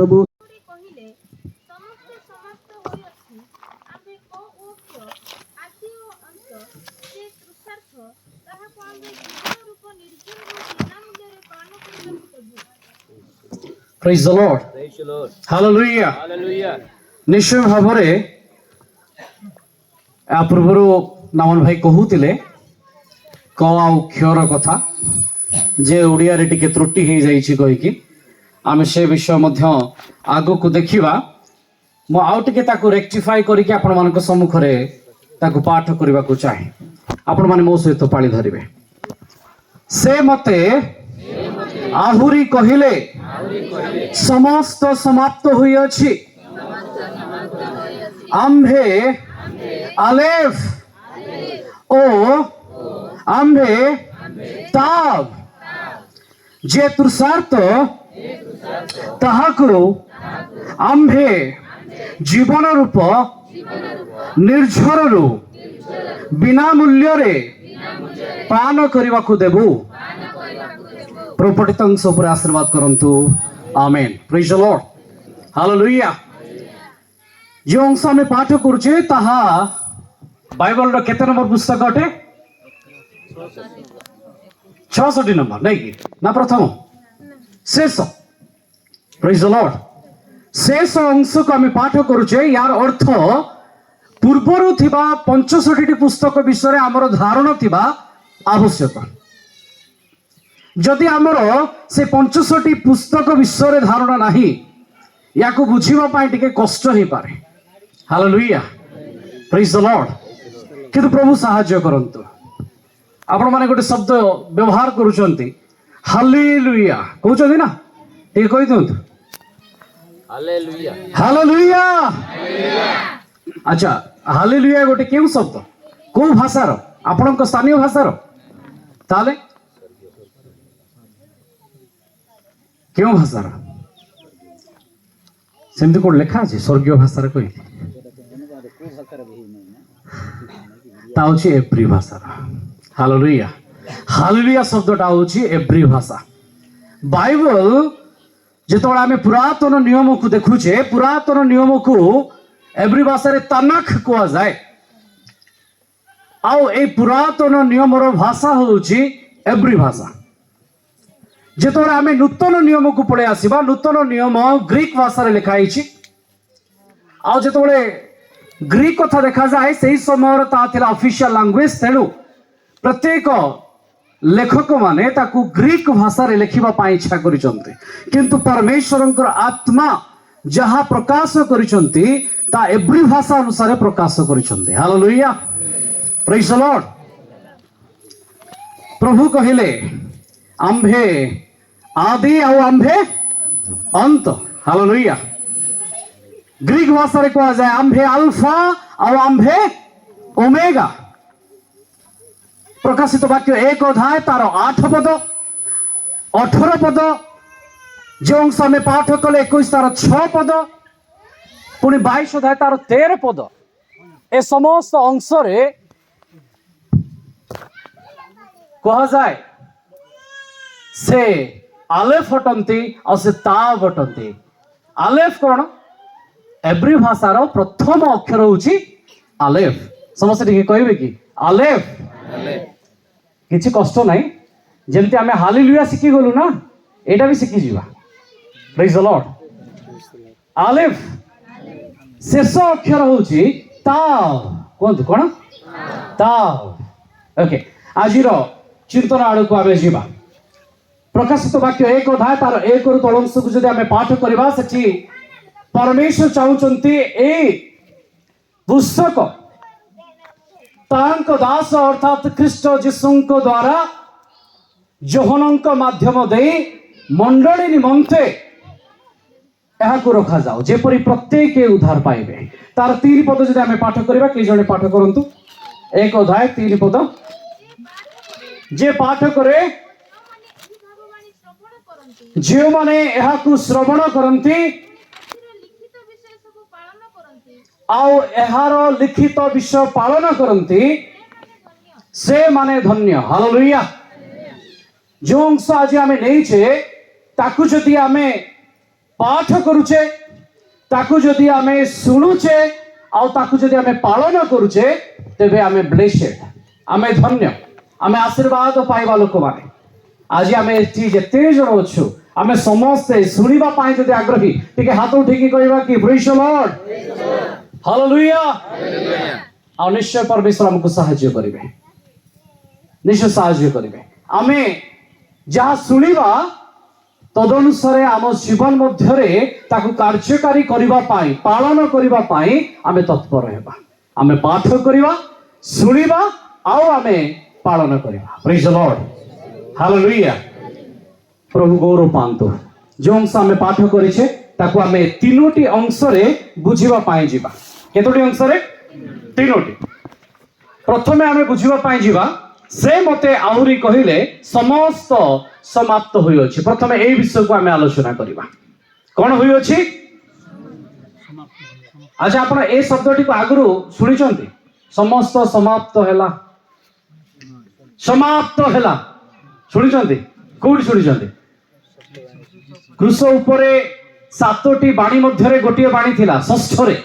प्रभु କହିଲେ ସମସ୍ତେ ସମାପ୍ତ ହୋଇଅଛି ଆମ୍ଭେ କୋ ଆଦି ଓ ଅନ୍ତ ଯେ ତୃଷାର୍ଥ ତାହାକୁ ଆମ୍ଭେ ଜୀବନ ରୂପ ନିର୍ଜୀବ ବିନାମୂଲ୍ୟରେ ପାଳନ କରିବାକୁ ଦେବୁ। Praise the Lord. Praise the Lord. Hallelujah. Hallelujah. ନିଶ୍ଚୟ ଭାବରେ ୟା ପୂର୍ବରୁ ନମନ ଭାଇ କହୁଥିଲେ କ ଆଉ କ୍ଷର କଥା ଯେ ଓଡ଼ିଆରେ ଟିକେ ତ୍ରୁଟି ହେଇଯାଇଛି କହିକି ଆମେ ସେ ବିଷୟ ମଧ୍ୟ ଆଗକୁ ଦେଖିବା। ମୁଁ ଆଉ ଟିକେ ତାକୁ ରେକ୍ଟିଫାଏ କରିକି ଆପଣମାନଙ୍କ ସମ୍ମୁଖରେ ତାକୁ ପାଠ କରିବାକୁ ଚାହେଁ। ଆପଣମାନେ ମୋ ସହିତ ପାଳି ଧରିବେ। ସେ ମତେ ଆହୁରି କହିଲେ ସମସ୍ତ ସମାପ୍ତ ହୋଇଅଛି ଆମ୍ଭେ ଆଲେଫ ଓ ଆମ୍ଭେ ତାବ ଯେ ତୃଷାର୍ଥ ତାହାକୁ ଆମ୍ଭେ ଜୀବନ ରୂପ ନିର୍ଝରରୁ ବିନା ମୂଲ୍ୟରେ ପାନ କରିବାକୁ ଦେବୁ। ପ୍ରଭୁ ପଠିତ ଅଂଶ ଉପରେ ଆଶୀର୍ବାଦ କରନ୍ତୁ। ଆମେନ୍। ପ୍ରେଜ୍ ଦ ଲର୍ଡ। ହାଲେଲୁୟା। ଯେଉଁ ଅଂଶ ଆମେ ପାଠ କରୁଛେ ତାହା ବାଇବଲର କେତେ ନମ୍ବର ପୁସ୍ତକ ଅଟେ? 66 ନମ୍ବର ନାଇଁ କି ନା ପ୍ରଥମ ଶେଷ? ପ୍ରେଜ୍ ଦ ଲର୍ଡ। ଶେଷ ଅଂଶକୁ ଆମେ ପାଠ କରୁଛେ। ୟାର ଅର୍ଥ ପୂର୍ବରୁ ଥିବା 65ଟି ପୁସ୍ତକ ବିଷୟରେ ଆମର ଧାରଣା ଥିବା ଆବଶ୍ୟକ। ଯଦି ଆମର ସେ 65ଟି ପୁସ୍ତକ ବିଷୟରେ ଧାରଣା ନାହିଁ ୟାକୁ ବୁଝିବା ପାଇଁ ଟିକେ କଷ୍ଟ ହେଇପାରେ। ହାଲେଲୁୟା। ପ୍ରେଜ୍ ଦ ଲର୍ଡ। କିନ୍ତୁ ପ୍ରଭୁ ସାହାଯ୍ୟ କରନ୍ତୁ। ଆପଣମାନେ ଗୋଟେ ଶବ୍ଦ ବ୍ୟବହାର କରୁଛନ୍ତି ହାଲେଲୁୟା କହୁଛନ୍ତି ନା, ଟିକେ କହିଦିଅନ୍ତୁ। Hallelujah. ହାଲେଲୁୟା। ଆଚ୍ଛା, ହାଲେଲୁୟା ଗୋଟେ କେଉଁ ଶବ୍ଦ? କୋଉ ଭାଷାର? ଆପଣଙ୍କ ସ୍ଥାନୀୟ ଭାଷାର? ତାହେଲେ କେଉଁ ଭାଷାର? ସେମିତି କୋଉଠି ଲେଖା ଅଛି ସ୍ୱର୍ଗୀୟ ଭାଷାରେ କହିଲି? ତା ହଉଛି ଏବ୍ରି ଭାଷାର। ହାଲେଲୁୟା। ହାଲେଲୁୟା ଶବ୍ଦଟା ହଉଛି ଏବ୍ରି ଭାଷା। ବାଇବଲ ଯେତେବେଳେ ଆମେ ପୁରାତନ ନିୟମକୁ ଦେଖୁଛେ, ପୁରାତନ ନିୟମକୁ ଏବ୍ରି ଭାଷାରେ ତାନାଖ କୁହାଯାଏ। ଆଉ ଏଇ ପୁରାତନ ନିୟମର ଭାଷା ହଉଛି ଏବ୍ରି ଭାଷା। ଯେତେବେଳେ ଆମେ ନୂତନ ନିୟମକୁ ପଳେଇ ଆସିବା, ନୂତନ ନିୟମ ଗ୍ରୀକ ଭାଷାରେ ଲେଖା ହେଇଛି। ଆଉ ଯେତେବେଳେ ଗ୍ରୀକ କଥା ଦେଖାଯାଏ ସେହି ସମୟର ତାହା ଥିଲା ଅଫିସିଆଲ ଲାଙ୍ଗୁଏଜ। ତେଣୁ ପ୍ରତ୍ୟେକ ଲେଖକ ମାନେ ତାକୁ ଗ୍ରୀକ ଭାଷାରେ ଲେଖିବା ପାଇଁ ଇଚ୍ଛା କରିଛନ୍ତି। କିନ୍ତୁ ପରମେଶ୍ୱରଙ୍କର ଆତ୍ମା ଯାହା ପ୍ରକାଶ କରିଛନ୍ତି ତା ଏବ୍ରି ଭାଷା ଅନୁସାରେ ପ୍ରକାଶ କରିଛନ୍ତି। ହାଲେଲୁୟା। ପ୍ରେଜ୍ ଦ ଲର୍ଡ। ପ୍ରଭୁ କହିଲେ ଆମ୍ଭେ ଆଦି ଆଉ ଆମ୍ଭେ ଅନ୍ତ। ହାଲେଲୁୟା। ଗ୍ରୀକ ଭାଷାରେ କୁହାଯାଏ ଆମ୍ଭେ ଆଲଫା ଆଉ ଆମ୍ଭେ ଓମେଗା। ପ୍ରକାଶିତ ବାକ୍ୟ 1 ଅଧ୍ୟାୟ ତାର 8 ପଦ 18 ପଦ, ଯେଉଁ ଅଂଶ ଆମେ ପାଠ କଲେ 21 ତାର 6 ପଦ, ପୁଣି 22 ଅଧ୍ୟାୟ ତାର 13 ପଦ। ଏ ସମସ୍ତ ଅଂଶରେ କୁହାଯାଏ ସେ ଆଲେଫ ଅଟନ୍ତି ଆଉ ସେ ତାବ ଅଟନ୍ତି। ଆଲେଫ କଣ? ଏବ୍ରି ଭାଷାର ପ୍ରଥମ ଅକ୍ଷର ହଉଛି ଆଲେଫ। ସମସ୍ତେ ଟିକେ କହିବେ କି ଆଲେଫ? କିଛି କଷ୍ଟ ନାହିଁ। ଯେମିତି ଆମେ ହାଲେଲୁୟା ଶିଖିଗଲୁ ନା, ଏଇଟା ବି ଶିଖିଯିବା। ପ୍ରେଜ୍ ଦ ଲର୍ଡ। ଆଲେଫ ଶେଷ ଅକ୍ଷର ହଉଛି ତାବ। କୁହନ୍ତୁ କଣ? ତାବ। ଓକେ, ଆଜିର ଚିନ୍ତନ ଆଡ଼କୁ ଆମେ ଯିବା। ପ୍ରକାଶିତ ବାକ୍ୟ 1 ଅଧ୍ୟାୟ ତାର 1ରୁ ତଳ ଅଂଶକୁ ଯଦି ଆମେ ପାଠ କରିବା, ସେଠି ପରମେଶ୍ୱର ଚାହୁଁଛନ୍ତି ଏଇ ପୁସ୍ତକ ତାଙ୍କ ଦାସ ଅର୍ଥାତ୍ ଖ୍ରୀଷ୍ଟ ଯୀଶୁଙ୍କ ଦ୍ୱାରା ଯୋହନଙ୍କ ମାଧ୍ୟମ ଦେଇ ମଣ୍ଡଳୀ ନିମନ୍ତେ ଏହାକୁ ରଖାଯାଉ, ଯେପରି ପ୍ରତ୍ୟେକ ଉଦ୍ଧାର ପାଇବେ। ତାର 3 ପଦ ଯଦି ଆମେ ପାଠ କରିବା, କେହି ଜଣେ ପାଠ କରନ୍ତୁ। 1 ଅଧ୍ୟାୟ 3 ପଦ। ଯେ ପାଠ କରେ, ଯେଉଁମାନେ ଏହାକୁ ଶ୍ରବଣ କରନ୍ତି ଆଉ ଏହାର ଲିଖିତ ବିଷୟ ପାଳନ କରନ୍ତି ସେମାନେ ଧନ୍ୟ। ହାଲେଲୁୟା। ଯେଉଁ ଅଂଶ ଆଜି ଆମେ ନେଇଛେ ତାକୁ ଯଦି ଆମେ पाठ करुचे ताकू जदि आमे शुणुचे आउ ताकू जदि आमे पालन करुचे तेबे आमे ब्लेसेड आमे धन्य आमे आशीर्वाद पाइबा लोक माने आज आमे एठी जेते जण अछु आमे समस्ते शुणिबा पाई जदि आग्रही टिके हाथ उठेकी कहबा कि प्रेज द लॉर्ड हालेलुया आ निश्चय परमेश्वर हमको सहायता करिवे निश्चय सहायता करिवे आमे जहाँ शुणिबा तदनुसारे आम जीवन मध्य ताकू कार्यकारी करिबा पाई पालन करिबा पाई आमे तत्पर हेबा आमे पाठ करिबा शुणिबा आउ आमे पालन करिबा प्रेज द लॉर्ड हालेलुया प्रभु गौरव पांतु जो अंश आमे पाठ करिछे ताकू आमे तीनोटी अंश रे बुझिबा पाई जिबा केतोटी अंश रे तीनोटी प्रथमे आमे बुझिबा पाई जिबा से मते आहुरी कहिले समस्त समाप्त होई अछि प्रथमे एई विषय को आमे आलोचना करिबा कोन होई अछि अच्छा आपण ए शब्दटी को आगुरु सुनि चंती समस्त समाप्त हेला सुनि चंती कोठी सुनि चंती क्रूस उपरे सातोटी बाणी मध्यरे गोटिए बाणी थिला षष्ठ रे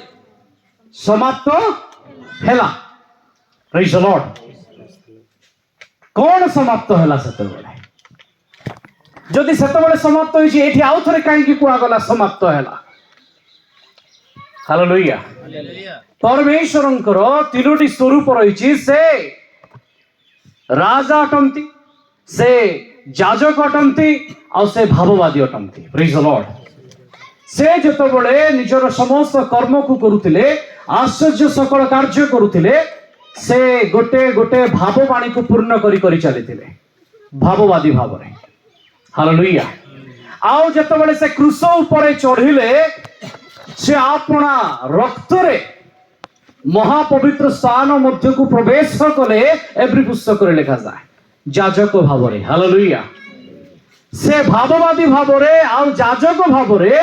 समाप्त हेला प्रेज द लॉर्ड कौन समाप्त है सेतबेले जदि सेतबेले समाप्त होइछि एठी आउ थरे काहे कि कुआ गला समाप्त हैला हालेलुया परमेश्वरंकर तीनोटी स्वरूप रहिछि से राजा अटंती से जाजक अटंती और से भाववादी अटंती प्रेज द लॉर्ड से जेतबेले निजर समस्त कर्म को करुथिले आश्चर्य सकल कार्य करुथिले से गोटे गोटे भाववाणी को पूर्ण करी चलीथिले भाववादी भाव रे हालेलुया आउ जेतबेले से क्रूस ऊपर चढ़िले से आपना रक्त रे महापवित्र स्थान मध्य को प्रवेश कले एवरी पुस्तक रे लिखा जाए जाजक भाव रे हालेलुया से भाववादी भाव रे आउ जाजक भाव रे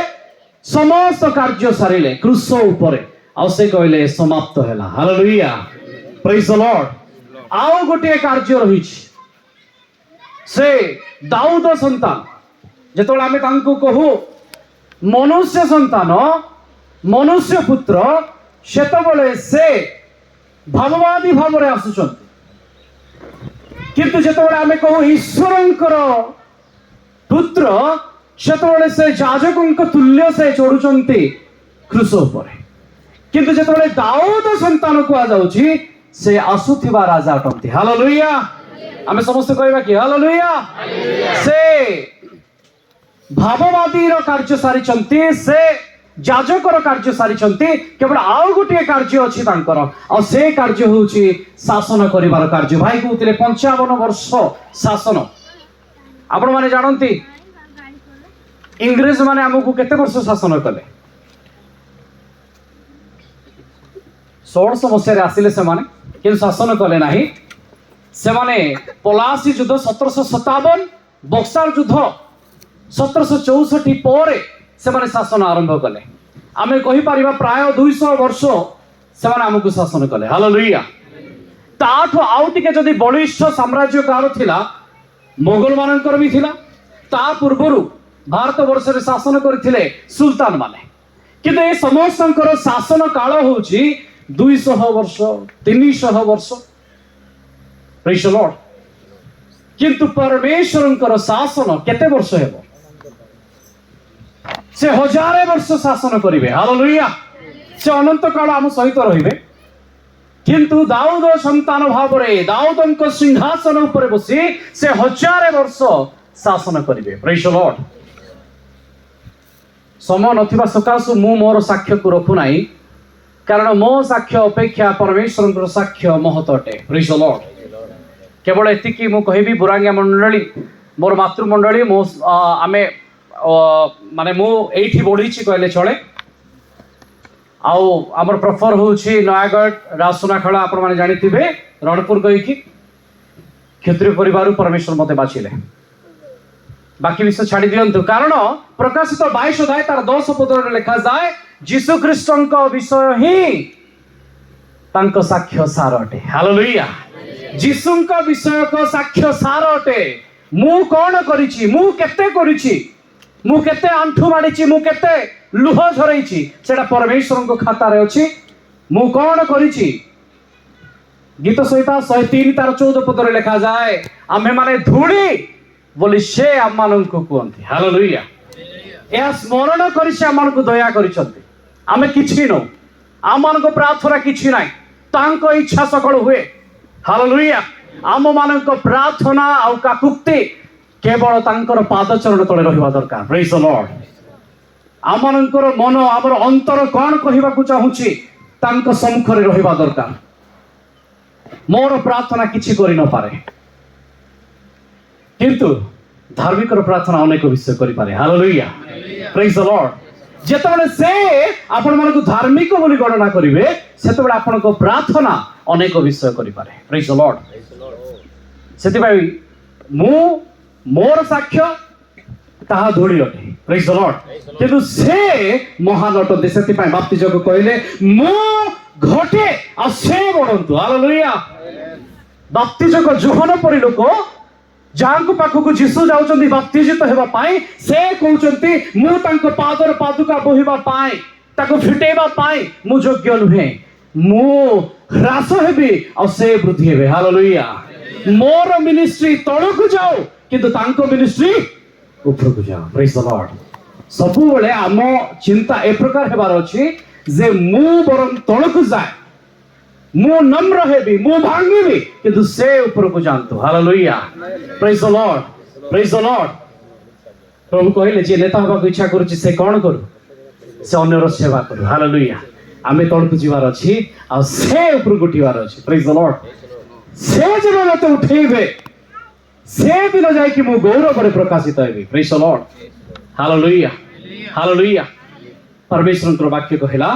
समस्त कार्य सारिले क्रूस ऊपर आउ से कहले समाप्त हैला हालेलुया प्रेज द लॉर्ड आउ गोटे कार्य रहिछि से दाऊद संतान जेतोले आमे तांको कहू मनुष्य संतान मनुष्य पुत्र सेतबेले से भाववादी भाव रे आसुचंती किंतु जेतोले आमे कहू ईश्वरंकर पुत्र सेतबेले से याजकंक तुल्य से चढ़ुचंती क्रूस ऊपर किंतु जेतोले दाऊद संतान को आ जाउछि से आसुथिबा राजा अटंती हालेलुया आमे समस्त कहबा कि हालेलुया से भाववादी रो कार्य सारिचंती से याजकर कार्य सारिचंती केवल आउ गोटे कार्य अछि तांकर आ से कार्य होउछि शासन करिवार कार्य भाई कहउतिले 55 वर्ष शासन आपण माने जानंती इंग्रेज माने हमकु केते वर्ष शासन कले 1600 मसीह आसिले से माने कि शासन कले नाही से माने पलासी युद्ध 1757 बक्सार युद्ध 1764 पर से माने शासन आरंभ कले आमे कहि परिबा प्राय 200 वर्ष से माने हमकु शासन कले हालेलुया ताठ आउ टिके जदी बलिष्ठ साम्राज्य कार थिला मोगल मानकर भी थिला ता पूर्वरु भारत वर्ष रे शासन करथिले सुल्तान माने किंतु ए समस्तंकर शासन काल होउची 200 वर्ष 300 वर्ष प्रेज द लॉर्ड किंतु परमेश्वरंकर शासन केते वर्ष हेबो से हजारे वर्ष शासन करिवे हालेलुया से अनंत काल हम सहित रहिबे किंतु दाऊद संतान भाव रे दाऊदंक सिंहासन ऊपर बसी से हजारे वर्ष शासन करिवे प्रेज द लॉर्ड समय नथिबा सकासु मु मोर साक्ष्य को रखु नाही कारण मो साक्ष्य अपेक्षा परमेश्वरंकर साक्ष्य महत अटे प्रेज द लॉर्ड केवल एतिकी मु कहबी बुरांगिया मंडली मोर मातृमंडली मो आमे माने मु एठी बढीची कहले चले आउ हमर प्रॉपर होउची नयागढ़ राजसुनाखेड़ा आपण माने जानिथिबे रणपुर गईकी क्षत्रिय परिवार परमेश्वर मते बाछिले बाकी विषय छाड़ी दियंतु कारण प्रकाशित 22 अध्याय तार 10 पद रे लिखा जाए जीसु ख्रीष्टंक विषय ही तांको साक्ष्य सार अटे हालेलुया जीसुंक विषय को साक्ष्य सार अटे मु कोन करिछि मु केते करिछि ମୁଁ କେତେ ଆଣ୍ଠୁ ମାଡ଼ିଛି, ମୁଁ କେତେ ଲୁହ ଝରେଇଛି, ସେଟା ପରମେଶ୍ୱରଙ୍କ ଖାତାରେ ଅଛି। ମୁଁ କଣ କରିଛି? ଗୀତ ସଂହିତା 103 ତାର 14 ପଦରେ ଲେଖାଯାଏ, ଆମେମାନେ ଧୂଳି ବୋଲି ସେ ଆମମାନଙ୍କୁ କୁହନ୍ତି। ହାଲେଲୁୟା। ଏହା ସ୍ମରଣ କରି ସେ ଆମମାନଙ୍କୁ ଦୟା କରିଛନ୍ତି। ଆମେ କିଛି ନଉ, ଆମମାନଙ୍କ ପ୍ରାର୍ଥନା କିଛି ନାହିଁ, ତାଙ୍କ ଇଚ୍ଛା ସକଳ ହୁଏ। ହାଲେଲୁୟା। ଆମମାନଙ୍କ ପ୍ରାର୍ଥନା ଆଉ କାକୁକ୍ତି କେବଳ ତାଙ୍କର ପାଦଚରଣ ତଳେ ରହିବା ଦରକାର। ପ୍ରେଜ୍ ଦ ଲର୍ଡ। ଆମମାନଙ୍କର ମନ, ଆମର ଅନ୍ତର କଣ କହିବାକୁ ଚାହୁଁଛି, ତାଙ୍କ ସମ୍ମୁଖରେ ରହିବା ଦରକାର। ମୋର ପ୍ରାର୍ଥନା କିଛି କରିନପାରେ, କିନ୍ତୁ ଧାର୍ମିକର ପ୍ରାର୍ଥନା ଅନେକ ବିଷୟ କରିପାରେ। ହାଲେଲୁୟା। ପ୍ରେଜ୍ ଦ ଲର୍ଡ। ଯେତେବେଳେ ସେ ଆପଣମାନଙ୍କୁ ଧାର୍ମିକ ବୋଲି ଗଣନା କରିବେ, ସେତେବେଳେ ଆପଣଙ୍କ ପ୍ରାର୍ଥନା ଅନେକ ବିଷୟ କରିପାରେ। ପ୍ରେଜ୍ ଦ ଲର୍ଡ। ସେଥିପାଇଁ ମୁଁ ମୋର ସାକ୍ଷ୍ୟ ତାହା ଧୂଳି ଅଟେ। ପ୍ରେଜ୍ ଦ ଲର୍ଡ। କିନ୍ତୁ ସେ ମହାନ ଅଟନ୍ତି। ସେଥିପାଇଁ ବାପ୍ତିଜକ କହିଲେ, ମୁଁ ଘଟେ ଆଉ ସେ ବଢନ୍ତୁ। ହାଲେଲୁୟା। ବାପ୍ତିଜକ ଯୋହନ ପରି ଲୋକ, ଯାହାଙ୍କ ପାଖକୁ ଯୀଶୁ ଯାଉଛନ୍ତି ବାପ୍ତିଜିତ ହେବା ପାଇଁ, ସେ କହୁଛନ୍ତି ମୁଁ ତାଙ୍କ ପାଦର ପାଦୁକା ବୋହିବା ପାଇଁ, ତାକୁ ଫିଟେଇବା ପାଇଁ ମୁଁ ଯୋଗ୍ୟ ନୁହେଁ। ମୁଁ ହ୍ରାସ ହେବି ଆଉ ସେ ବୃଦ୍ଧି ହେବେ। ହାଲେଲୁୟା। ମୋର ମିନିଷ୍ଟ୍ରି ତଳକୁ ଯାଉ, କିନ୍ତୁ ତାଙ୍କ ମିନିଷ୍ଟ୍ରି ଉପରକୁ ଯାଉ। ପ୍ରେଜ୍ ଦ ଲର୍ଡ। ସବୁବେଳେ ଆମ ଚିନ୍ତା ଏ ପ୍ରକାର ହେବାର ଅଛି ଯେ ମୁଁ ବରଂ ତଳକୁ ଯାଏ, ମୁଁ ନମ୍ର ହେବି, ମୁଁ ଭାଙ୍ଗିବି, କିନ୍ତୁ ସେ ଉପରକୁ ଯାଆନ୍ତୁ। ହାଲେଲୁୟା। ପ୍ରେଜ୍ ଦ ଲର୍ଡ। ପ୍ରେଜ୍ ଦ ଲର୍ଡ। ପ୍ରଭୁ କହିଲେ, ଯିଏ ନେତା ହେବାକୁ ଇଚ୍ଛା କରୁଛି ସେ କଣ କରୁ? ସେ ଅନ୍ୟର ସେବା କରୁ। ହାଲେଲୁୟା। ଆମେ ତଳକୁ ଯିବାର ଅଛି ଆଉ ସେ ଉପରକୁ ଉଠିବାର ଅଛି। ପ୍ରେଜ୍ ଦ ଲର୍ଡ। ସେ ଯେବେ ମତେ ଉଠେଇବେ, ସେ ଦିନ ଯାଇକି ମୁଁ ଗୌରବରେ ପ୍ରକାଶିତ ହେବି। ପ୍ରେଜ୍ ଦ ଲର୍ଡ। ହାଲେଲୁୟା। ହାଲେଲୁୟା। ପରମେଶ୍ୱରଙ୍କର ବାକ୍ୟ କହିଲା,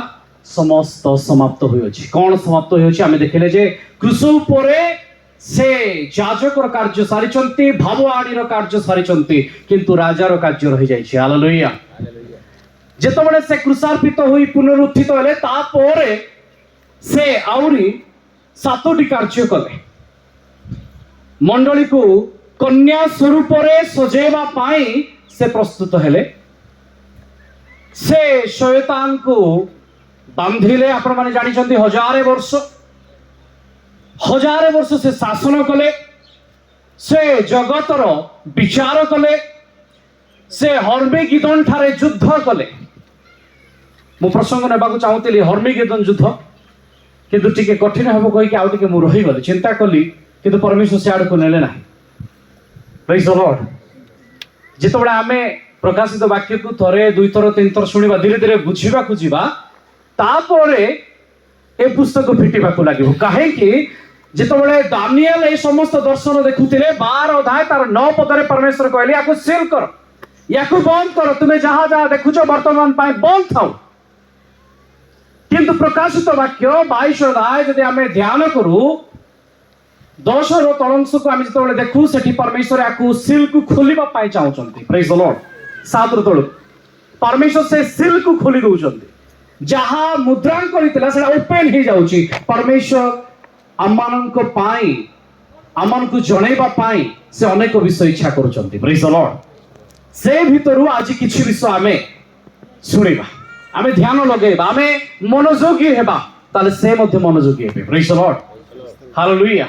ସମସ୍ତ ସମାପ୍ତ ହୋଇଅଛି। କଣ ସମାପ୍ତ ହୋଇଅଛି? ଆମେ ଦେଖିଲେ ଯେ କ୍ରୁଶ ଉପରେ ସେ ଯାଜକର କାର୍ଯ୍ୟ ସାରିଛନ୍ତି, ଭାବଆଣୀର କାର୍ଯ୍ୟ ସାରିଛନ୍ତି, କିନ୍ତୁ ରାଜାର କାର୍ଯ୍ୟ ରହିଯାଇଛି। ହାଲେଲୁୟା। ଯେତେବେଳେ ସେ କ୍ରୁଶାର୍ପିତ ହୋଇ ପୁନରୁତ୍ଥିତ ହେଲେ, ତାପରେ ସେ ଆହୁରି 7ଟି କାର୍ଯ୍ୟ କଲେ। ମଣ୍ଡଳୀକୁ କନ୍ୟା ସ୍ୱରୂପରେ ସଜେଇବା ପାଇଁ ସେ ପ୍ରସ୍ତୁତ ହେଲେ। ସେ ଶୟତାନକୁ ବାନ୍ଧିଲେ। ଆପଣମାନେ ଜାଣିଛନ୍ତି, 1000 ବର୍ଷ ସେ ଶାସନ କଲେ, ସେ ଜଗତର ବିଚାର କଲେ, ସେ ହର୍ମିଗିଦନ ଠାରେ ଯୁଦ୍ଧ କଲେ। ମୁଁ ପ୍ରସଙ୍ଗ ନେବାକୁ ଚାହୁଁଥିଲି ହର୍ମିଗିଦନ ଯୁଦ୍ଧ, କିନ୍ତୁ ଟିକେ କଠିନ ହେବ କହିକି ଆଉ ଟିକେ ମୁଁ ରହିଗଲି, ଚିନ୍ତା କଲି, କିନ୍ତୁ ପରମେଶ୍ୱର ସେ ଆଡ଼କୁ ନେଲେ ନାହିଁ। ପ୍ରେଜ୍ ଦ ଲର୍ଡ। ଯେତେବେଳେ ଆମେ ପ୍ରକାଶିତ ବାକ୍ୟକୁ ଥରେ, 2 ଥର, 3 ଥର ଶୁଣିବା, ଧୀରେ ଧୀରେ ବୁଝିବାକୁ ଯିବା, ତାପରେ ଏ ପୁସ୍ତକ ଫିଟିବାକୁ ଲାଗିବ। କାହିଁକି? ଯେତେବେଳେ ଦାନିଏଲ এই সমস্ত ଦର୍ଶନ ଦେଖୁଥିଲେ, 12 ଅଧ୍ୟାୟ ତାର 9 ପଦରେ ପରମେଶ୍ୱର କହିଲେ, ୟାକୁ ସିଲ୍ କର, ୟାକୁ ବନ୍ଦ କର, ତୁମେ ଯାହା ଯାହା ଦେଖୁଛ ବର୍ତ୍ତମାନ ପାଇଁ ବନ୍ଦ ଥାଉ। କିନ୍ତୁ ପ୍ରକାଶିତ ବାକ୍ୟ 22 ଅଧ୍ୟାୟ ଯଦି ଆମେ ଧ୍ୟାନ କରୁ, 10ର ତଳଂଶକୁ ଆମେ ଯେତେବେଳେ ଦେଖୁ, ସେଠି ପରମେଶ୍ୱର ୟାକୁ ସିଲ୍କୁ ଖୋଲିବା ପାଇଁ ଚାହୁଁଛନ୍ତି। ପ୍ରେଜ୍ ଦ ଲର୍ଡ। 7ର ତଳକୁ ପରମେଶ୍ୱର ସେ ସିଲ୍କୁ ଖୋଲି ଦଉଛନ୍ତି। ଯାହା ମୁଦ୍ରାଙ୍କ କରିଥିଲା ସେଟା ଓପେନ ହେଇଯାଉଛି। ପରମେଶ୍ୱର ଆମମାନଙ୍କ ପାଇଁ, ଆମମାନଙ୍କୁ ଜଣେଇବା ପାଇଁ ସେ ଅନେକ ବିଷୟ ଇଚ୍ଛା କରୁଛନ୍ତି। ପ୍ରେଜ୍ ଦ ଲର୍ଡ। ସେ ଭିତରୁ ଆଜି କିଛି ବିଷୟ ଆମେ ଶୁଣିବା, ଆମେ ଧ୍ୟାନ ଲଗେଇବା, ଆମେ ମନୋଯୋଗୀ ହେବା, ତାହେଲେ ସେ ମଧ୍ୟ ମନୋଯୋଗୀ ହେବେ। ପ୍ରେଜ୍ ଦ ଲର୍ଡ। ହାଲେଲୁୟା।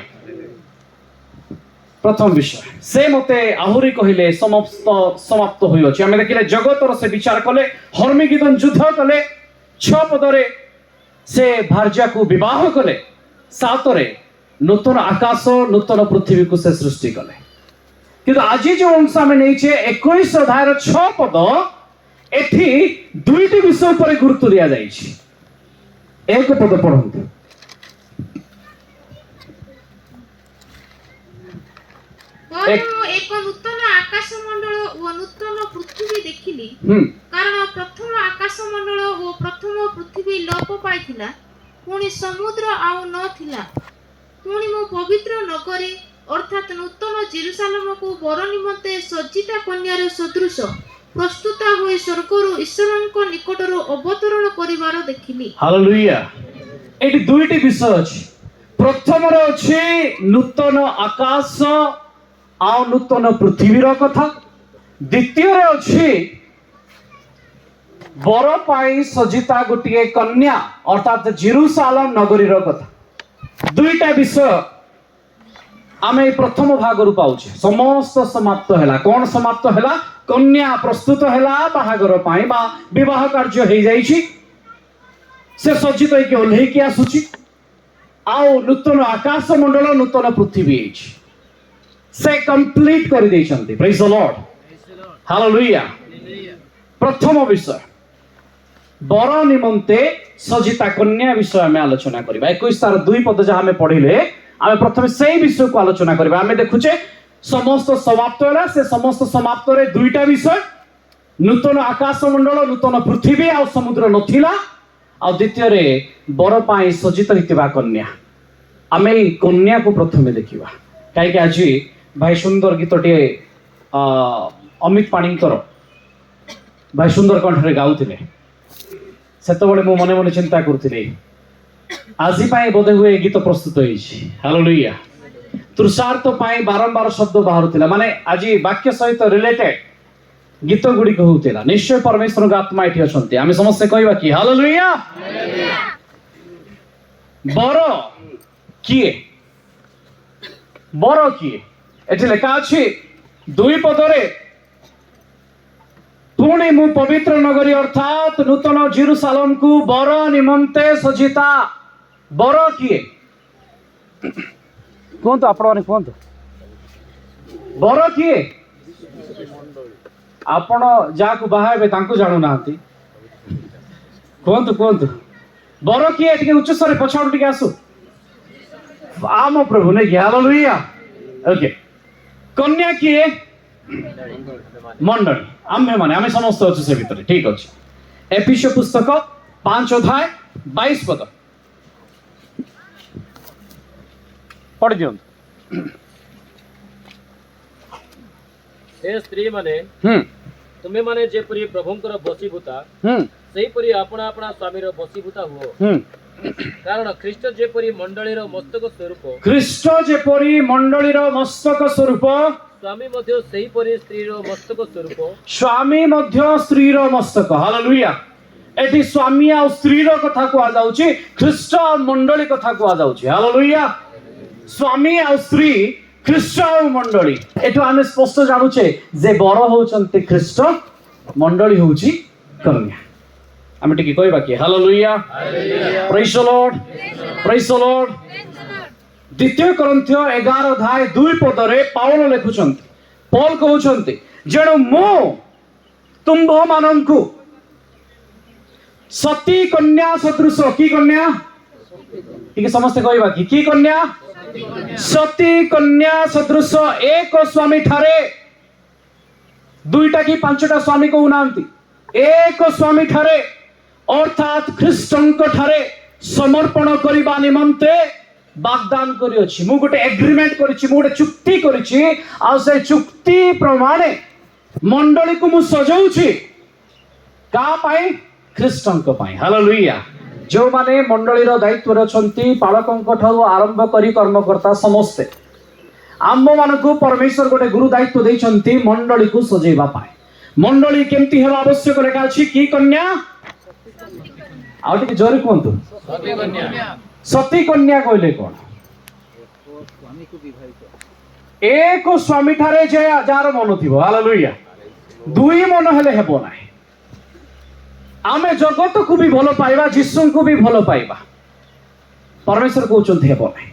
ପ୍ରଥମ ବିଷୟ, ସେ ମତେ ଆହୁରି କହିଲେ ସମସ୍ତ ସମାପ୍ତ ହୋଇଅଛି। ଆମେ ଦେଖିଲେ ଜଗତର ସେ ବିଚାର କଲେ, ହର୍ମିଗିଦନ ଯୁଦ୍ଧ କଲେ, 6 ପଦରେ ସେ ଭାର୍ଯ୍ୟାକୁ ବିବାହ କଲେ, 7ରେ ନୂତନ ଆକାଶ ନୂତନ ପୃଥିବୀକୁ ସେ ସୃଷ୍ଟି କଲେ। କିନ୍ତୁ ଆଜି ଯେଉଁ ଅଂଶ ଆମେ ନେଇଛେ 21 ଅଧ୍ୟାୟର 6 ପଦ, ଏଠି 2ଟି ବିଷୟ ଉପରେ ଗୁରୁତ୍ୱ ଦିଆଯାଇଛି। 1 ପଦ ପଢନ୍ତୁ। ମୁଁ ଏକ ନୂତନ ଆକାଶ ମଣ୍ଡଳ ଓ ନୂତନ ପୃଥିବୀ ଦେଖିଲି, କାରଣ ପ୍ରଥମ ଆକାଶ ମଣ୍ଡଳ ଓ ପ୍ରଥମ ପୃଥିବୀ ଲୋପ ପାଇଥିଲା, ପୁଣି ସମୁଦ୍ର ଆଉ ନଥିଲା। ପୁଣି ମୁଁ ପବିତ୍ର ନଗରୀ ଅର୍ଥାତ୍ ନୂତନ ଜେରୁସାଲେମକୁ ବର ନିମନ୍ତେ ସଜ୍ଜିତା କନ୍ୟାର ସଦୃଶ ପ୍ରସ୍ତୁତ ହୋଇ ସ୍ୱର୍ଗରୁ ଈଶ୍ୱରଙ୍କ ନିକଟରୁ ଅବତରଣ କରିବାର ଦେଖିଲି। ହାଲେଲୁୟା। ଏଠି 2ଟି ବିଷୟ ଅଛି। ପ୍ରଥମରେ ଅଛି ନୂତନ ଆକାଶ ଆଉ ନୂତନ ପୃଥିବୀର କଥା। ଦ୍ୱିତୀୟରେ ଅଛି बर पाई सजिता गोटे कन्या अर्थात जेरुसालेम नगरी कथा दुईटा विषय आम प्रथम भाग रू पाउछे समस्त समाप्त हैला कौन समाप्त हैला कन्या प्रस्तुत हैला बाहागर पाई बा विवाह कार्य हो जाइछि से सज्जित होइके ओल्हेकी आसुछि आउ नूतन आकाश मंडल नूतन पृथ्वी अछि से कंप्लीट कर देइछन्ति प्रेज द लॉर्ड हालेलुया प्रथम विषय बर निमंते सजिता कन्या विषय आम आलोचना करबा 21 तार 2 पद जहाँ आम पढ़िले आम प्रथम से विषय को आलोचना करबा आम देखुचे समस्त समाप्त होला से समस्त समाप्त रे दुईटा विषय नूतन आकाश मंडल नूतन पृथ्वी आ समुद्र नथिला आ द्वितीय रे बर पाई सजित हितबा कन्या आम कन्या को प्रथमे देखिबा काहे आज भाई सुंदर गीतटे अमित पाणीकर भाई सुंदर कंठरे गाउथिले सेतबेले मो मने मने चिंता करथिले आज बोधे हुए गीत प्रस्तुत हालेलुया तृषार्थ पाई बारंबार शब्द बाहर माने आज वाक्य सहित रिलेटेड गीत गुड़िक होता निश्चय परमेश्वर आत्मा ये अच्छा आम समस्ते कहवा कि हालेलुया बर किए बर किए एठी लेखा अछि 2 पदरे पुणी मु पवित्र नगरी अर्थात नूतन जेरुसालेम को बर निमंते सजिता बर किए कहतु आपण मैंने कहतु बर किए आपण जहाँ बाहे जानू ना कहतु कहतु बर किए उच्च स्वर पछाड़ टे आसु आम प्रभु नहीं हालेलुया ओके कन्या किए मंडली आम्भे माने आमे समस्त अच्छे से भीतर ठीक अच्छे एफिसियो पुस्तक 5 अध्याय 22 पद पढ़ दियो हे स्त्री माने तुम्हें माने जेपरी प्रभुंकर बसीभूता सेहीपरि आपणा आपणा स्वामीर बसीभूता हुओ कारण ख्रीष्ट जेपरी मंडलीर मस्तक स्वरूप स्वामी मध्य सेहीपरि स्त्रीर मस्तक स्वरूप स्वामी मध्य स्त्रीर मस्तक हालेलुया एटी स्वामी आ स्त्रीर कथा कुआ जाउची ख्रीष्ट मंडली कथा कुआ जाउची हालेलुया स्वामी आ स्त्री ख्रीष्ट मंडली एटो आमे स्पष्ट जानुचे जे बर होचंती ख्रीष्ट मंडली होची कन्या आमे टिके कहबा कि hallelujah praise the lord praise the Lord द्वितीय कोरिन्थीय 11 अध्याय 2 पदरे पाउल लिखुचंती पौल कहउचंती जेणु मो तुम्भ माननकु सती कन्या सदृश की कन्या टिके समस्त कहबा कि की कन्या सती कन्या सदृश एक स्वामी ठारे दुईटा कि पांचटा स्वामी को उनांती एक स्वामी ठारे अर्थात ख्रीष्टंक ठारे समर्पण करिबा निमंते वाग्दान करी अछि मु गोटे एग्रीमेंट करिछि मु गोटे चुक्ति करिछि आ से चुक्ति प्रमाणे मंडली को मु सजाउछि का पाई ख्रीष्टंक पाई हालेलुया जो माने मंडलीर दायित्व रछंती पालकंक ठाउ आरंभ करी कर्मकर्ता समस्ते आम्भ मानकु परमेश्वर गोटे गुरु दायित्व दैछंती मंडली को सजेबा पाई मंडली केमती हेबा आवश्यक लेखा अछि की कन्या आउटी जोरे कोंतु सती कन्या कहले कौन एक स्वामी ठारे जे जार मन थिबो हालेलुया दुई मन हेले हेबो नाही आमे जगत को भी भलो पाइबा यीशु को भी भलो पाइबा परमेश्वर कहउचंती हेबो नाही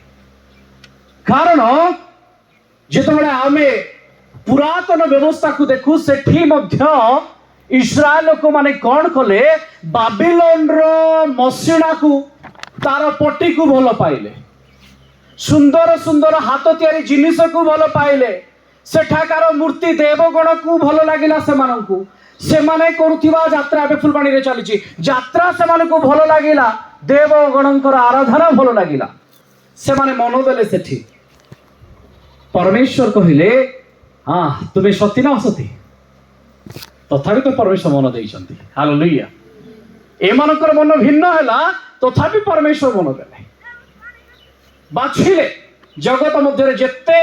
कारण जेतबेले आमे पुरातन व्यवस्था को देखु सेठी मध्य इस्राएल लोक माने कौन कले बाबिलोन रो मसिणा को तार पट्टी को भल पाइले सुंदर सुंदर हाथ तैयारी जिनिस को भल पाइले सेठाकार मूर्ति देवगण को भल लागिला से माने करुथिबा यात्रा एबे फुलबाणी रे चलीची यात्रा से माने को भल लागिला देवगणकर आराधना भल लागिला से माने मन देले सेठी परमेश्वर कहिले हां तुमे सती ना सती तथापि तो परमेश्वर मन देइछंती हालेलुया एमानकर मन भिन्न हैला तथापि परमेश्वर मन देले बाछिले जगत मध्य जेते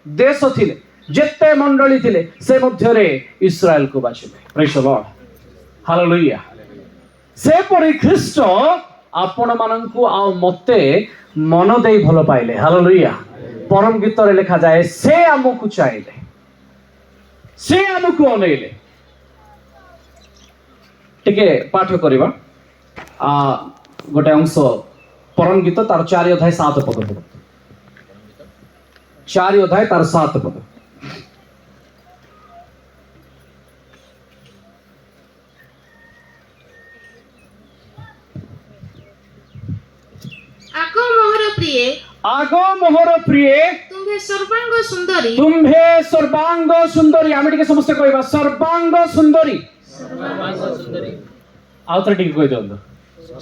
देश थिले जेते मंडली थिले से मध्य रे इस्राएल को बाछिले प्रेज द लॉर्ड हालेलुया सेपरि ख्रीष्ट आपण माननकु आ मते मन देई भलो पाइले हालेलुया परम गीत रे लिखा जाए से हमकु चाहिले से हमकु अनेले टिके पाठ करिबा गोटे अंश परम गीत तार 4 अध्याय 7 पद 4 अध्याय तार 7 पद आगो मोहर प्रिय तुम्हे सर्वांग सुंदरी आमे टिके समस्त कहबा सर्वांग सुंदरी आउत्र टिके कहि दंदो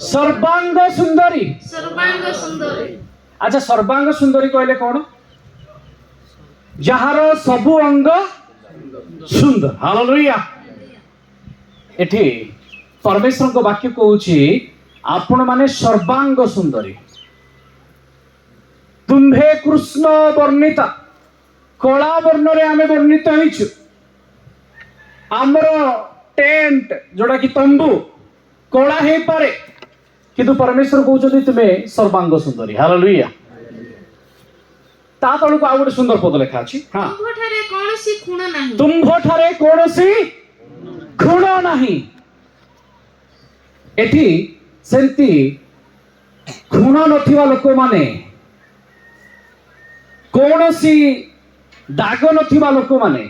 सर्वांग सुंदरी अच्छा सर्वांग सुंदरी कहले कोन जहार सबु अंग सुंदर हालेलुया एठी परमेश्वर को वाक्य कहूची आपण माने सर्वांग सुंदरी तुम्भे कृष्ण वर्णिता कला वर्ण रे आमे वर्णित होइछु हमरो टेंट जोड़ा कि तंबू कला हे पारे किंतु परमेश्वर कहउछथि तुमे सर्वांग सुंदरी हालेलुया ता तळु को आ गोटे सुंदर पद लेखा अछि हां तुंभो ठारे कोनोसी खुण नाही एठी सेंती खुण नथिबा लोक माने कोनोसी दाग नथिबा लोक माने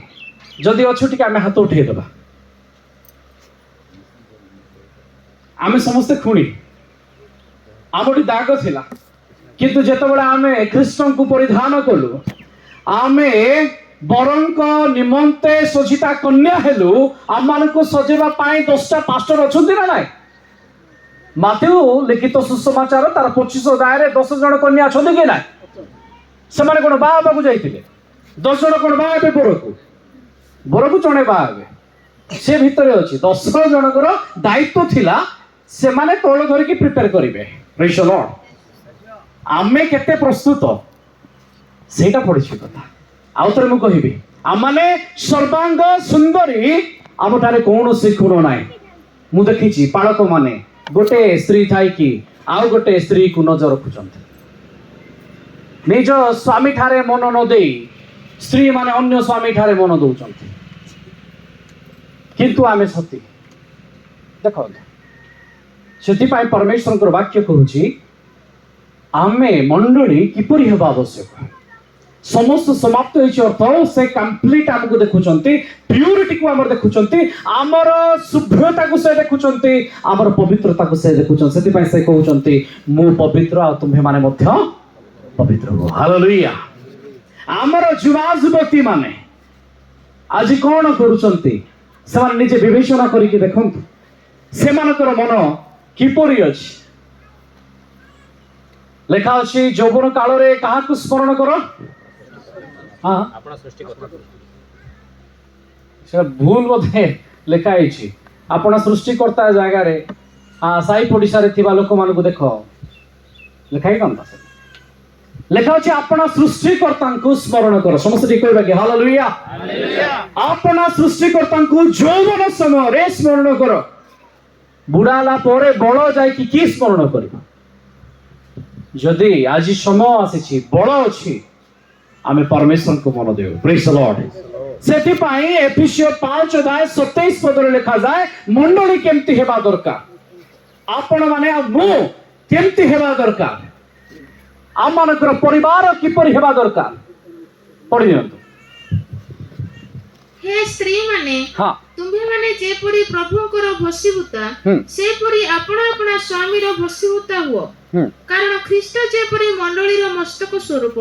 जदि अछु टिके आमे हाथ उठे देबा आमे समस्त खुणी आमोटी दाग थिला किंतु जेतबेला आमे कृष्ण को परिधान कलु आमे बरंक निमंते सजिता कन्या हेलु आमान को सजेबा पाई 10टा पास्टर अछंती ना नाही माथेउ लिखित सुसमाचार तार 25 अध्याय रे 10 जण कन्या अछंती के नाही समाने कोन बाबा को जाइतिले 10 जण कोन बाबे बरकु चणे बाबे से भितरे अछि 10 जनकर दायित्व थिला से माने तोळ धरि की प्रिपेयर करिवे प्रेज द लॉर्ड आमे केते प्रस्तुत सेटा पड़िछि कथा आउतरे मु कहिबी आमाने सर्वांग सुंदरी आमठारे कोनोसी खुण नाही मु देखिछि पालक माने गोटे स्त्री थाई कि आउ गोटे स्त्री को नजर रखुचंती निज स्वामी ठारे मन न देई स्त्री माने अन्य स्वामी ठारे मन दउचंती किंतु आमे सती देखो सेति पाई परमेश्वर को वाक्य कहूची आमे मंडली किपरि हेबा आवश्यक समस्त समाप्त होइछ अर्थ से कंप्लीट हमको देखुचंती प्यूरिटी को हमर देखुचंती हमर शुभ्रता को से देखुचंती हमर पवित्रता को से देखुचंती सेति पाई से कहउचंती मु पवित्र आ तुम्हे माने मध्य पवित्र हो हालेलुया हमर जुवाजुवती माने आज कोन करूचंती से माने निजे विवेचना करी के देखंतु से मानकर मन किपरि अछि लेखा अछि यौवन काल रे काहा को स्मरण करो हां अपना सृष्टि करता से भूल बोधे लेखा आइछि अपना सृष्टिकर्ता जगह रे साई पडिसा रे थिबा लोक मान को देखो लेखाई कोन बस लेखा अछि अपना सृष्टिकर्ता को स्मरण करो समस्त ठीक कहबा कि हालेलुया अपना सृष्टिकर्ता को यौवन समय रे स्मरण करो बुढ़ाला परे बड़ जाय कि स्मरण करबा जदि आज समय आसी बड़ अच्छी आमे परमेश्वर को मन देव प्रेज द लॉर्ड सेति पाई एफिसियो 5 अध्याय 27 पद रे लिखा जाय मंडली केमती हेबा दरकार आपण माने मु केमती हेबा दरकार आमानकर परिवार किपरि हेबा दरकार पढि दियंतु हे स्त्री माने हां तुम्हे माने जेपरि प्रभुंकर भसीभूता सेपरि आपण आपणा स्वामीर भसीभूता हुओ कारण ख्रीष्ट जेपरि मंडलीर मस्तक स्वरूप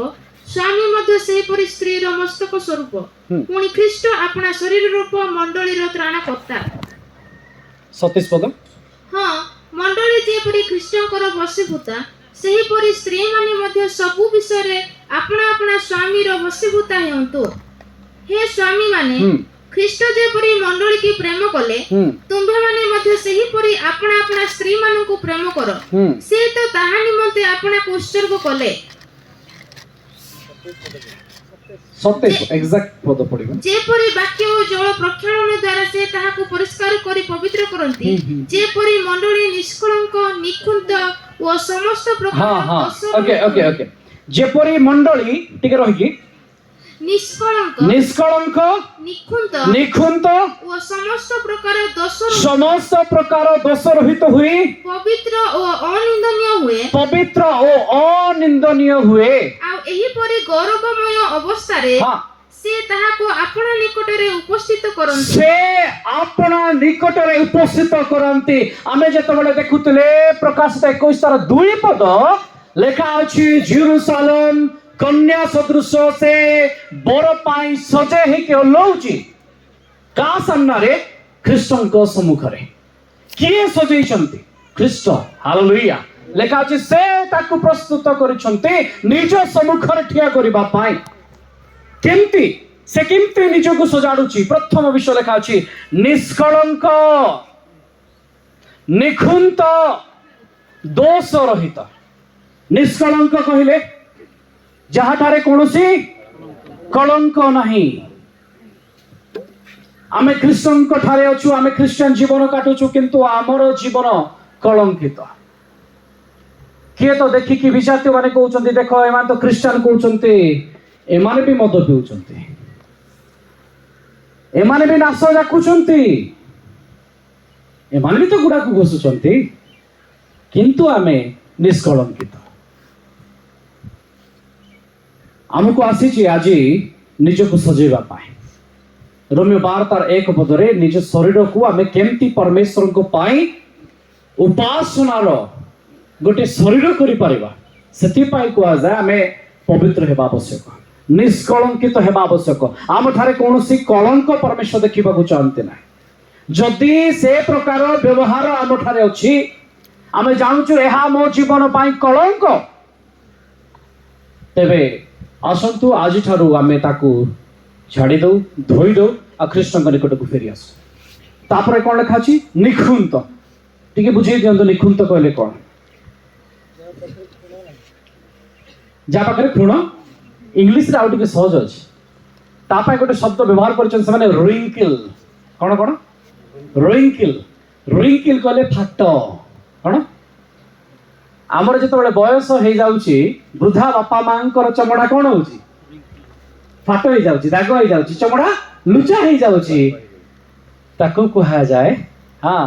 स्वामी मध्य सेपरि स्त्रीर मस्तक स्वरूप पुनी ख्रीष्ट आपणा शरीर रूप मंडलीर त्राणकर्ता 27 पद हां मंडली जेपरि ख्रीष्टकर भसीभूता सेहीपरि स्त्री माने मध्य सबु विषय रे आपणा आपणा स्वामीर भसीभूता हेउंतु हे स्वामी माने ख्रीष्ट जेपरि मंडली की प्रेम कले तुम्भे माने मध्य सही परि आपना आपना स्त्री मानन को प्रेम करो से तो ताहा निमंते आपना को उत्सर्ग कले ସତେଜ ଏକ୍ସାକ୍ଟ ପଦ ପଡିବ। ଯେପରି ବାକ୍ୟ ଓ ଜଳ ପ୍ରକ୍ଷାଳନ ଦ୍ୱାରା ସେ ତାହାକୁ ପରିଷ୍କାର କରି ପବିତ୍ର କରନ୍ତି, ଯେପରି ମଣ୍ଡଳୀ ନିଷ୍କଳଙ୍କ ନିଖୁନ୍ତ ଓ ସମସ୍ତ ପ୍ରକାର ହଁ ହଁ ଦୋଷ ଓକେ ଓକେ ଓକେ ଯେପରି ମଣ୍ଡଳୀ ଟିକେ ରହିକି ନିଷ୍କଳଙ୍କ ନିଷ୍କଳଙ୍କ ନିଖୁନ୍ତ ନିଖୁନ୍ତ ଓ ସମସ୍ତ ପ୍ରକାର ଦୋଷରୁ ସମସ୍ତ ପ୍ରକାର ଦୋଷ ରହିତ ହୁଏ, ପବିତ୍ର ଓ ଅନିନ୍ଦନୀୟ ହୁଏ, ପବିତ୍ର ଓ ଅନିନ୍ଦନୀୟ ହୁଏ। ଆଉ ଏହିପରି ଗୌରବମୟ ଅବସ୍ଥାରେ ହଁ ସେ ତାହାକୁ ଆପଣା ନିକଟରେ ଉପସ୍ଥିତ କରନ୍ତି। ସେ ଆପଣା ନିକଟରେ ଉପସ୍ଥିତ କରନ୍ତି। ଆମେ ଯେତେବେଳେ ଦେଖୁଥିଲେ ପ୍ରକାଶିତ 21:2 ପଦ ଲେଖା ଅଛି, ଜେରୁସାଲେମ କନ୍ୟା ସଦୃଶ ସେ ବର ପାଇଁ ସଜେଇ ହେଇକି ଓହ୍ଲଉଛି। କା ସାମ୍ନାରେ? ଖ୍ରୀଷ୍ଟଙ୍କ ସମ୍ମୁଖରେ। କିଏ ସଜେଇଛନ୍ତି? ଖ୍ରୀଷ୍ଟ। ହାଲେଲୁୟା। ଲେଖା ଅଛି ସେ ତାକୁ ପ୍ରସ୍ତୁତ କରିଛନ୍ତି ନିଜ ସମ୍ମୁଖରେ ଠିଆ କରିବା ପାଇଁ। କେମିତି? ସେ କେମିତି ନିଜକୁ ସଜାଡୁଛି? ପ୍ରଥମ ବିଷୟ ଲେଖା ଅଛି, ନିଷ୍କଳଙ୍କ ନିଖୁନ୍ତ ଦୋଷ ରହିତ। ନିଷ୍କଳଙ୍କ କହିଲେ ଯାହାଠାରେ କୌଣସି କଳଙ୍କ ନାହିଁ। ଆମେ ଖ୍ରୀଷ୍ଟଙ୍କ ଠାରେ ଅଛୁ, ଆମେ ଖ୍ରୀଷ୍ଟିଆନ ଜୀବନ କାଟୁଛୁ, କିନ୍ତୁ ଆମର ଜୀବନ କଳଙ୍କିତ। କିଏ ତ ଦେଖିକି ବିଜାତୀୟ ମାନେ କହୁଛନ୍ତି, ଦେଖ ଏମାନେ ତ ଖ୍ରୀଷ୍ଟିଆନ କହୁଛନ୍ତି, ଏମାନେ ବି ମଦ ପିଉଛନ୍ତି, ଏମାନେ ବି ନାଶ ଯାକୁଛନ୍ତି, ଏମାନେ ବି ତ ଗୁଡାକୁ ଘୋଷୁଛନ୍ତି, କିନ୍ତୁ ଆମେ ନିଷ୍କଳଙ୍କିତ। ଆମକୁ ଆସିଛି ଆଜି ନିଜକୁ ସଜେଇବା ପାଇଁ। ରୋମିଓ 12:1 ପଦରେ ନିଜ ଶରୀରକୁ ଆମେ କେମିତି ପରମେଶ୍ୱରଙ୍କ ପାଇଁ ଉପାସନାର ଗୋଟେ ଶରୀର କରିପାରିବା, ସେଥିପାଇଁ କୁହାଯାଏ ଆମେ ପବିତ୍ର ହେବା ଆବଶ୍ୟକ, ନିଷ୍କଳଙ୍କିତ ହେବା ଆବଶ୍ୟକ। ଆମଠାରେ କୌଣସି କଳଙ୍କ ପରମେଶ୍ୱର ଦେଖିବାକୁ ଚାହାନ୍ତି ନାହିଁ। ଯଦି ସେ ପ୍ରକାର ବ୍ୟବହାର ଆମଠାରେ ଅଛି, ଆମେ ଜାଣୁଛୁ ଏହା ମୋ ଜୀବନ ପାଇଁ କଳଙ୍କ, ତେବେ ଆସନ୍ତୁ ଆଜିଠାରୁ ଆମେ ତାକୁ ଛାଡ଼ି ଦଉ, ଧୋଇ ଦଉ, ଆଉ ଖ୍ରୀଷ୍ଟଙ୍କ ନିକଟକୁ ଫେରି ଆସୁ। ତାପରେ କ'ଣ ଲେଖା ଅଛି? ନିଖୁନ୍ତ। ଟିକେ ବୁଝେଇ ଦିଅନ୍ତୁ, ନିଖୁନ୍ତ କହିଲେ କ'ଣ? ଯାହା ପାଖରେ ଖୁଣ, ଇଂଲିଶରେ ଆଉ ଟିକେ ସହଜ ଅଛି, ତା ପାଇଁ ଗୋଟେ ଶବ୍ଦ ବ୍ୟବହାର କରିଛନ୍ତି ସେମାନେ, ରିଙ୍କିଲ। କ'ଣ କ'ଣ? ରିଙ୍କିଲ। ରିଙ୍କିଲ କହିଲେ ଫାଟ। କ'ଣ? ଆମର ଯେତେବେଳେ ବୟସ ହେଇଯାଉଛି, ବୃଦ୍ଧା ବାପା ମାଙ୍କର ଚମଡ଼ା କ'ଣ ହଉଛି? ଫାଟ ହେଇଯାଉଛି, ଦାଗ ହେଇଯାଉଛି, ଚମଡ଼ା ଲୁଚା ହେଇଯାଉଛି। ତାକୁ କୁହାଯାଏ, ହଁ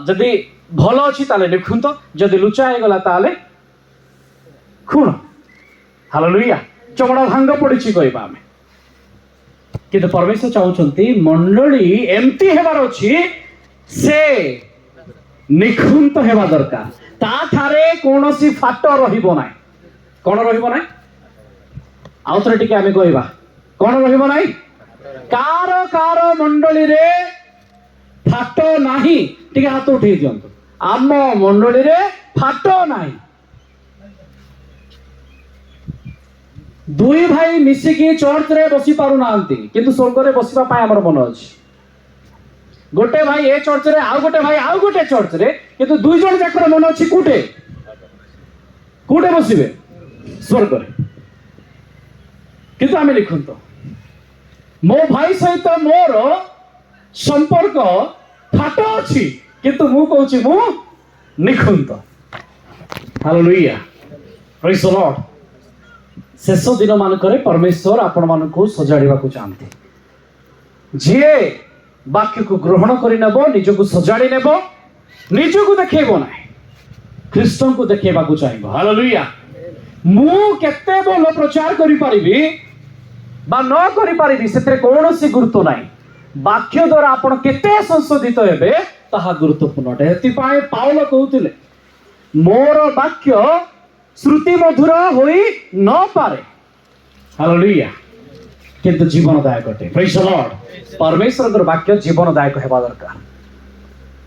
ଯଦି ଭଲ ଅଛି ତାହେଲେ ନିଖୁନ୍ତ, ଯଦି ଲୁଚା ହେଇଗଲା ତାହେଲେ ଖୁଣ। ହାଲେଲୁୟା। ଚମଡ଼ା ଭାଙ୍ଗ ପଡିଛି କହିବା ଆମେ। କିନ୍ତୁ ପରମେଶ୍ୱର ଚାହୁଁଛନ୍ତି ମଣ୍ଡଳୀ ଏମିତି ହେବାର ଅଛି, ସେ ନିଖୁନ୍ତ ହେବା ଦରକାର। ତାଠାରେ କୌଣସି ଫାଟ ରହିବ ନାହିଁ। କ'ଣ ରହିବ ନାହିଁ? ଆଉ ଥରେ ଟିକେ ଆମେ କହିବା, କ'ଣ ରହିବ ନାହିଁ? କାର ମଣ୍ଡଳୀରେ ଫାଟ ନାହିଁ? ଟିକେ ହାତ ଉଠେଇ ଦିଅନ୍ତୁ। ଆମ ମଣ୍ଡଳୀରେ ଫାଟ ନାହିଁ। ଦୁଇ ଭାଇ ମିଶିକି ଚର୍ଚ୍ଚରେ ବସି ପାରୁନାହାନ୍ତି, କିନ୍ତୁ ସ୍ୱର୍ଗରେ ବସିବା ପାଇଁ ଆମର ମନ ଅଛି। ଗୋଟେ ଭାଇ ଏ ଚର୍ଚ୍ଚରେ, ଆଉ ଗୋଟେ ଭାଇ ଆଉ ଗୋଟେ ଚର୍ଚ୍ଚରେ, କିନ୍ତୁ ଦୁଇ ଜଣ ଯାକର ମନ ଅଛି କୋଉଟେ? କୋଉଟେ ବସିବେ? ସ୍ୱର୍ଗରେ। କିନ୍ତୁ ଆମେ ନିଖୁନ୍ତ। ମୋ ଭାଇ ସହିତ ମୋର ସମ୍ପର୍କ ଫାଟ ଅଛି, କିନ୍ତୁ ମୁଁ କହୁଛି ମୁଁ ନିଖୁନ୍ତ। ହାଲେଲୁୟା। ପ୍ରେଜ୍ ଦ ଲର୍ଡ। ଶେଷ ଦିନ ମାନଙ୍କରେ ପରମେଶ୍ୱର ଆପଣ ମାନଙ୍କୁ ସଜାଡ଼ିବାକୁ ଚାହାନ୍ତି। ଯିଏ ବାକ୍ୟକୁ ଗ୍ରହଣ କରିନେବ, ନିଜକୁ ସଜାଡ଼ି ନେବ, ନିଜକୁ ଦେଖେଇବ ନାହିଁ, ଖ୍ରୀଷ୍ଟଙ୍କୁ ଦେଖେଇବାକୁ ଚାହିଁବ। ହାଲେଲୁୟା। ମୁଁ କେତେ ଭଲ ପ୍ରଚାର କରିପାରିବି ବା ନ କରିପାରିବି, ସେଥିରେ କୌଣସି ଗୁରୁତ୍ୱ ନାହିଁ। ବାକ୍ୟ ଦ୍ୱାରା ଆପଣ କେତେ ସଂଶୋଧିତ ହେବେ ତାହା ଗୁରୁତ୍ୱପୂର୍ଣ୍ଣ ଅଟେ। ସେଥିପାଇଁ ପାଉଲ କହୁଥିଲେ, ମୋର ବାକ୍ୟ ଶ୍ରୁତି ମଧୁର ହୋଇ ନପାରେ, ହାଲେଲୁୟା, କିନ୍ତୁ ଜୀବନଦାୟକ ଅଟେ। ପ୍ରେଜ୍ ଦ ଲର୍ଡ। ପରମେଶ୍ୱରଙ୍କର ବାକ୍ୟ ଜୀବନଦାୟକ ହେବା ଦରକାର।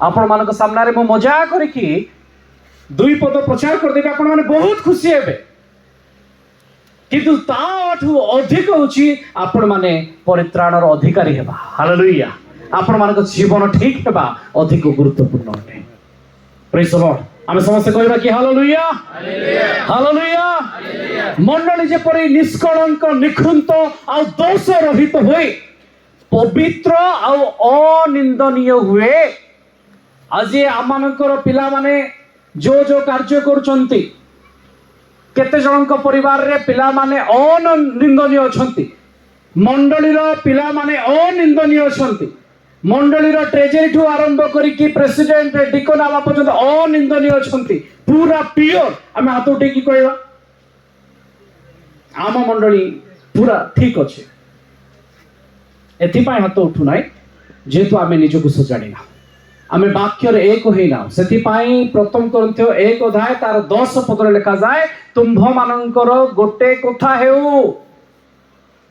ଆପଣମାନଙ୍କ ସାମ୍ନାରେ ମୁଁ ମଜା କରିକି ଦୁଇ ପଦ ପ୍ରଚାର କରିଦେବି, ଆପଣମାନେ ବହୁତ ଖୁସି ହେବେ, କିନ୍ତୁ ତାଠୁ ଅଧିକ ହେଉଛି ଆପଣମାନେ ପରିତ୍ରାଣର ଅଧିକାରୀ ହେବା। ହାଲେଲୁୟା। ଆପଣମାନଙ୍କ ଜୀବନ ଠିକ ହେବା ଅଧିକ ଗୁରୁତ୍ୱପୂର୍ଣ୍ଣ ଅଟେ। ପ୍ରେଜ୍ ଦ ଲର୍ଡ। ଆମେ ସମସ୍ତେ କହିବା କି ହାଲେଲୁୟା ହାଲେଲୁୟା। ମଣ୍ଡଳୀ ଯେପରି ନିଷ୍କଳଙ୍କ ନିଖୁନ୍ତ ଆଉ ଦୋଷ ରହିତ ହୁଏ, ପବିତ୍ର ଆଉ ଅନିନ୍ଦନୀୟ ହୁଏ। ଆଜି ଆମମାନଙ୍କର ପିଲାମାନେ ଯୋଉ କାର୍ଯ୍ୟ କରୁଛନ୍ତି, କେତେ ଜଣଙ୍କ ପରିବାରରେ ପିଲାମାନେ ଅନିନ୍ଦନୀୟ ଅଛନ୍ତି, ମଣ୍ଡଳୀର ପିଲାମାନେ ଅନିନ୍ଦନୀୟ ଅଛନ୍ତି, ମଣ୍ଡଳୀର ଟ୍ରେଜେରୀଠୁ ଆରମ୍ଭ କରିକି ପ୍ରେସିଡେଣ୍ଟ ଡିକନ ହେବା ପର୍ଯ୍ୟନ୍ତ ଅନିନ୍ଦନୀୟ ଅଛନ୍ତି, ପୁରା ପିଓର। ଆମେ ହାତ ଉଠେଇକି କହିବା ଆମ ମଣ୍ଡଳୀ ପୁରା ଠିକ ଅଛି। ଏଥିପାଇଁ ହାତ ଉଠୁନାହିଁ ଯେହେତୁ ଆମେ ନିଜକୁ ସଜାଡ଼ିନା, ଆମେ ବାକ୍ୟରେ ଏକ ହେଇନା। ସେଥିପାଇଁ ପ୍ରଥମ କରିନ୍ଥିଓ 1 ଅଧ୍ୟାୟ ତାର 10 ପଦରେ ଲେଖାଯାଏ, ତୁମ୍ଭମାନଙ୍କର ଗୋଟେ କଥା ହେଉ,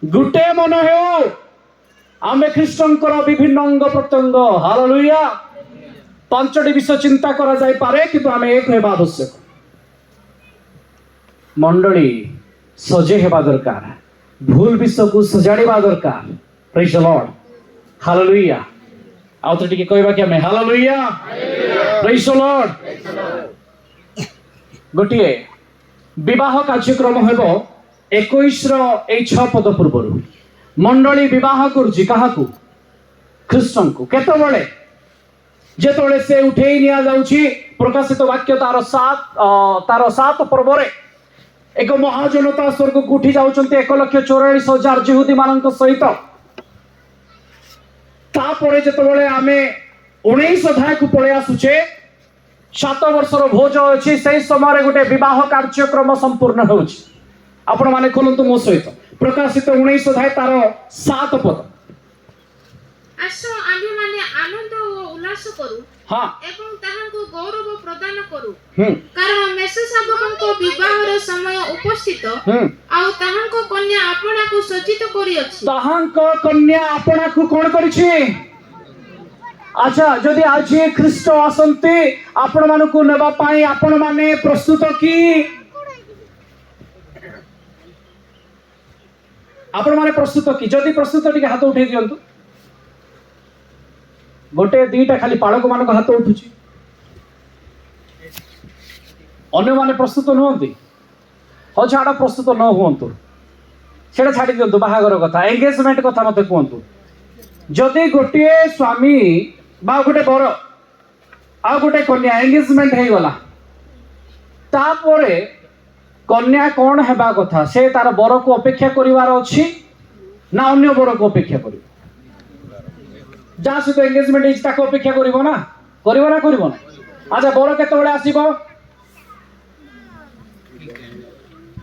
ଗୋଟେ ମନ ହେଉ। ଆମେ ଖ୍ରୀଷ୍ଟଙ୍କର ବିଭିନ୍ନ ଅଙ୍ଗ ପ୍ରତ୍ୟଙ୍ଗ, ହାଲେଲୁୟା। 5ଟି ବିଷୟ ଚିନ୍ତା କରାଯାଇପାରେ, କିନ୍ତୁ ଆମେ ଏକ ହେବା ଆବଶ୍ୟକ। ମଣ୍ଡଳୀ ସଜେଇ ହେବା ଦରକାର, ଭୁଲ ବିଷୟକୁ ସଜାଡ଼ିବା ଦରକାର। ପ୍ରେଜ୍ ଦ ଲର୍ଡ, ହାଲେଲୁୟା। ଆଉ ଥରେ ଟିକେ କହିବା କି ଆମେ ହାଲେଲୁୟା, ପ୍ରେଜ୍ ଦ ଲର୍ଡ। ଗୋଟିଏ ବିବାହ କାର୍ଯ୍ୟକ୍ରମ ହେବ 21ର ଏଇ 6 ପଦ ପୂର୍ବରୁ। ମଣ୍ଡଳୀ ବିବାହ କରୁଛି କାହାକୁ? ଖ୍ରୀଷ୍ଟଙ୍କୁ। କେତେବେଳେ? ଯେତେବେଳେ ସେ ଉଠେଇ ନିଆଯାଉଛି। ପ୍ରକାଶିତ ବାକ୍ୟ ତାର 7 ପର୍ବରେ ଏକ ମହାଜନତା ସ୍ୱର୍ଗକୁ ଉଠି ଯାଉଛନ୍ତି 1,44,000 ଜିହୁଦୀ ମାନଙ୍କ ସହିତ। ତାପରେ ଯେତେବେଳେ ଆମେ 19 ଅଧ୍ୟାୟକୁ ପଳେଇ ଆସୁଛେ, 7 ବର୍ଷର ଭୋଜ ଅଛି, ସେହି ସମୟରେ ଗୋଟେ ବିବାହ କାର୍ଯ୍ୟକ୍ରମ ସମ୍ପୂର୍ଣ୍ଣ ହେଉଛି। ଆପଣ ମାନେ ଖୋଲନ୍ତୁ ମୋ ସହିତ ପ୍ରକାଶିତ 19 ଅଧ୍ୟାୟ ତାର 7 ପଦ। ଆସ ଆମ୍ଭେମାନେ ଆନନ୍ଦ ଓ ଉଲ୍ଲାସ କରୁ ଏବଂ ତାହାଙ୍କୁ ଗୌରବ ପ୍ରଦାନ କରୁ, କାରଣ ମେଷଶାବକଙ୍କ ବିବାହର ସମୟ ଉପସ୍ଥିତ ଆଉ ତାହାଙ୍କ କନ୍ୟା ଆପଣାକୁ ସଜ୍ଜିତ କରିଅଛି। ତାହାଙ୍କ କନ୍ୟା ଆପଣାକୁ କ'ଣ କରିଛି? ଆଚ୍ଛା, ଯଦି ଆଜି ଖ୍ରୀଷ୍ଟ ଆସନ୍ତି ଆପଣ ମାନଙ୍କୁ ନେବା ପାଇଁ, ଆପଣ ମାନେ ପ୍ରସ୍ତୁତ କି? ଆପଣ ମାନେ ପ୍ରସ୍ତୁତ କି? ଯଦି ପ୍ରସ୍ତୁତ ଟିକେ ହାତ ଉଠେଇ ଦିଅନ୍ତୁ। ଗୋଟେ ଦିଟା ଖାଲି ପାଳକ ମାନଙ୍କ ହାତ ଉଠୁଛି, ଅନ୍ୟମାନେ ପ୍ରସ୍ତୁତ ନୁହନ୍ତି। ହଉ ଛାଡ଼, ପ୍ରସ୍ତୁତ ନ ହୁଅନ୍ତୁ, ସେଟା ଛାଡ଼ି ଦିଅନ୍ତୁ। ବାହାଘର କଥା, ଏଙ୍ଗେଜମେଣ୍ଟ କଥା ମତେ କୁହନ୍ତୁ। ଯଦି ଗୋଟିଏ ସ୍ୱାମୀ ବା ଗୋଟେ ବର ଆଉ ଗୋଟେ କନ୍ୟା ଏଙ୍ଗେଜମେଣ୍ଟ ହେଇଗଲା, ତାପରେ କନ୍ୟା କ'ଣ ହେବା କଥା? ସେ ତାର ବରକୁ ଅପେକ୍ଷା କରିବାର ଅଛି ନା ଅନ୍ୟ ବରକୁ ଅପେକ୍ଷା କରିବ? ଯାହା ସହିତ ଏଙ୍ଗେଜମେଣ୍ଟ ହେଇଛି ତାକୁ ଅପେକ୍ଷା କରିବ ନା? କରିବ ନା କରିବ ନା? ଆଚ୍ଛା, ବର କେତେବେଳେ ଆସିବ?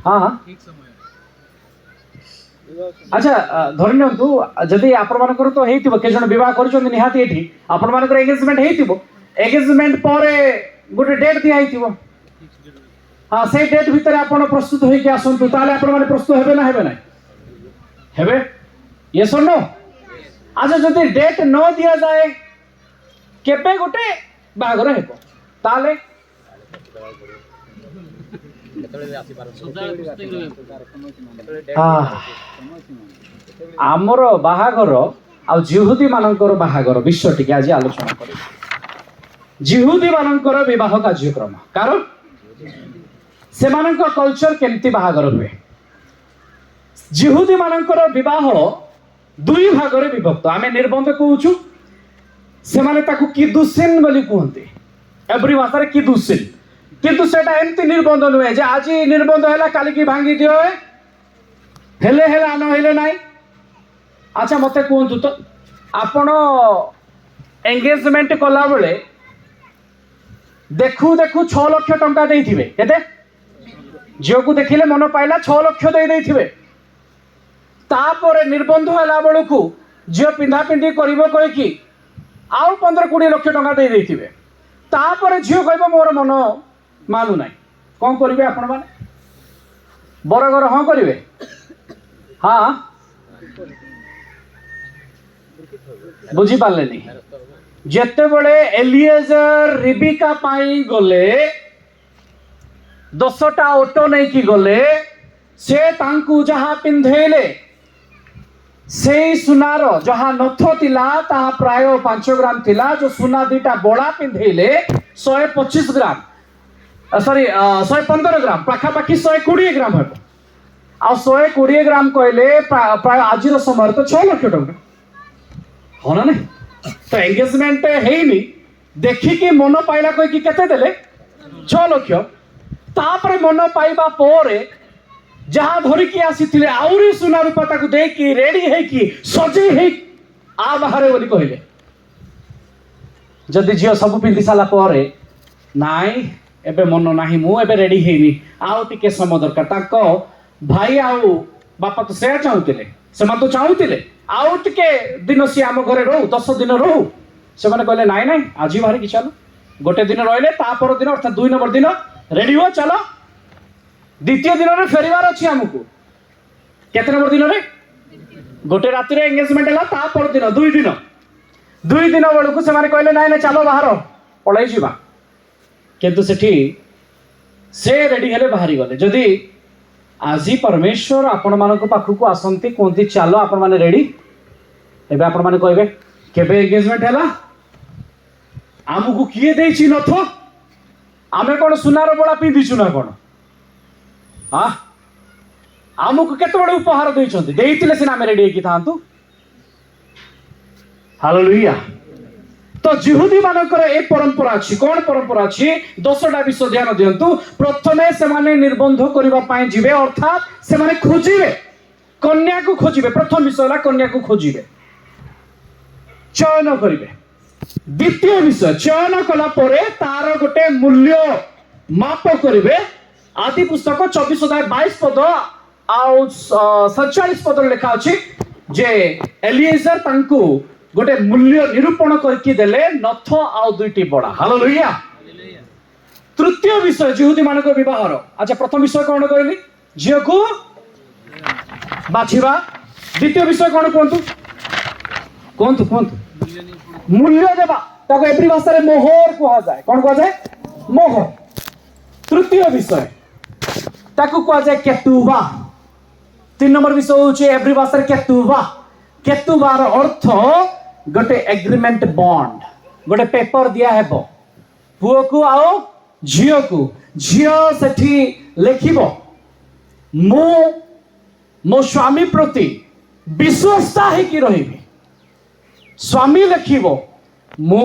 ହଁ, ଆଚ୍ଛା ଧରି ନିଅନ୍ତୁ, ଯଦି ଆପଣମାନଙ୍କର ତ ହେଇଥିବ, କେତେ ଜଣ ବିବାହ କରିଛନ୍ତି ନିହାତି ଏଠି, ଆପଣମାନଙ୍କର ଏଙ୍ଗେଜମେଣ୍ଟ ହେଇଥିବ। ଏଙ୍ଗେଜମେଣ୍ଟ ପରେ ଗୋଟେ ଡେଟ୍ ଦିଆ ହେଇଥିବ। ହଁ, ସେଇ ଡେଟ୍ ଭିତରେ ଆପଣ ପ୍ରସ୍ତୁତ ହେଇକି ଆସନ୍ତୁ, ତାହେଲେ ଆପଣମାନେ ପ୍ରସ୍ତୁତ ହେବେ ନା ହେବେ ନାହିଁ? ହେବେ? ୟେସ୍ ଅର୍ ନୋ? ଆଚ୍ଛା, ଯଦି ଡେଟ୍ ନ ଦିଆଯାଏ କେବେ ଗୋଟେ ବାହାଘର ହେବ, ତାହେଲେ ଆମର ବାହାଘର ଆଉ ଜିହୁଦୀ ମାନଙ୍କର ବାହାଘର ବିଷୟ ଟିକେ ଆଜି ଆଲୋଚନା କରିବା। ଜିହୁଦୀ ମାନଙ୍କର ବିବାହ କାର୍ଯ୍ୟକ୍ରମ, କାରଣ ସେମାନଙ୍କ କଲଚର କେମିତି ବାହାଘର ହୁଏ। ଜିହୁଦୀ ମାନଙ୍କର ବିବାହ 2 ଭାଗରେ ବିଭକ୍ତ। ଆମେ ନିର୍ବନ୍ଧ କହୁଛୁ, ସେମାନେ ତାକୁ କିଦୁସିନ୍ ବୋଲି କୁହନ୍ତି, ଏଭ୍ରି ଭାଷାରେ କିଦୁସିନ୍। କିନ୍ତୁ ସେଟା ଏମିତି ନିର୍ବନ୍ଧ ନୁହେଁ ଯେ ଆଜି ନିର୍ବନ୍ଧ ହେଲା କାଲିକି ଭାଙ୍ଗି ଦିଅ, ହେଲେ ହେଲା ନ ହେଲେ ନାହିଁ। ଆଚ୍ଛା ମତେ କୁହନ୍ତୁ ତ, ଆପଣ ଏଙ୍ଗେଜମେଣ୍ଟ କଲାବେଳେ ଦେଖୁ ଦେଖୁ 6 ଲକ୍ଷ ଟଙ୍କା ଦେଇଥିବେ। କେତେ? ଝିଅକୁ ଦେଖିଲେ ମନ ପାଇଲା 6 ଲକ୍ଷ ଦେଇଥିବେ। ତାପରେ ନିର୍ବନ୍ଧ ହେଲା ବେଳକୁ ଝିଅ ପିନ୍ଧା ପିନ୍ଧି କରିବ କହିକି ଆଉ 15-20 ଲକ୍ଷ ଟଙ୍କା ଦେଇଥିବେ। ତାପରେ ଝିଅ କହିବ ମୋର ମନ ମାନୁ ନାହିଁ। କ'ଣ କରିବେ ଆପଣ ମାନେ? ବରଘର ହଁ କରିବେ? ହଁ, ବୁଝିପାରିଲେନି? ଯେତେବେଳେ ଏଲିଏଜର ରିବିକା ପାଇଁ ଗଲେ, 10ଟା ଓଟ ନେଇକି ଗଲେ, ସେ ତାଙ୍କୁ ଯାହା ପିନ୍ଧେଇଲେ, ସେଇ ସୁନାର ଯାହା ନଥ ଥିଲା ତାହା ପ୍ରାୟ 5 ଗ୍ରାମ ଥିଲା। ଯୋଉ ସୁନା 2ଟା ବଳା ପିନ୍ଧେଇଲେ 125 ଗ୍ରାମ। सॉरी 115 ग्राम पाखापाखि 120 ग्राम हे आ 120 ग्राम कहले प्राय आज समय तो 6 लाख टंका हो ना नहीं तो एंगेजमेंट हेनी देखिकी मन पाइला कहीकि केते देले 6 लाख तापर मन पाइबा पोरे जहाँ धरिकी आसीथिले आउरी सुना रूपा ताकू देकी रेडी हेकी सजे हे आ बाहरे बोली कहले जदि झील सब पिंधि सारा पर नाई एबे मन नाही मु एबे रेडी हेनी आउ टिके समय दरकार ताको भाई आउ बापा तो से चाहूतिले से तो चाहूतिले आउ टिके दिन सी आम घरे रहू 10 दिन रहू से माने कहले नाई नाई आज बाहर कि चलो गोटे दिन रहिले ता पर दिन अर्थात 2 नंबर दिन रेडी हो चलो द्वितीय दिन रे फेरिवार अछि हमकु केते नंबर दिन रे गोटे राति रे एंगेजमेंट हला ता पर दिन 2 दिन बेलू से माने कहले नाई ना चलो बाहर पळाई जिबा किंतु सेठी से रेडी हेले बाहरी गले जदि आज परमेश्वर आपण मानक पाखु आसंती कोंती चलो आपण माने रेडी एबे आपण माने कहबे केबे एंगेजमेंट हला आमको किए देछि नथो आमे कोन सुनार बळा पिंदिछु ना कोन हाँ आमको केते बड़े उपहार देइछन्ती देइतिले सिना आमे रेडी हेकी थांतु हालेलुया तो जिहुदी मानकर एक परंपरा अछि कोन परंपरा अछि 10टा विषय ध्यान दियंतु प्रथमे से माने निर्बंध करिबा पई जिवे अर्थात से माने खोजिबे कन्या को खोजिबे प्रथम विषय हला कन्या को खोजिबे चयन करिबे द्वितीय विषय चयन कला परे तार गोटे मूल्य माप करिबे आदि पुस्तक 24 अध्याय 22 पद आउ 47 पद लिखा अछि जे एलिएजर तांकु गोटे मूल्य निरूपण करके देले नथ आउ दुईटी बड़ा हालेलुया तृतीय विषय जिहुदी मानक विवाहर अच्छा प्रथम विषय कौन कहली झील को बाछिबा द्वितीय विषय कौन कहतु कहतु कहतु मूल्य देवा ताको एप्री भाषा रे मोहर कहा जाए कौन कहा जाए मोहर तृतीय विषय ताको कहा जाए केतुबा 3 नंबर विषय होचे एप्री भाषा रे केतुबार अर्थ गोटे एग्रीमेंट बॉन्ड गोटे पेपर दिया हेबो पुओ को आओ झियो को झियो सेठी लेखिबो मो स्वामी प्रति विश्वस्ता है कि रहिबी स्वामी लेखिबो मु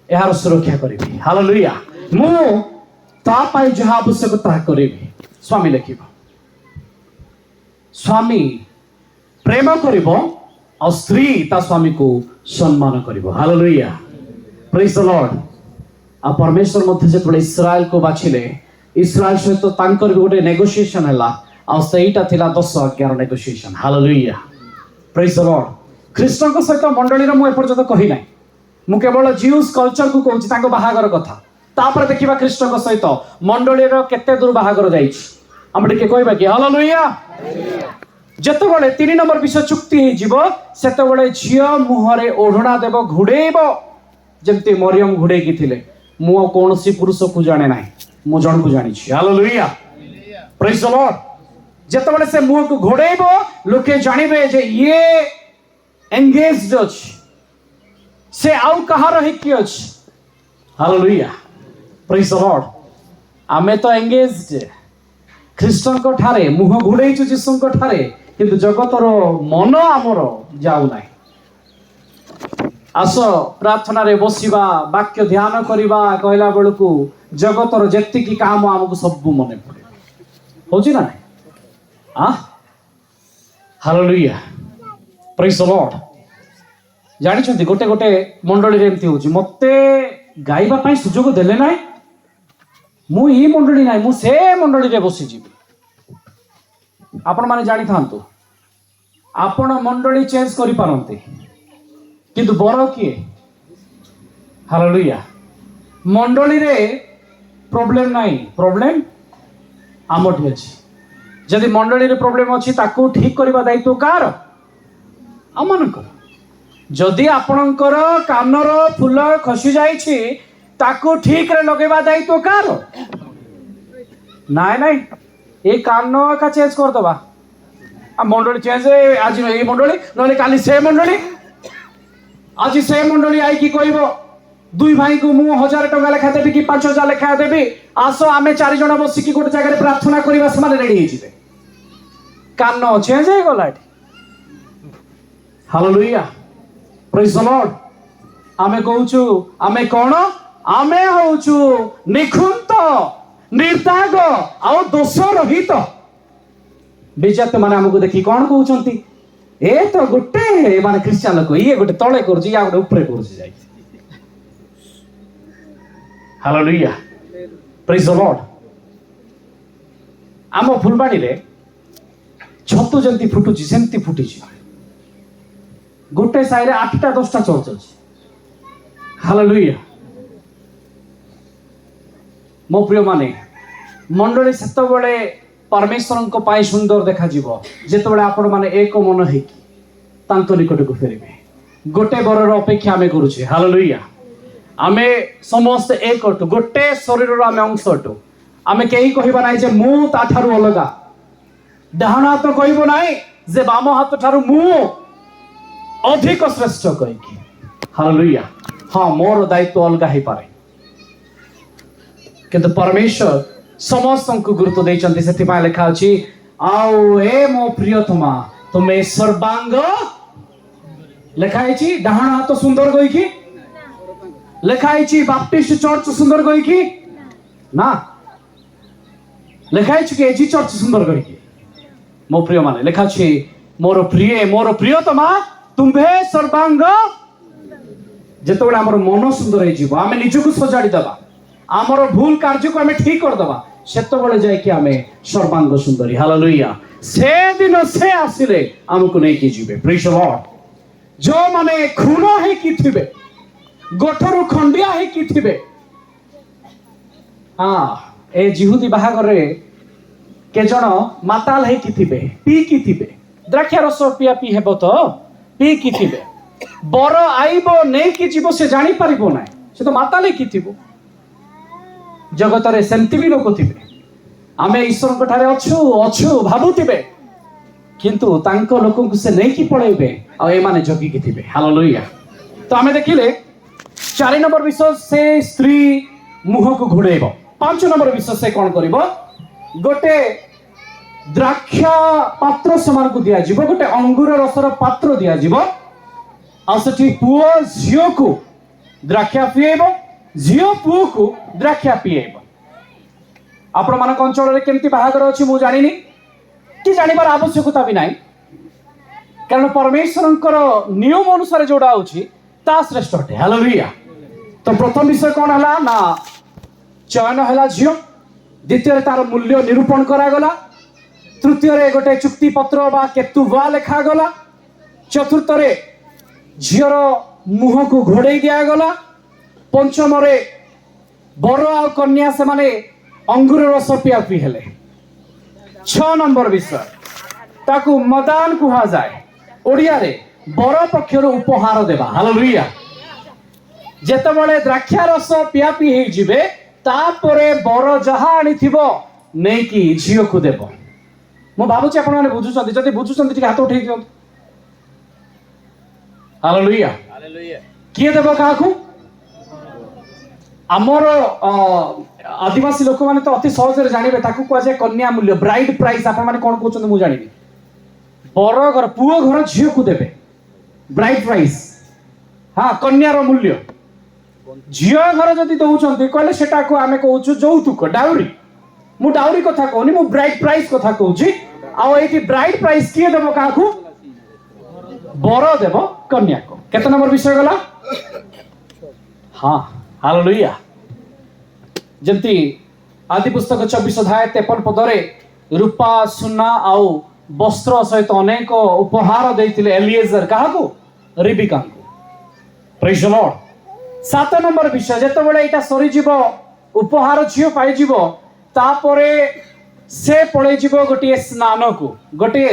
यार सुरक्षा करिबी हालेलुया मु ता पाई जहा आवश्यकता करिबी स्वामी लेखिबो स्वामी प्रेम करिबो और स्त्री ता स्वामी को सम्मान करिबो हालेलुया प्रेज द लॉर्ड आ परमेश्वर मध्य जे थोड़े इस्राएल को बाछिले इस्राएल सहित तो तांकर भी गोटे नेगोशिएशन हला आ सेईटा थिला 10 11 negotiation hallelujah praise the lord ख्रीष्टन को सहित मंडली रो मु एपर्यंत कहि नै मु केवल ज्यूस कल्चर को कहूची तांको बाहागर कथा तापर देखिबा ख्रीष्टन को सहित मंडली रो केते दूर बाहागर जाईछ हम टिके कहबा कि हालेलुया जते बळे 3 नंबर विषय चुक्ति हे जीव सेते बळे झियो मुहरे ओढणा देव घुडेइबो जेमते मरियम घुडे की थिले मु कोनसी पुरुष को जाने नाही मु जण को जानि छी हालेलुया प्रेज द लॉर्ड जते बळे से मुह को घुडेइबो लोके जानिबे जे ये एंगेज्ड अछि से आउ कहा रही कि अछि हालेलुया प्रेज द लॉर्ड आमे तो एंगेज्ड ख्रीष्टन को ठारे मुह घुडेइछु जीसु को ठारे किंतु जगतर मन आमर जाऊ नाही आस प्रार्थना रे बसिबा वाक्य ध्यान करिबा कहला बेलकू जगतर जेति की काम हमको सब मने पड़े होची ना आ हालेलुया प्रेज द लॉर्ड जानि छथि गोटे गोटे मंडली रे एमती होची मते गाइबा पई सुजोग देले नाही मु ई मंडली नाही मु से मंडली रे बसी जीवी आपण माने जानि थांतु आपण मंडली चेंज करि पारंते किंतु बर किए हालेलुया मंडली रे प्रॉब्लम नाही प्रॉब्लम आमठी अछि जदि मंडली रे प्रॉब्लम अछि ताकू ठीक करबा दायित्व कार आमनकर जदि आपणकर कानर फूल खसी जाइछि ताकू ठीक रे लगेबा दायित्व कार नाय नाय ए कान का चेंज कर दबा आ मंडली चेंज आज ए मंडली नले काली से मंडली आज से मंडली आई की कहबो दुई भाई को मु 1000 टंका लेखा देबी कि 5000 लेखा देबी आस आमे 4 जण बसिकी गोटे जगह प्रार्थना करबा से माने रेडी हिजिबे कान चेंज हो गला हालेलुया प्रेज द लॉर्ड आमे कहूछु आमे कोन आमे होछु निखुंत निर्ताग आ दोष रहित बेजात माने हमको देखि कोन कहउचंती ए तो गोटे माने क्रिश्चियन लोक ये गोटे तळे करछि या गोटे ऊपर करछि जाई हालेलुया प्रेज द लॉर्ड आम फुलबाणी रे छतु जंती फुटुची सेमती फुटिची गोटे साइड 8टा 10टा चर्च अछि हालेलुया मो प्रिय माने मंडली सेत बळे परमेश्वर को पाई सुंदर देखा जीवो जेते बळे आपण माने एक मन हेकी तांतो निकट को फेरिबे गोटे बरर अपेक्षा आमे करूछे हालेलुया आमे समस्त एक अटु गोटे शरीर रो आमे अंश अटु आमे केही कहिबा नाही जे मु ता थारु अलगा डाहण हाथ कहबो नाही जे बाम हाथ थारु मु अधिक श्रेष्ठ कहिकी हालेलुया हां मोर दायित्व अलगा हे पारे किंतु परमेश्वर समस्त को गुरुत्व देइचंती सेति पा लिखा अछि आउ ए मो प्रियतमा तुमे सर्वांग लेखाइछि डाहण हाथ सुंदर कहिकी लेखाइछि बाप्टिस्ट चर्च सुंदर कहिकी ना लेखाइछि कि एजी चर्च सुंदर कहिकी मो प्रिय माने लेखाछि मोर प्रियतमा तुम्भे सर्वांग जेतबेला हमर मन सुंदर हे जीव आमे निजको सजाडी दबा हमर भूल कार्य को आमे ठीक कर दबा सेतबेले जाय कि आमे सर्वांग सुंदरी हालेलुया से दिन से आसिले हमको नै कि जीवे प्रेज द लॉर्ड जो माने खून हे कि थिबे गोठरू खंडिया हे कि थिबे हां ए जिहुदी बाहागर रे के जण माताल हे कि थिबे पी कि थिबे द्राक्षा रस पिया पी हेबो तो पी कि थिबे बर आइबो नै कि जीवो से जानि परिबो नै से तो माताल हे कि थिबो जगत रे सेंति भी लोक थिबे आमे ईश्वर को ठारे अछु भाबुथिबे किंतु तांको लोक को से नै कि पळेबे आ ए माने जगी कि थिबे हालेलुया तो आमे देखिले 4 नंबर विषय से स्त्री मुह को घोड़ेब 5 नंबर विषय से कौन करिब गोटे द्राक्षा पात्र समान को दिया जीव गोटे अंगूर रसर पात्र दिया जीव आ सेठी पुओ झियो को द्राक्षा पिएब झियो पुओ को द्राक्षा पिएब आपण मान अंचल रे केमती बाहागर अछि मु जानिनी कि जानिबार आवश्यकता भी नाही कारण परमेश्वरंकर नियम अनुसार जोड़ा अछि ता श्रेष्ठ अटे हालेलुया तो प्रथम विषय कौन है ना चयन है झील द्वितीय तार मूल्य निरूपण करागला तृतीय गोटे चुक्ति पत्र बा केतु बा लिखागला चतुर्थ झीर मुह को घोड़े दिगला पंचम बर आ कन्या से माने अंगूर रस पिया पी हेले 6 नंबर विषय ताकू मदान कुहा जाए ओडिया रे बर पक्षर उपहार देवा हालेलुया जेतेबेले द्राक्षा रस पिया पी हे जिवे तापरे बर जहा आनिथिबो नै कि झियो को देबो मो भाबुची आपण माने बुझुचंती जदी बुझुचंती टिके हाथ उठेइ दियो हालेलुया हालेलुया किए देबो काकू हमर आदिवासी लोक माने तो अति सहज रे जानिबे ताकू को जे कन्या मूल्य ब्राइड प्राइस आपण माने कोन कहउचंती मु जानिबी बर घर पुओ घर झियो को देबे ब्राइड प्राइस हाँ कन्यार मूल्य झियो घर जदि दउचंती कहले सेटा को आमे कहउछु जौतुक डाउरी मु डाउरी कथा कहउनी मु ब्राइड प्राइस कथा कहउची आ एठी ब्राइड प्राइस किए देबो काकू बर देबो कन्या को केते नंबर विषय गला हाँ हालेलुया जंती आदि पुस्तक 24 अध्याय 53 पदरे रूपा सुना आउ वस्त्र सहित अनेक उपहार देइतिले एलिएजर काहाकू रिबिका को प्रेज द लॉर्ड 7 नंबर विषय जेतेबेले एटा सरी जीवो उपहार झियो पाई जीवो तापरे से पळे जीवो गोटे स्नान को गोटे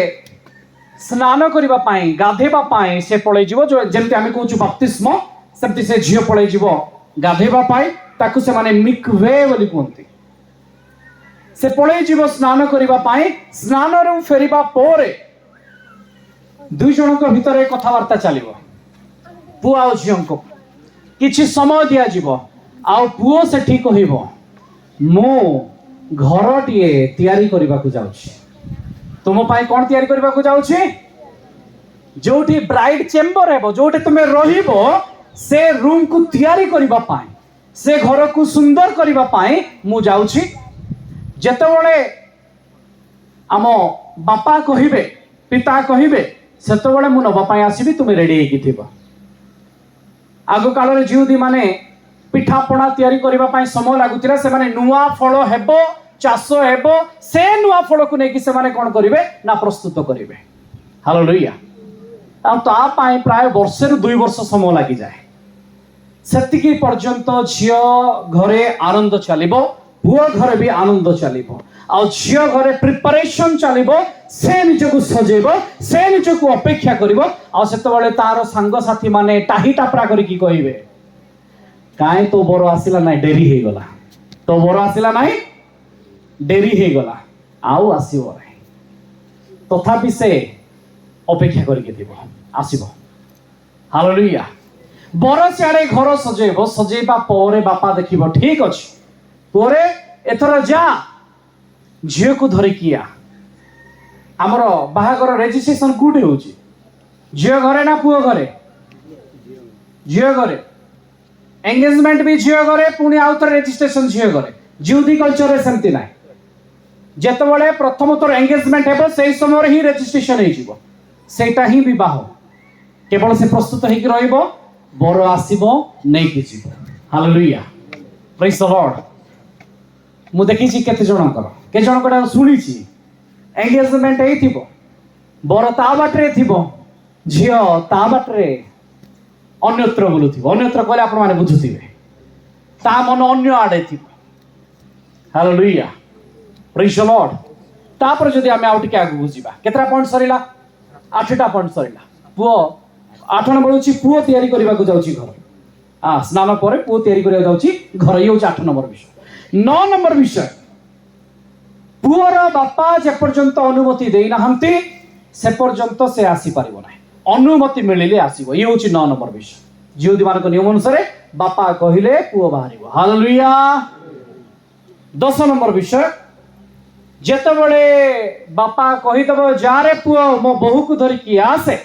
स्नान करिबा पाई गाधेबा पाई से पळे जीवो जो जेमते आमे कहूछु बप्तिस्म सेमती से झियो पळे जीवो गाधेबा पाई ताकू से माने मिकवे बोली कहंती से पळे जीव स्नान करिबा पाई स्नान रो फेरिबा पोरे दुई जनक भितरे कथावार्ता चलिबो पुआ झियो को किछि समय दिया जीवो आउ पुओ सेठी कहिबो मो घरटिए तैयारी करबा को जाउछि तुम पाई कोन तैयारी करबा को जाउछि जोठी ब्राइड चेंबर हेबो जोठी तुमे रहिबो से रूम को तैयारी करबा पाई से घर को सुंदर करबा पाई मु जाउछि जेतेबेले आमो बापा कहिबे पिता कहिबे सेतेबेले मु नबा पाई आसीबी तुमे रेडी हेकि थिबो आगो काल रे जिउदी माने पिठा पणा तैयारी करबा पाई समय लागुतिरा से माने नुवा फळ हेबो चाष हेबो से नुवा फळ को नेकी से माने कोन करिवे ना प्रस्तुत करिवे हालेलुया आ ता पाई प्राय वर्ष रु 2 वर्ष समय लागि जाय सेतिकी पर्यंत झियो घरे आनंद चलिबो पुओ घरे भी आनंद चलिबो आ झियो घरे प्रिपरेशन चलिबो से निजको सजेबो से निजको अपेक्षा करिबो आ सेतबेले तार संग साथी माने टाही टापरा करी की कहिबे काहे तो बरो आसिला नाही डेरी हे गला तो बरो आसिला नाही डेरी हे गला आउ आसीबो नाही तथापि से अपेक्षा करी के दिबो आसीबो हालेलुया बरो सियाडे घर सजेबो सजेबा परे बापा देखिबो ठीक अछि परे एथरा जा झियो को धरि किया हमरो बाहागर रजिस्ट्रेशन कोठे होची झियो घरे ना पुओ घरे झियो घरे एंगेजमेंट भी झियो घरे पुणी आउतर रजिस्ट्रेशन झियो घरे ज्यूदी कल्चर रे सेमति नाही जेतबेले प्रथम तोर एंगेजमेंट हेबो सेही समय ही रजिस्ट्रेशन हे जिवो सेटा ही विवाह केवल से प्रस्तुत हे कि रहइबो बरो आसीबो नै कि जिवो हालेलुया प्रेज द लॉर्ड मु देखि छी केते जनकर के जनकर सुनी छी एंगेजमेंट हे थिबो बरो ता बाटरे थिबो झियो ता बाटरे अन्यत्र बोलुथिबो अन्यत्र कहले आपण माने बुझुथिबे ता मन अन्य आडे थिबो हालेलुया प्रेज द लॉर्ड तापर जदि आमे आउट के आगु बुझिबा केतरा पॉइंट सरिला 8टा पॉइंट सरिला पुओ 8 नंबर होची पुओ तयारी करबा को जाउची घर स्नान परे पुओ तयारी करबा जाउची घर ये होची 8 नंबर विषय 9 नंबर विषय पुओर बापा जे पर्यंत अनुमति देई नाहंती से पर्यंत से आसी पारिबो नाही अनुमति मिलिले आसीबो ये होची 9 नंबर विषय जिउदी मानको नियम अनुसार बापा कहिले पुओ बाहरिबो हालेलुया 10 नंबर विषय जेतेबेले बापा कहिदबो जारे पुओ मो बहु को धरि कि आसे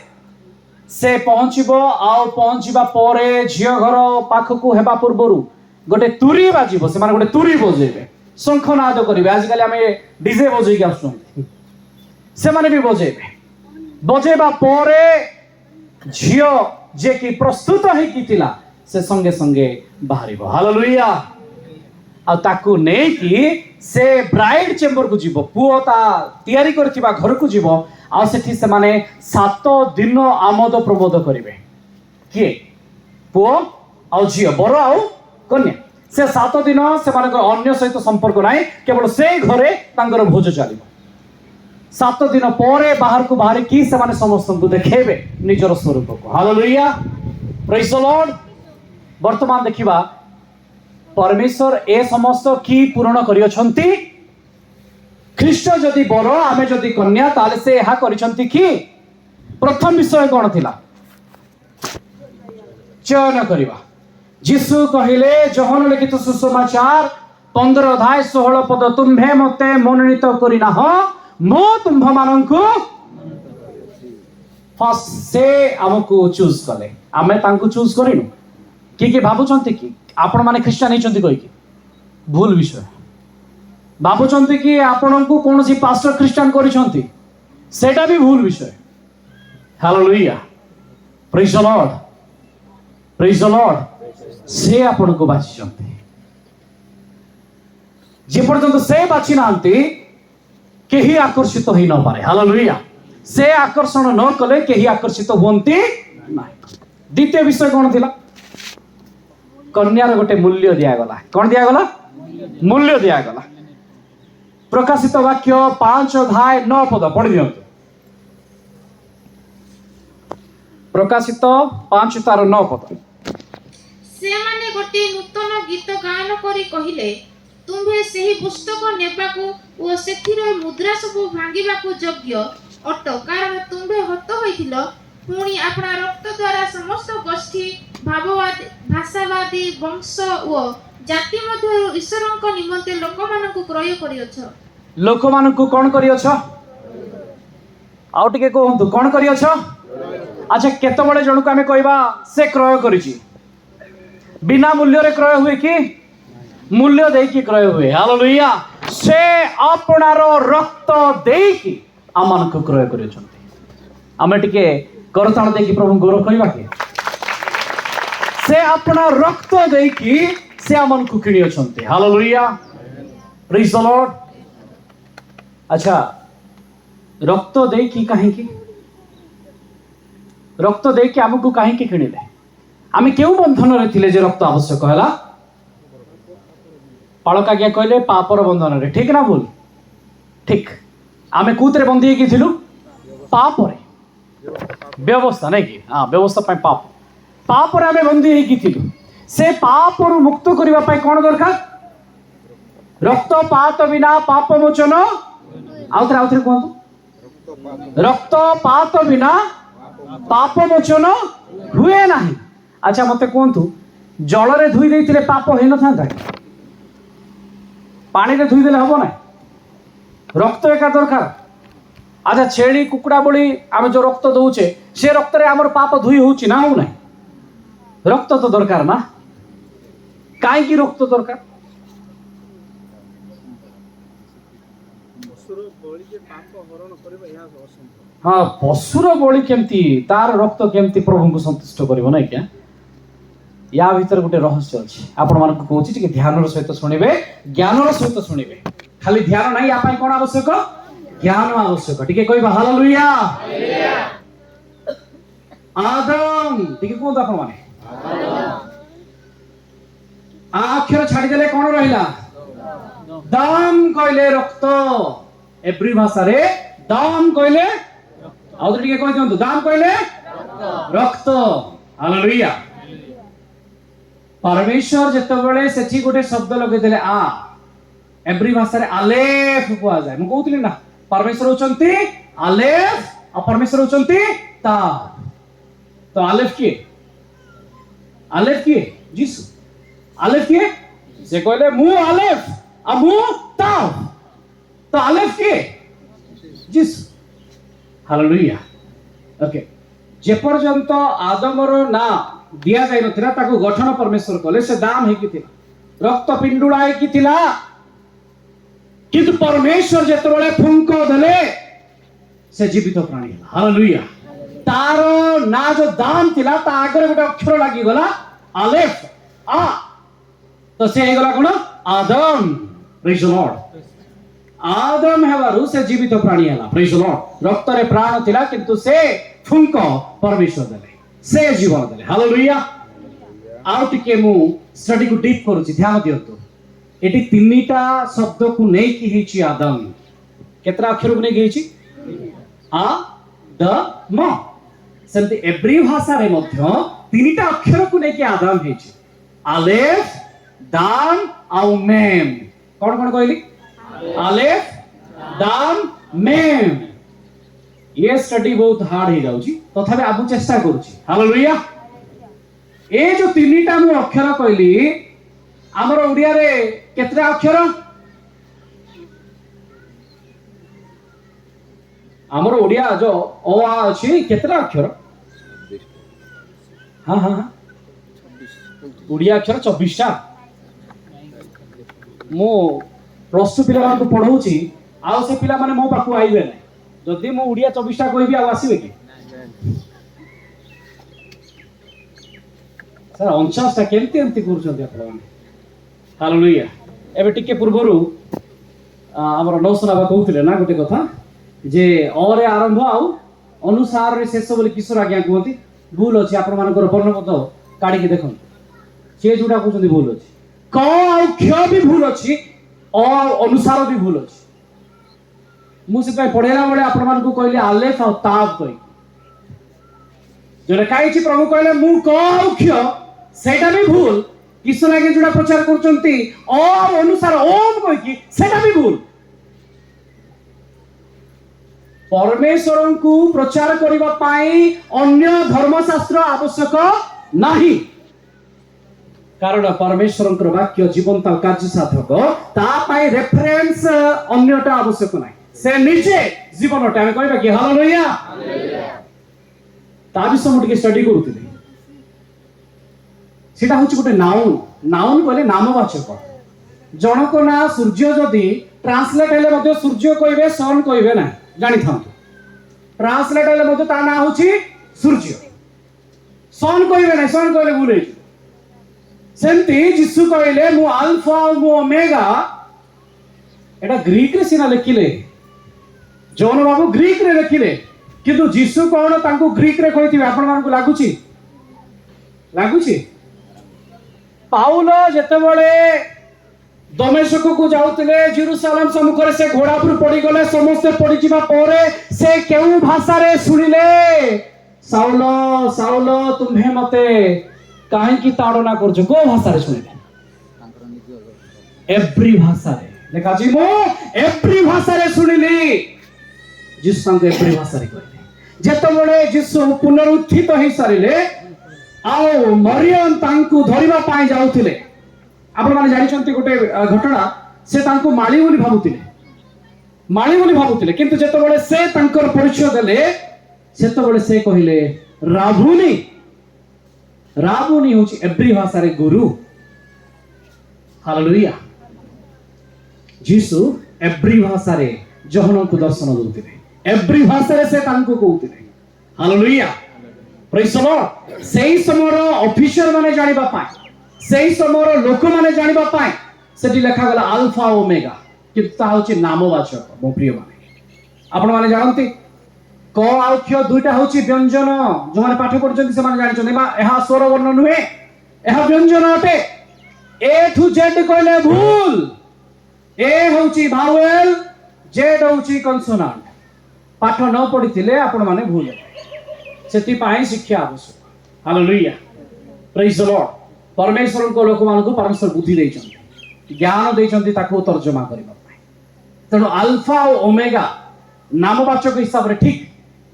से पहुंचबो आ पहुंचबा परे झियो घर पाखकु हेबा पूर्वरु गोटे तुरी बाजिबो से माने गोटे तुरी बजेबे शंखनाद करिवे आज काली हमें डीजे बजै के आसु से माने भी बजेबे बजेबा परे झियो जे कि प्रस्तुत हे कितिला से संगे संगे बाहरिबो हालेलुया आ ताकू नै कि से ब्राइड चेंबर को जीवो पुओ ता तैयारी करथिबा घर को जीवो आ सेठी से माने 7 दिन आमोद प्रमोद करिवे के पुओ आ झियो बरो आ कन्या से 7 दिन से माने अन्य सहित संपर्क नाही केवल से घरे तांगर भोज चलिबो 7 दिन परे बाहर को बाहर की से माने समस्त को देखेबे निजर स्वरूप को हालेलुया प्रेज द लॉर्ड वर्तमान देखिबा परमेश्वर ए समस्त की पूर्ण करियछंती ख्रीष्ट जदि बर आमे जदि कन्या ताले से एहा करिसंती कि प्रथम विषय कोन थिला चयन करिवा यीशु कहिले जोहन लिखित सुसमाचार 15 अध्याय 16 पद तुम्भे मते मनोनीत करिना हो मो तुम्भ माननकु फर्स्ट से हमकु चूज कले आमे तांकु चूज करिनु कि भाबुचंती कि आपण माने ख्रिस्टियन हेचंती कहि कि भूल विषय भाबुचंती कि आपणको कोनोसी पास्टर ख्रिस्टियन करिसंती सेटा भी भूल विषय hallelujah praise the lord praise the Lord से आपणको बाचिसंती जे पर्यंत से बाची नांती केही आकर्षित होई न पारे हालेलुया से आकर्षण न कले केही आकर्षित होंती नाही द्वितीय विषय कोन थिला कन्यार गोटे मूल्य दिया गला कौन दिया गला मूल्य दिया गला प्रकाशित वाक्य 5 अध्याय 9 पद पढ़ दियंतु प्रकाशित 5 तार 9 पद से माने गोटे नूतन गीत गान करी कहिले तुम्हे सेही पुस्तक नेबाकू ओ सेथिर मुद्रा सब भांगिबाकू योग्य अट कारण तुम्हे हत होइथिलो पुणी अपना रक्त द्वारा समस्त गोष्ठी ଭାବବାଦୀ ଭାଷାବାଦୀ ବଂଶ ଓ ଜାତି ମଧ୍ୟରୁ ଈଶ୍ୱରଙ୍କ ନିମନ୍ତେ ଲୋକମାନଙ୍କୁ କ୍ରୟ କରିଅଛ। ଲୋକମାନଙ୍କୁ କ'ଣ କରିଅଛ? ଆଉ ଟିକେ କୁହନ୍ତୁ, କ'ଣ କରିଅଛ? ଆଚ୍ଛା, କେତେବେଳେ ଜଣକୁ ଆମେ କହିବା ସେ କ୍ରୟ କରିଛି? ବିନା ମୂଲ୍ୟରେ କ୍ରୟ ହୁଏ କି? ମୂଲ୍ୟ ଦେଇକି କ୍ରୟ ହୁଏ। ହାଲେଲୁୟା। ସେ ଆପଣାର ରକ୍ତ ଦେଇକି ଆମମାନଙ୍କୁ କ୍ରୟ କରିଛନ୍ତି। ଆମେ ଟିକେ କରତାଳ ଦେଇକି ପ୍ରଭୁ ଗୌରବ କରିବା କି? ସେ ଆପଣା ରକ୍ତ ଦେଇକି ସେ ଆମମାନଙ୍କୁ କିଣି ଅଛନ୍ତି। ହାଲେଲୁୟା। ପ୍ରେଜ୍ ଦ ଲର୍ଡ। ଆଚ୍ଛା, ରକ୍ତ ଦେଇକି କାହିଁକି? ରକ୍ତ ଦେଇକି ଆମକୁ କାହିଁକି କିଣିଲେ? ଆମେ କେଉଁ ବନ୍ଧନରେ ଥିଲେ ଯେ ରକ୍ତ ଆବଶ୍ୟକ ହେଲା? ପାଳକ ଆଜ୍ଞା କହିଲେ ପାପର ବନ୍ଧନରେ। ଠିକ ନା ଭୁଲ? ଠିକ। ଆମେ କୋଉଥିରେ ବନ୍ଦୀ ହେଇକି ଥିଲୁ? ପାପରେ। ବ୍ୟବସ୍ଥା ନାଇଁ କି? ହଁ, ବ୍ୟବସ୍ଥା ପାଇଁ ପାପ। ପାପରେ ଆମେ ବନ୍ଦୀ ହେଇକି ଥିଲୁ। ସେ ପାପରୁ ମୁକ୍ତ କରିବା ପାଇଁ କ'ଣ ଦରକାର? ରକ୍ତପାତ ବିନା ପାପ ମୋଚନ। ଆଉଥରେ କୁହନ୍ତୁ, ରକ୍ତପାତ ବିନା ପାପ ମୋଚନ ହୁଏ ନାହିଁ। ଆଚ୍ଛା, ମତେ କୁହନ୍ତୁ, ଜଳରେ ଧୋଇ ଦେଇଥିଲେ ପାପ ହେଇନଥାନ୍ତା? ପାଣିରେ ଧୋଇ ଦେଲେ ହବ ନାହିଁ? ରକ୍ତ ଏକା ଦରକାର। ଆଚ୍ଛା, ଛେଳି କୁକୁଡ଼ା ଭଳି ଆମେ ଯୋଉ ରକ୍ତ ଦଉଛେ, ସେ ରକ୍ତରେ ଆମର ପାପ ଧୋଇ ହଉଛି ନା ହଉ ନାହିଁ? ରକ୍ତ ତ ଦରକାର ନା? କାହିଁକି ରକ୍ତ ଦରକାର? ହଁ, ପଶୁର ବଳି କେମିତି, ତାର ରକ୍ତ କେମିତି ପ୍ରଭୁଙ୍କୁ ସନ୍ତୁଷ୍ଟ କରିବ ନାଇଁ କି? ୟା ଭିତରେ ଗୋଟେ ରହସ୍ୟ ଅଛି। ଆପଣମାନଙ୍କୁ କହୁଛି, ଟିକେ ଧ୍ୟାନର ସହିତ ଶୁଣିବେ, ଜ୍ଞାନର ସହିତ ଶୁଣିବେ। ଖାଲି ଧ୍ୟାନ ନାହିଁ, ୟା ପାଇଁ କ'ଣ ଆବଶ୍ୟକ? ଜ୍ଞାନ ଆବଶ୍ୟକ। ଟିକେ କହିବା ହାଲେଲୁୟା। ଆଦମ, ଟିକେ କୁହନ୍ତୁ ଆପଣ ମାନେ। ଆ ଅକ୍ଷର ଛାଡ଼ିଦେଲେ କ'ଣ ରହିଲା? ଦାମ କହିଲେ ରକ୍ତ। ଏବ୍ରି ଭାଷାରେ ଦାମ କହିଲେ, ଆଉ ଟିକେ କହି ଦିଅନ୍ତୁ, ଦାମ କହିଲେ ରକ୍ତ। ହାଲେଲୁୟା। परमेश्वर ଯେତେବେଳେ ସେଠି ଗୋଟେ ଶବ୍ଦ ଲଗେଇଦେଲେ ଆ, ଏବ୍ରି ଭାଷାରେ ଆଲେଫ କୁହାଯାଏ। ମୁଁ କହୁଥିଲି ନା, परमेश्वर ହେଉଛନ୍ତି ଆଲେଫ ଆଉ परमेश्वर ହେଉଛନ୍ତି ତା। ତ ଆଲେଫ କିଏ? ଆଲେଫ କିଏ? ଯୀଶୁ। ଆଲେଫ କିଏ? ସେ କହିଲେ ମୁଁ ଆଲେଫ ଆଉ ମୁଁ ତା। ତ ଆଲେଫ କିଏ? ଯୀଶୁ। ହାଲେଲୁୟା। ଓକେ, ଯେ ପର୍ଯ୍ୟନ୍ତ ଆଦମର ନାଁ ଦିଆ ଯାଇ ନଥିଲା, ତାକୁ ଗଠନ परमेश्वर କଲେ। ସେ ଦାମ ହେଇକି ଥିଲା, ରକ୍ତ ପିଣ୍ଡୁଳା ହେଇକି ଥିଲା। କିନ୍ତୁ परमेश्वर ଯେତେବେଳେ ଫୁଙ୍କ ଦେଲେ, ସେ ଜୀବିତ ପ୍ରାଣୀ ହେଲା। ହାଲେଲୁୟା। ତାର ନାଁ ଯୋଉ ଦାମ ଥିଲା, ତା ଆଗରେ ଗୋଟେ ଅକ୍ଷର ଲାଗିଗଲା ଆଲେଫ, ଆ। ତ ସେ ହେଇଗଲା କ'ଣ? ଆଦମ। ପ୍ରେଜ୍ ଦ ଲର୍ଡ। ଆଦମ ହେବାରୁ ସେ ଜୀବିତ ପ୍ରାଣୀ ହେଲା। ପ୍ରେଜ୍ ଦ ଲର୍ଡ। ରକ୍ତରେ ପ୍ରାଣ ଥିଲା, କିନ୍ତୁ ସେ ଫୁଙ୍କ परमेश्वर ଦେଲେ, ସେ ଜୀବନ ଦେଲେ। ହାଲେଲୁୟା। ଆଉ ଟିକେ ମୁଁ ଷ୍ଟଡିକୁ ଡିପ୍ କରୁଛି, ଧ୍ୟାନ ଦିଅନ୍ତୁ। ଏଠି ତିନିଟା ଶବ୍ଦକୁ ନେଇକି ହେଇଛି ଆଦମ। କେତେଟା ଅକ୍ଷରକୁ ନେଇକି ହେଇଛି? ଆ ଦ ମ। ସେମିତି ଏବ୍ରି ଭାଷାରେ ମଧ୍ୟ ତିନିଟା ଅକ୍ଷରକୁ ନେଇକି ଆଦମ ହେଇଛି। ଆଲେଫ, ଦାମ ଆଉ ମେମ୍। କ'ଣ କ'ଣ କହିଲି? ଆଲେଫ, ଦାମ, ମେମ୍। ये स्टडी बहुत हार्ड ही जाउची, तथापि आबु चेष्टा करूची। हालेलुया। ए जो तीनटा मु अक्षर कहली, हमर ओडिया रे केतरा अक्षर? हमर ओडिया जो ओ आ अछि, केतरा अक्षर? हां हां हां, ओडिया अक्षर 24 टा। मु प्लस 2 पिला को पढौची, आउ से पिला माने मो पाखु आइबे नै। जदि मु ओडिया 24 टा कहबी, आ आसीबे कि? सर 49 टा केमती एमती करूछन्ती आपण माने। हालेलुया। एबे टिके पूर्वरु हमर नौसनाबा कहउथिले ना गोटे कथा, जे अरे आरंभ आउ अनुसार रे शेष बोली किशोर आज्ञा कहती। भूल अछि, आपण मानकर वर्णपद काढी के देखन, से जोडा कहउछन्ती भूल अछि। क आउ क्ष भी भूल अछि, अ अनुसार भी भूल अछि। मुझे पढ़ेला बेले आपण मानकु कहले आलेफ और ताब कहि, जो लिखा है प्रभु कहले मु कौख्य, सेटा भी भूल। किशोर आगे जोड़ा प्रचार करचंती ओ अनुसार ओम कहि कि सेटा भी भूल। परमेश्वर को प्रचार करबा पाई अन्य धर्मशास्त्र आवश्यक ନାହିଁ କାରଣ ପରମେଶ୍ୱରଙ୍କର ବାକ୍ୟ ଜୀବନ୍ତ ଆଉ କାର୍ଯ୍ୟ ସାଧକ ତା ପାଇଁ ରେଫରେନ୍ସ ଅନ୍ୟଟା ଆବଶ୍ୟକ ନାହିଁ ସେ ନିଜେ ଜୀବନଟା ଆମେ କହିବା କି ହାଲେଲୁୟା ତା ବିଷୟ ମୁଁ ଟିକେ ଷ୍ଟଡି କରୁଥିଲି ସେଟା ହଉଛି ଗୋଟେ ନାଉନ୍ ନାଉନ୍ କହିଲେ ନାମବାଚକ ଜଣକ ନାଁ ସୂର୍ଯ୍ୟ ଯଦି ଟ୍ରାନ୍ସଲେଟ୍ ହେଲେ ମଧ୍ୟ ସୂର୍ଯ୍ୟ କହିବେ ସନ୍ କହିବେ ନାହିଁ ଜାଣିଥାନ୍ତୁ ଟ୍ରାନ୍ସଲେଟ୍ ହେଲେ ମଧ୍ୟ ତା ନାଁ ହଉଛି ସୂର୍ଯ୍ୟ ସନ୍ କହିବେ ନାହିଁ ସନ୍ କହିଲେ ଭୁଲ ହେଇଯିବ ସେମିତି ଯୀଶୁ କହିଲେ ମୁଁ ଆଲଫା ଆଉ ମୁଁ ଓମେଗା ଏଟା ଗ୍ରୀକ୍ ରେ ସିନା ଲେଖିଲେ ଜୋନ ବାବୁ ଗ୍ରୀକ୍ ରେ ଲେଖିଲେ କିନ୍ତୁ ଯୀଶୁ କଣ ତାଙ୍କୁ ଗ୍ରୀକ୍ ରେ କହିଥିବେ ଆପଣମାନଙ୍କୁ ଲାଗୁଛି ପାଉଲ ଯେତେବେଳେ ଦମେଶକକୁ ଯାଉଥିଲେ ଜେରୁସାଲେମ ସମ୍ମୁଖରେ ସେ ଘୋଡ଼ା ଉପରୁ ପଡ଼ିଗଲେ ସମସ୍ତେ ପଡ଼ିଯିବା ପରେ ସେ କେଉଁ ଭାଷାରେ ଶୁଣିଲେ ସାଉଲ ସାଉଲ ତୁମ୍ଭେ ମତେ କାହିଁକି ତାଡ଼ନା କରୁଛ କୋଉ ଭାଷାରେ ଶୁଣିଲେ ଏଭ୍ରି ଭାଷାରେ ଲେଖାଛି ମୁଁ ଏଭ୍ରି ଭାଷାରେ ଶୁଣିଲି ଯୀଶୁ ତାଙ୍କୁ ଏଭ୍ରି ଭାଷାରେ କହିଲେ ଯେତେବେଳେ ଯୀଶୁ ପୁନରୁତ୍ଥିତ ହେଇ ସାରିଲେ ଆଉ ମରିୟମ ତାଙ୍କୁ ଧରିବା ପାଇଁ ଯାଉଥିଲେ ଆପଣମାନେ ଜାଣିଛନ୍ତି ଗୋଟେ ଘଟଣା ସେ ତାଙ୍କୁ ମାଳି ବୋଲି ଭାବୁଥିଲେ କିନ୍ତୁ ଯେତେବେଳେ ସେ ତାଙ୍କର ପରିଚୟ ଦେଲେ ସେତେବେଳେ ସେ କହିଲେ ରାଭୁନି ହେଉଛି ଏଭ୍ରି ଭାଷାରେ ଗୁରୁ ହାଲେଲୁୟା ଯୀଶୁ ଏଭ୍ରି ଭାଷାରେ ଯୋହନଙ୍କୁ ଦର୍ଶନ ଦଉଥିଲେ ଏଭ୍ରି ଭାଷାରେ ସେ ତାଙ୍କୁ କହୁଥିଲେ ହାଲେଲୁୟା ପ୍ରେଜ୍ ଦ ଲର୍ଡ ସେହି ସମୟର ଅଫିସର ମାନେ ଜାଣିବା ପାଇଁ ସେହି ସମୟର ଲୋକମାନେ ଜାଣିବା ପାଇଁ ସେଠି ଲେଖାଗଲା ଆଲଫା ଓମେଗା କିନ୍ତୁ ତାହା ହେଉଛି ନାମବାଚକ ମୋ ପ୍ରିୟମାନେ ଆପଣମାନେ ଜାଣନ୍ତି କ ଆଉ କ୍ଷ ଦୁଇଟା ହେଉଛି ବ୍ୟଞ୍ଜନ ଯେଉଁମାନେ ପାଠ ପଢୁଛନ୍ତି ସେମାନେ ଜାଣିଛନ୍ତି ଏହା ସ୍ୱର ବର୍ଣ୍ଣ ନୁହେଁ ଏହା ବ୍ୟଞ୍ଜନ ଅଟେ ଏ ଠୁ ଜେଡ୍ କହିଲେ ଭୁଲ ଏ ହେଉଛି ଭାୱେଲ ଜେଡ୍ ହେଉଛି କନସୋନାଣ୍ଟ ପାଠ ନ ପଢିଥିଲେ ଆପଣମାନେ ଭୁଲ ସେଥିପାଇଁ ଶିକ୍ଷା ଆବଶ୍ୟକ ହାଲେଲୁୟା ପ୍ରେଜ୍ ଦ ଲର୍ଡ ପରମେଶ୍ୱରଙ୍କ ଲୋକମାନଙ୍କୁ ପରମେଶ୍ୱର ବୁଦ୍ଧି ଦେଇଛନ୍ତି ଜ୍ଞାନ ଦେଇଛନ୍ତି ତାକୁ ତର୍ଜମା କରିବା ପାଇଁ ତେଣୁ ଆଲଫା ଆଉ ଓମେଗା ନାମବାଚକ ହିସାବରେ ଠିକ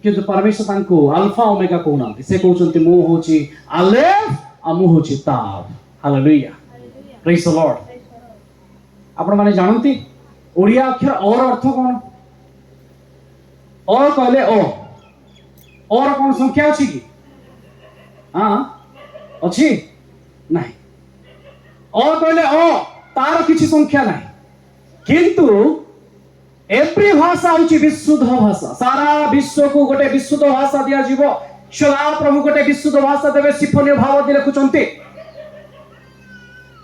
କିନ୍ତୁ ପରମେଶ୍ୱର ତାଙ୍କୁ ଆଲଫା ଓମେଗା କହୁନାହାନ୍ତି ସେ କହୁଛନ୍ତି ମୁଁ ହେଉଛି ଆଲେଫ ଆଉ ମୁଁ ହେଉଛି ତାଭ ହାଲେଲୁୟା ପ୍ରେଜ୍ ଦ ଲର୍ଡ ଆପଣମାନେ ଜାଣନ୍ତି ଓଡ଼ିଆ ଅକ୍ଷର ଅର ଅର୍ଥ କ'ଣ ଅ କହିଲେ ଅର କ'ଣ ସଂଖ୍ୟା ଅଛି କି ଅଛି ନାହିଁ କହିଲେ ତାର କିଛି ସଂଖ୍ୟା ନାହିଁ କିନ୍ତୁ ଏଭ୍ରି ଭାଷା ହେଉଛି ବିଶୁଦ୍ଧ ଭାଷା ସାରା ବିଶ୍ୱକୁ ଗୋଟେ ବିଶୁଦ୍ଧ ଭାଷା ଦିଆଯିବ ସଦା ପ୍ରଭୁ ଗୋଟେ ବିଶୁଦ୍ଧ ଭାଷା ଦେବେ ସିଫନୀୟ ଭାବତି ଲେଖୁଛନ୍ତି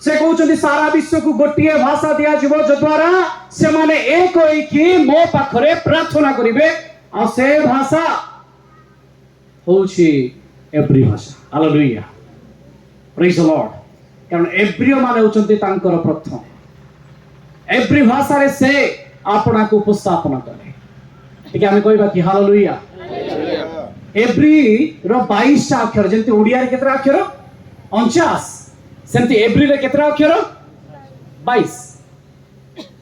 ସେ କହୁଛନ୍ତି ସାରା ବିଶ୍ୱକୁ ଗୋଟିଏ ଭାଷା ଦିଆଯିବ ଯଦ୍ୱାରା ସେମାନେ ଏକ ହେଇକି ମୋ ପାଖରେ ପ୍ରାର୍ଥନା କରିବେ ଆଉ ସେ ଭାଷା ହେଉଛି ଏଭ୍ରି ଭାଷା ହାଲେଲୁୟା ପ୍ରେଜ୍ ଦ ଲର୍ଡ କାରଣ ଏଭ୍ରିୟ ମାନେ ହେଉଛନ୍ତି ତାଙ୍କର ପ୍ରଥମ ଏଭ୍ରି ଭାଷାରେ ସେ ଆପଣଙ୍କୁ ଉପସ୍ଥାପନ କରେ ଟିକେ ଆମେ କହିବା କି ହାଲେଲୁୟା ଏଭ୍ରି ର 22ଟା ଅକ୍ଷର ଯେମିତି ଓଡ଼ିଆରେ କେତେଟା ଅକ୍ଷର 49 ସେମିତି ଏଭ୍ରିରେ କେତେଟା ଅକ୍ଷର 22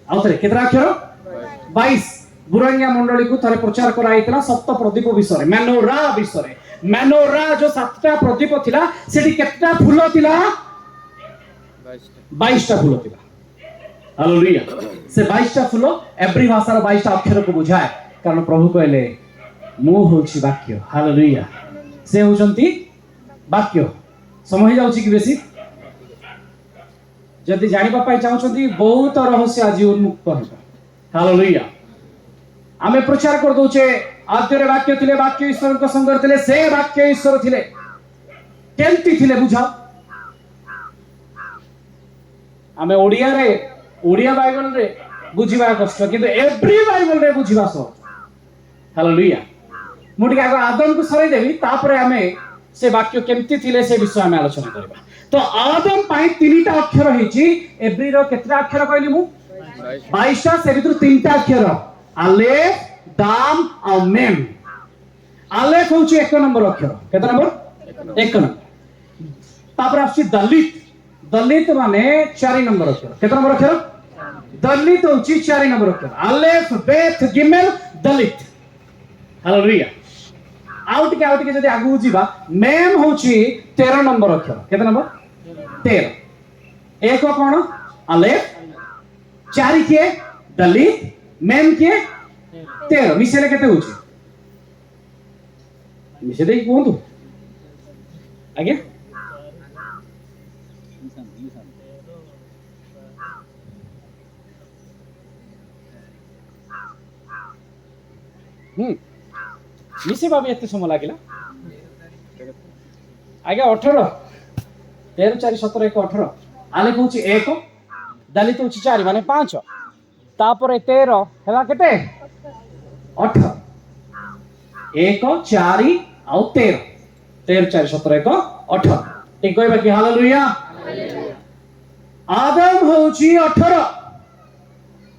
ଆଉ ଥରେ କେତେଟା ଅକ୍ଷର 22 ବୁରାଙ୍ଗିଆ ମଣ୍ଡଳୀକୁ ଥରେ ପ୍ରଚାର କରାଯାଇଥିଲା ସପ୍ତ ପ୍ରଦୀପ ବିଷୟରେ ମେନୋରା ବିଷୟରେ ମେନୋରା ଯୋଉ 7ଟା ପ୍ରଦୀପ ଥିଲା ସେଠି କେତେଟା ଫୁଲ ଥିଲା 22ଟା ଫୁଲ ଥିଲା ହାଲେଲୁୟା ସେ 22ଟା ଫୁଲ ଏଭ୍ରି ଭାଷାର 22ଟା ଅକ୍ଷରକୁ ବୁଝାଏ କାରଣ ପ୍ରଭୁ କହିଲେ ମୁଁ ହେଉଛି ବାକ୍ୟ ହାଲେଲୁୟା ସେ ହେଉଛନ୍ତି ବାକ୍ୟ ସମୟ ହେଇଯାଉଛି କି ବେଶୀ ଯଦି ଜାଣିବା ପାଇଁ ଚାହୁଁଛନ୍ତି ବହୁତ ରହସ୍ୟ ଆଜି ଉନ୍ମୁକ୍ତ ହେବ ହାଲେଲୁୟା ଆମେ ପ୍ରଚାର କରିଦଉଛେ ଆଦ୍ୟରେ ବାକ୍ୟ ଥିଲେ ବାକ୍ୟ ଈଶ୍ୱରଙ୍କ ସଙ୍ଗରେ ଥିଲେ ସେ ବାକ୍ୟ ଈଶ୍ୱର ଥିଲେ କେମିତି ଥିଲେ ବୁଝାଅ ଆମେ ଓଡ଼ିଆ ବାଇବଲରେ ବୁଝିବା କଷ୍ଟ କିନ୍ତୁ ଏଭ୍ରି ବାଇବଲରେ ବୁଝିବା ସହଜ ହାଲେଲୁୟା ମୁଁ ଟିକେ ଆଗ ଆଦମକୁ ସରେଇଦେବି ତାପରେ ଆମେ ସେ ବାକ୍ୟ କେମିତି ଥିଲେ ସେ ବିଷୟ ଆମେ ଆଲୋଚନା କରିବା ତ ଆଦମ ପାଇଁ 3ଟା ଅକ୍ଷର ହେଇଛି ଏଭ୍ରିର କେତେଟା ଅକ୍ଷର କହିଲି ମୁଁ 22ଟା ସେ ଭିତରୁ 3ଟା ଅକ୍ଷର ଆଲେଫ ଦାମ ଆଉ ମେମ୍ ଆଲେଫ ହେଉଛି 1 ନମ୍ବର ଅକ୍ଷର କେତେ ନମ୍ବର 1 ନମ୍ବର ତାପରେ ଆସୁଛି ଦଲିତ ମାନେ 4 ନମ୍ବର ଅକ୍ଷର କେତେ ନମ୍ବର ଅକ୍ଷର ଦଲିତ ହେଉଛି 4 ନମ୍ବର ଅକ୍ଷର ଆଲେଫ ବେଥ ଗିମେଲ ଦଲିତ ହାଲେଲୁୟା ଆଉ ଟିକେ ଯଦି ଆଗକୁ ଯିବା ମେମ୍ ହେଉଛି 13 नंबर अक्षर केते नंबर 13 एक कौन अलेफ 4 किए दलित मेम किए 13 मिसेले केते होची मिसे देई कोंतु आगे मिसे बाबी एते समय लागिला आगे 18 13 4 17 1 18 आले कहूची 1 दलित होची 4 माने 5 तापरे 13 हेला केते 18 1 4 ଆଉ 13 13 4 17 1 18 ठीक कहबा कि हालेलुया आदम होची 18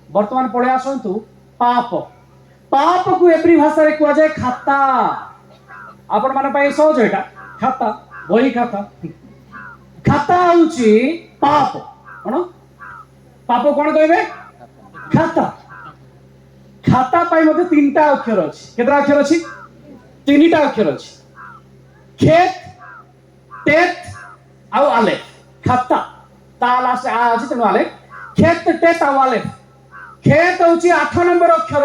वर्तमान पढ़े आसंतु पाप पाप को एप्री भाषा रे कुआ जाय खाता आपण माने पई सहज एटा खाता बही खाता खाता होची पाप कोन पाप कोन कहबे खाता खाता पाई मते तीनटा अक्षर अछि केतरा अक्षर अछि तीनटा अक्षर अछि खेत टेत आउ आलेफ खाता ताला से आ अछि तनो आलेफ खेत टेत आउ आलेफ खेत होची 8 नंबर अक्षर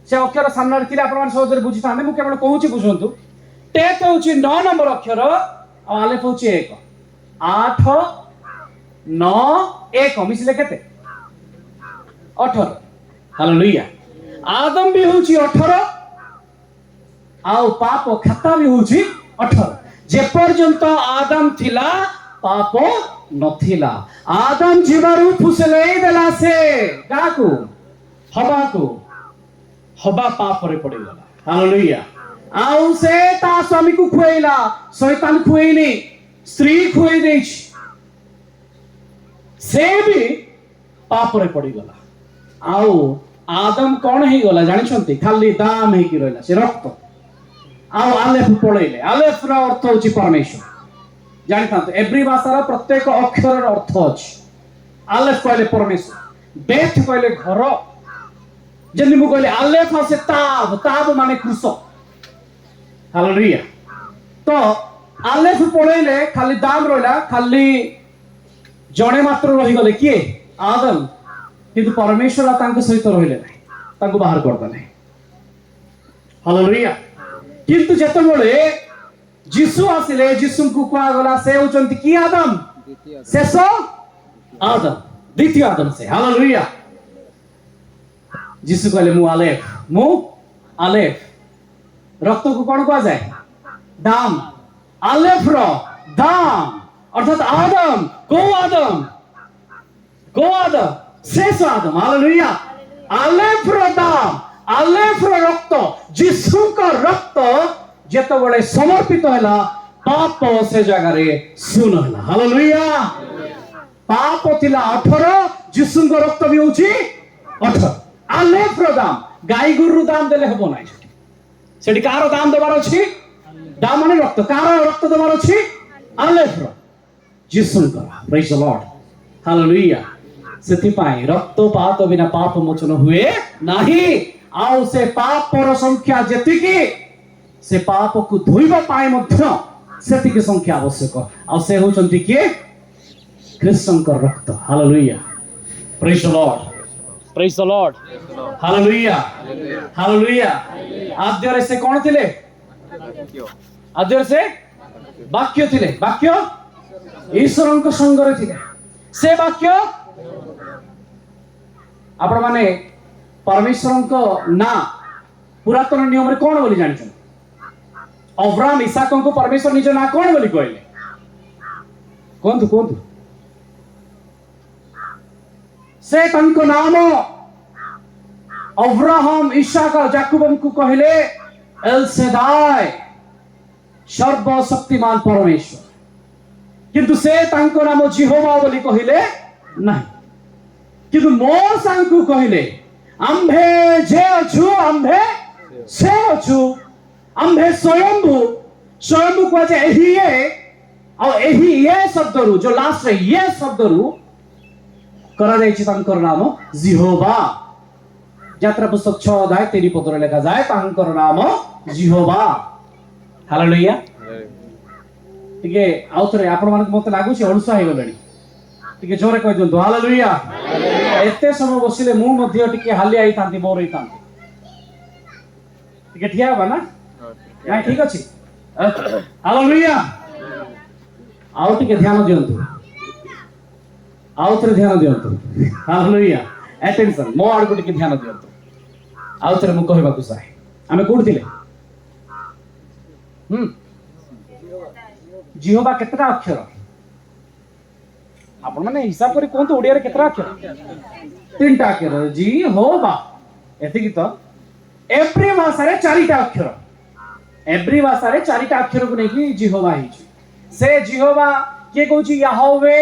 से अक्षर सामने थिले आपण मान सहज रे बुझी थाने मु केवल कहूची बुझंतु टेत होची 9 नंबर अक्षर आउ आलेफ होची 1 8 9 1 मिसले केते 18 हालेलुया आदम भी होची 18 आउ पाप खाता भी होची 18 जे पर्यंत आदम थिला पाप नथिला आदम जीवारु फुसले देला से काकू हबा पाप रे पड़ी गला हालेलुया आउ से ता स्वामी को खुएला शैतान खुएनी स्त्री खुए देछ से भी पाप रे पड़ी गला आउ आदम कौन ही गला जानि छंती खाली दाम हे की रहला से रक्त आउ आलेफ पळैले आलेफ रा अर्थ होची परमेश्वर जानि थांत एवरी भाषा रा प्रत्येक अक्षर रा अर्थ अछि आलेफ कहले परमेश्वर बेथ कहले घर जनि मु कहले आलेफ से ताब माने क्रूस हालेलुया तो आलेफ पळैले खाली दाम रहला खाली जणे मात्र रही गले किए आदम किंतु परमेश्वर तांको सहित रहिले नाही तांको बाहर करता नाही हालेलुया किंतु जेतबेले जीसु आसिले जीसु को कुआ गला से होचंती की आदम शेष आदम द्वितीय आदम से हालेलुया जीसु कहले मु आलेफ रक्त को कोन कुआ जाय दाम आलेफ रो दाम अर्थात आदम को आदम शेष आदम हालेलुया आलेफ रो दाम आलेफ रो रक्त जीसु का रक्त जेतो बड़े समर्पित हैला पाप से जगह रे सुन हैला हालेलुया पाप थिला 18 जीसु का रक्त भी होची 18 आलेफ रो दाम गाय गुरु दाम देले हबो नाही सेठी कार दाम देबार अछि दाम माने रक्त कार रक्त देबार अछि आलेफ रो जीसु का प्रेज द लॉर्ड हालेलुया सेति पाई रक्त पात बिना पाप मोचन हुए नाही आउ से पाप पर संख्या जेतिकी से पाप को धोइबा पाए मध्य सेतिकी संख्या आवश्यक आउ से होचंती के कृष्ण का रक्त hallelujah praise the Lord hallelujah hallelujah आद्य रे से कोन थिले आद्य से वाक्य थिले वाक्य ईश्वरन को संग रे थिले से वाक्य आपण माने परमेश्वर को ना पुरातन नियम रे कोन बोली जानि अब्राहम इसहाक को परमेश्वर निज ना कोन बोली कहले कोंतु से तनको नाम अब्राहम इसहाक याकूब को कहले एल सदाय सर्वशक्तिमान परमेश्वर किंतु से तनको नाम यहोवा बोली कहले नहीं किंतु मोसा को कहले आंभे जे अछु आंभे से अछु आंभे स्वयंभू को जे एही ये शब्द रु जो लास्ट रे ये शब्द रु करा जाय छि तांकर नाम यहोवा यात्रा पुस्तक 6 अध्याय 3 पद रे लिखा जाय तांकर नाम यहोवा हालेलुया टिके आउ थरे आपण मानक मते लागुची अळुसा हे गलेनी टिके जोरे कहि दियंतु हालेलुया एते समय बसिले मु मध्ये टिके हाली आई तांती बोर ही तांती टिके ठिया बा ना ना ठीक अछि हालेलुया आउ टिके ध्यान दियंतु आउ थरे ध्यान दियंतु हालेलुया अटेंशन मो आड़ को टिके ध्यान दियंतु आउ थरे मु कहबा को चाहे आमे कोड दिले जिहोबा केतरा अक्षर आपण माने हिसाब करी कोन तो ओडिया रे केतरा अक्षर तीनटा अक्षर जिहोबा एतिकी तो एवरी भाषा रे चारिटा अक्षर एवरी भाषा रे चारिटा अक्षर को नेकी जिहोबा हिची से जिहोबा के कहूची याहोवे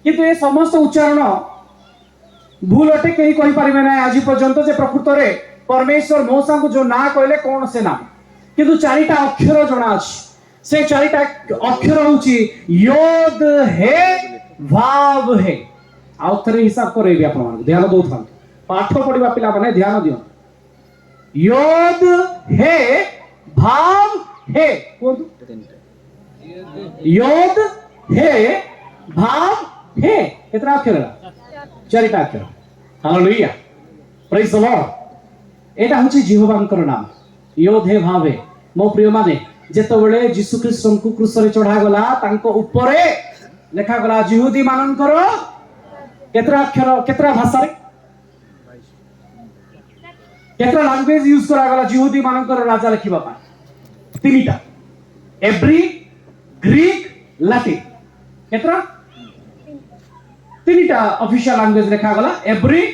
किंतु ए समस्त उच्चारण भूल अटे कहीं कहि परिबे ना आज पर्यंत जे प्रकृत रे परमेश्वर मौसा को जो ना कहले कोन से नाम किंतु चारिटा अक्षर जणा अछि से चारिटा अक्षर होची योद हे भाव हे आउ थरे हिसाब करेबी आपण मान ध्यान दउथान पाठ पढिबा पिला माने ध्यान दियो योद हे भाव हे कोन योद हे भाव हे कितना अक्षर चारिटा अक्षर हालेलुया प्रेज द लॉर्ड एटा होची जिहोबांकर नाम योद हे भाव हे मो प्रिय माने जेतबेले यीशु ख्रीष्ट को क्रूस रे चढ़ा गला तांको ऊपरे लेखा गला यहूदी मानकर केतरा अक्षर केतरा भाषा रे केतरा लैंग्वेज यूज करा गला यहूदी मानकर राजा लिखिबा पा तीनटा एब्री ग्रीक लैटिन केतरा तीनटा ऑफिशियल लैंग्वेज लिखा गला एब्री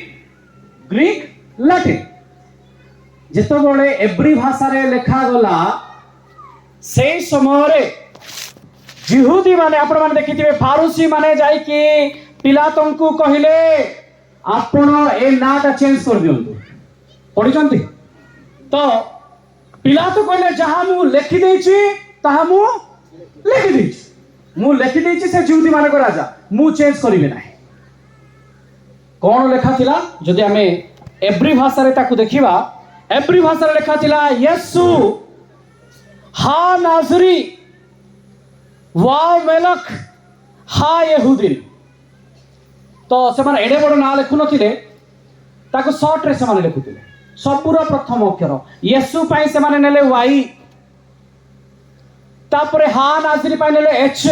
ग्रीक लैटिन जेतबेले एब्री भाषा रे लिखा गला से समय रे यहूदी माने आपण माने देखिथिबे फारूसी माने जाई कि पिलातन को कहिले आपण ए नाटा चेंज कर दियंतु पढिचंती तो पिलात कहिले जहा मु लिखि देछि ताहा मु लिखि देछि मु लिखि देछि से यहूदी माने को राजा मु चेंज करिवे नाही कोन लेखा थिला जदि हमें एवरी भाषा रे ताकू देखिबा एवरी भाषा रे लेखा थिला येसु हा नाजरी वाव मेलक हा यहूदी तो से माने एडे बड़ ना लिखु नथिले ताको शॉर्ट रे से माने लिखुतिले सबुरा प्रथम अक्षर येसु पाई से माने नेले वाई तापरे हा नाजरी पाई नेले एच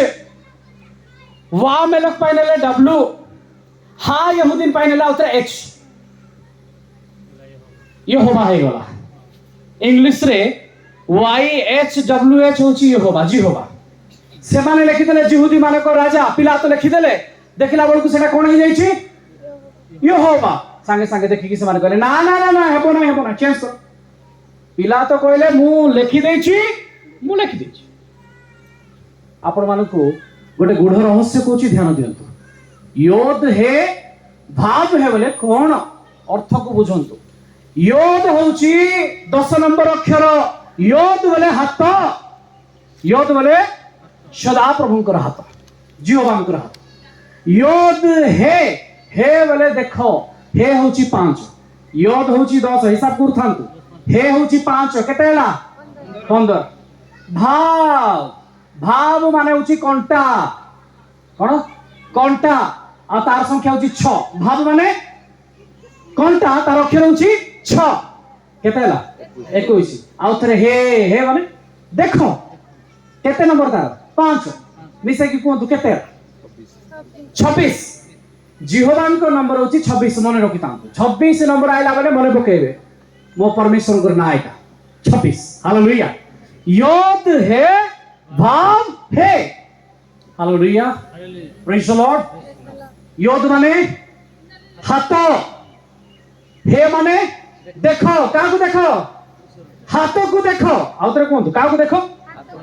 वाव मेलक पाई नेले डब्ल्यू हा यहूदी पाई नेला उतरे एच यहोवा हे गला इंग्लिश रे YHWH होची यहोवा जिहोवा से माने लिखि देले यहूदी माने को राजा पिलात लिखि देले देखिला बळकु सेटा कोन हे जाईची यहोवा संगे संगे देखि कि से माने कहले ना ना ना ना हेबो ना चेंज कर पिलात कहले मु लिखि देछि मु लिखि देछि आपण मानकु गोटे गुढ़ रहस्य कोची ध्यान दियंतु योद हे भाव हे बोले कोन अर्थ को बुझंतु योद होची 10 नंबर अक्षर योद बोले हाथ योद बोले सदा प्रभुंकर हाथ जिहोबांकर हाथ योद हे बोले देखो हे होची 5 योद होची 10 हिसाब करथांतु हे होची 5 केते हला 15 भाव माने होची कंटा कोन कंटा आ तार संख्या होची 6 भाव माने कंटा तार अक्षर होची 6 केते हला 21 आउ थरे हे माने देखो केते नंबर तार 5 मिसे की कोन केते 26 जिहोबान को नंबर होची 26 मने रखि तांतु 26 नंबर आइला बने मने पकेबे मो परमेश्वर को ना आइता 26 हालेलुया योद हे भाव हे हालेलुया प्रेज द लॉर्ड योद माने हाथ हे माने देखो काको देखो हाथ को देखो आउतरे कोन काको देखो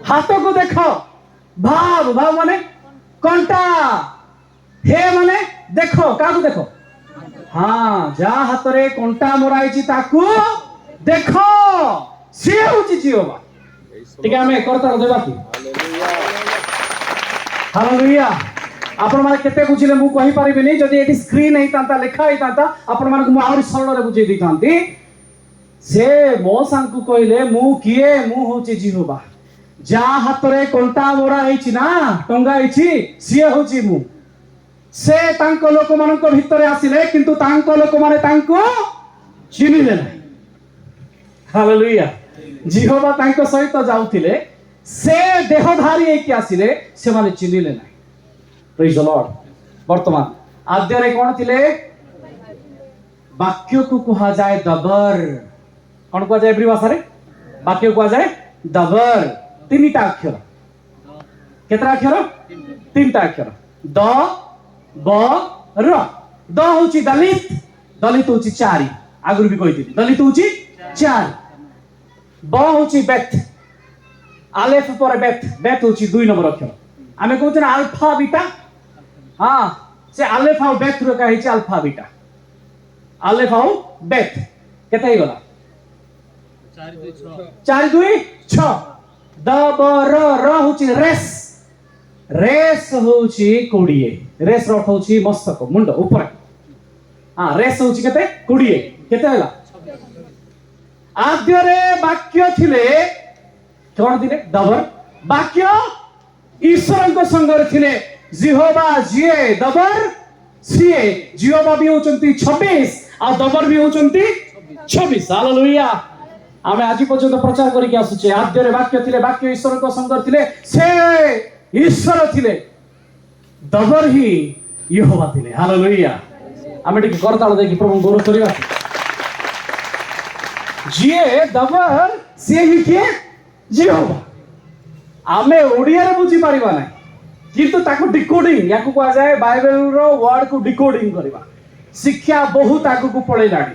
हाथ को देखो भाव माने कंटा हे माने देखो काको देखो हाँ जा हाथ रे कंटा मोराइची ताकू देखो से होची जिहोवा ठीक है हमें करता देबा की हालेलुया आपण माने केते बुझिले मु कहि परिबिनी जदी एटी स्क्रीन हे तांता लेखा हे तांता आपण माने मु आउरी सरल रे बुझे दी तांती से मो सांकु कहले मु किए मु होचे जिहोवा जा हाथ रे कंटा मोरा हेछि ना टंगा हेछि सिए होछि मु से तांको लोक मानक भितरे आसिले किंतु तांको लोक माने तांको चिनिले नाही हालेलुया जिहोवा तांको सहित जाउथिले से देहधारी हेकि आसिले से माने चिनिले नाही प्रेज द लॉर्ड वर्तमान आद्य रे कोन थिले वाक्य को कहा जाए दबर कौन कहा जाए एवरी भाषा रे वाक्य को कहा जाए दबर तीनटा अक्षर केतरा अक्षर तीनटा अक्षर द ब र द होची दलित दलित होची चारि आगुर भी कहिथि दलित होची चारि ब होची बेथ आलेफ पर बेथ बेथ होची 2 नंबर अक्षर आमे कहउछ ना अल्फा बीटा हां से आलेफ और बेथ रो कहि छै अल्फा बीटा आलेफ और बेथ केते गला 4 2 6 द ब र होची रेस रेस होची कोडिए रेस रट होची मस्तक मुंड ऊपर हां रेस होची केते कोडिए केते होला आद्य रे वाक्य थिले कोन थिले दबर वाक्य ईश्वर को संगर थिले जिहोवा जिए दबर सिए जिहोवा भी होचंती 26 आ दबर भी होचंती 26 हालेलुया आमे आज पर्यंत प्रचार करिक आसुचे आद्य रे वाक्य थिले वाक्य ईश्वर को संगर थिले से ईश्वर थिले दबर ही यहोवा थिले हालेलुया आमे टिके करताळ देखि प्रभु गोर करिवा जिए दबर से ही के यहोवा आमे ओडिया रे बुझी पारिबा नै किंतु ताको डिकोडिंग याकू कहा जाए बाइबल रो वर्ड को डिकोडिंग करबा शिक्षा बहुत आगु को पळे लाडी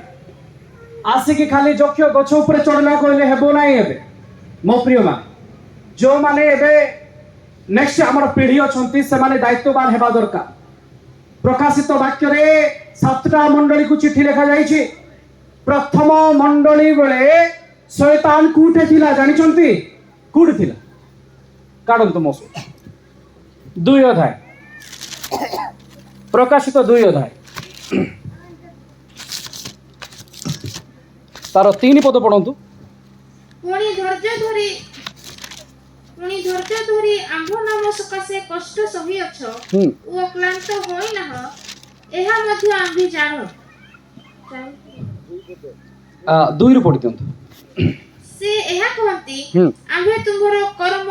आसी के खाली जक्ष गछ ऊपर चढ़ला कहले हेबो नाही हेबे मो प्रिय मा जो माने एबे नेक्स्ट हमर पीढ़ी अछंती से माने दायित्ववान हेबा दरकार प्रकाशित वाक्य रे 7टा मंडली को चिट्ठी लिखा जाई छी प्रथम मंडली बेले शैतान कूटे थिला जानि छंती कूट थिला काढन तो मोसो 2 अध्याय प्रकाशित 2 अध्याय तार 3 पद पढंतु पुणी धैर्य धरी आंभ नाम सकाशे कष्ट सही अछ ओ क्लांत होई ना एहा मध्य आंभी जानो 2 ରୁ पढि दियंतु से एहा कहंती आंभे तुमरो कर्म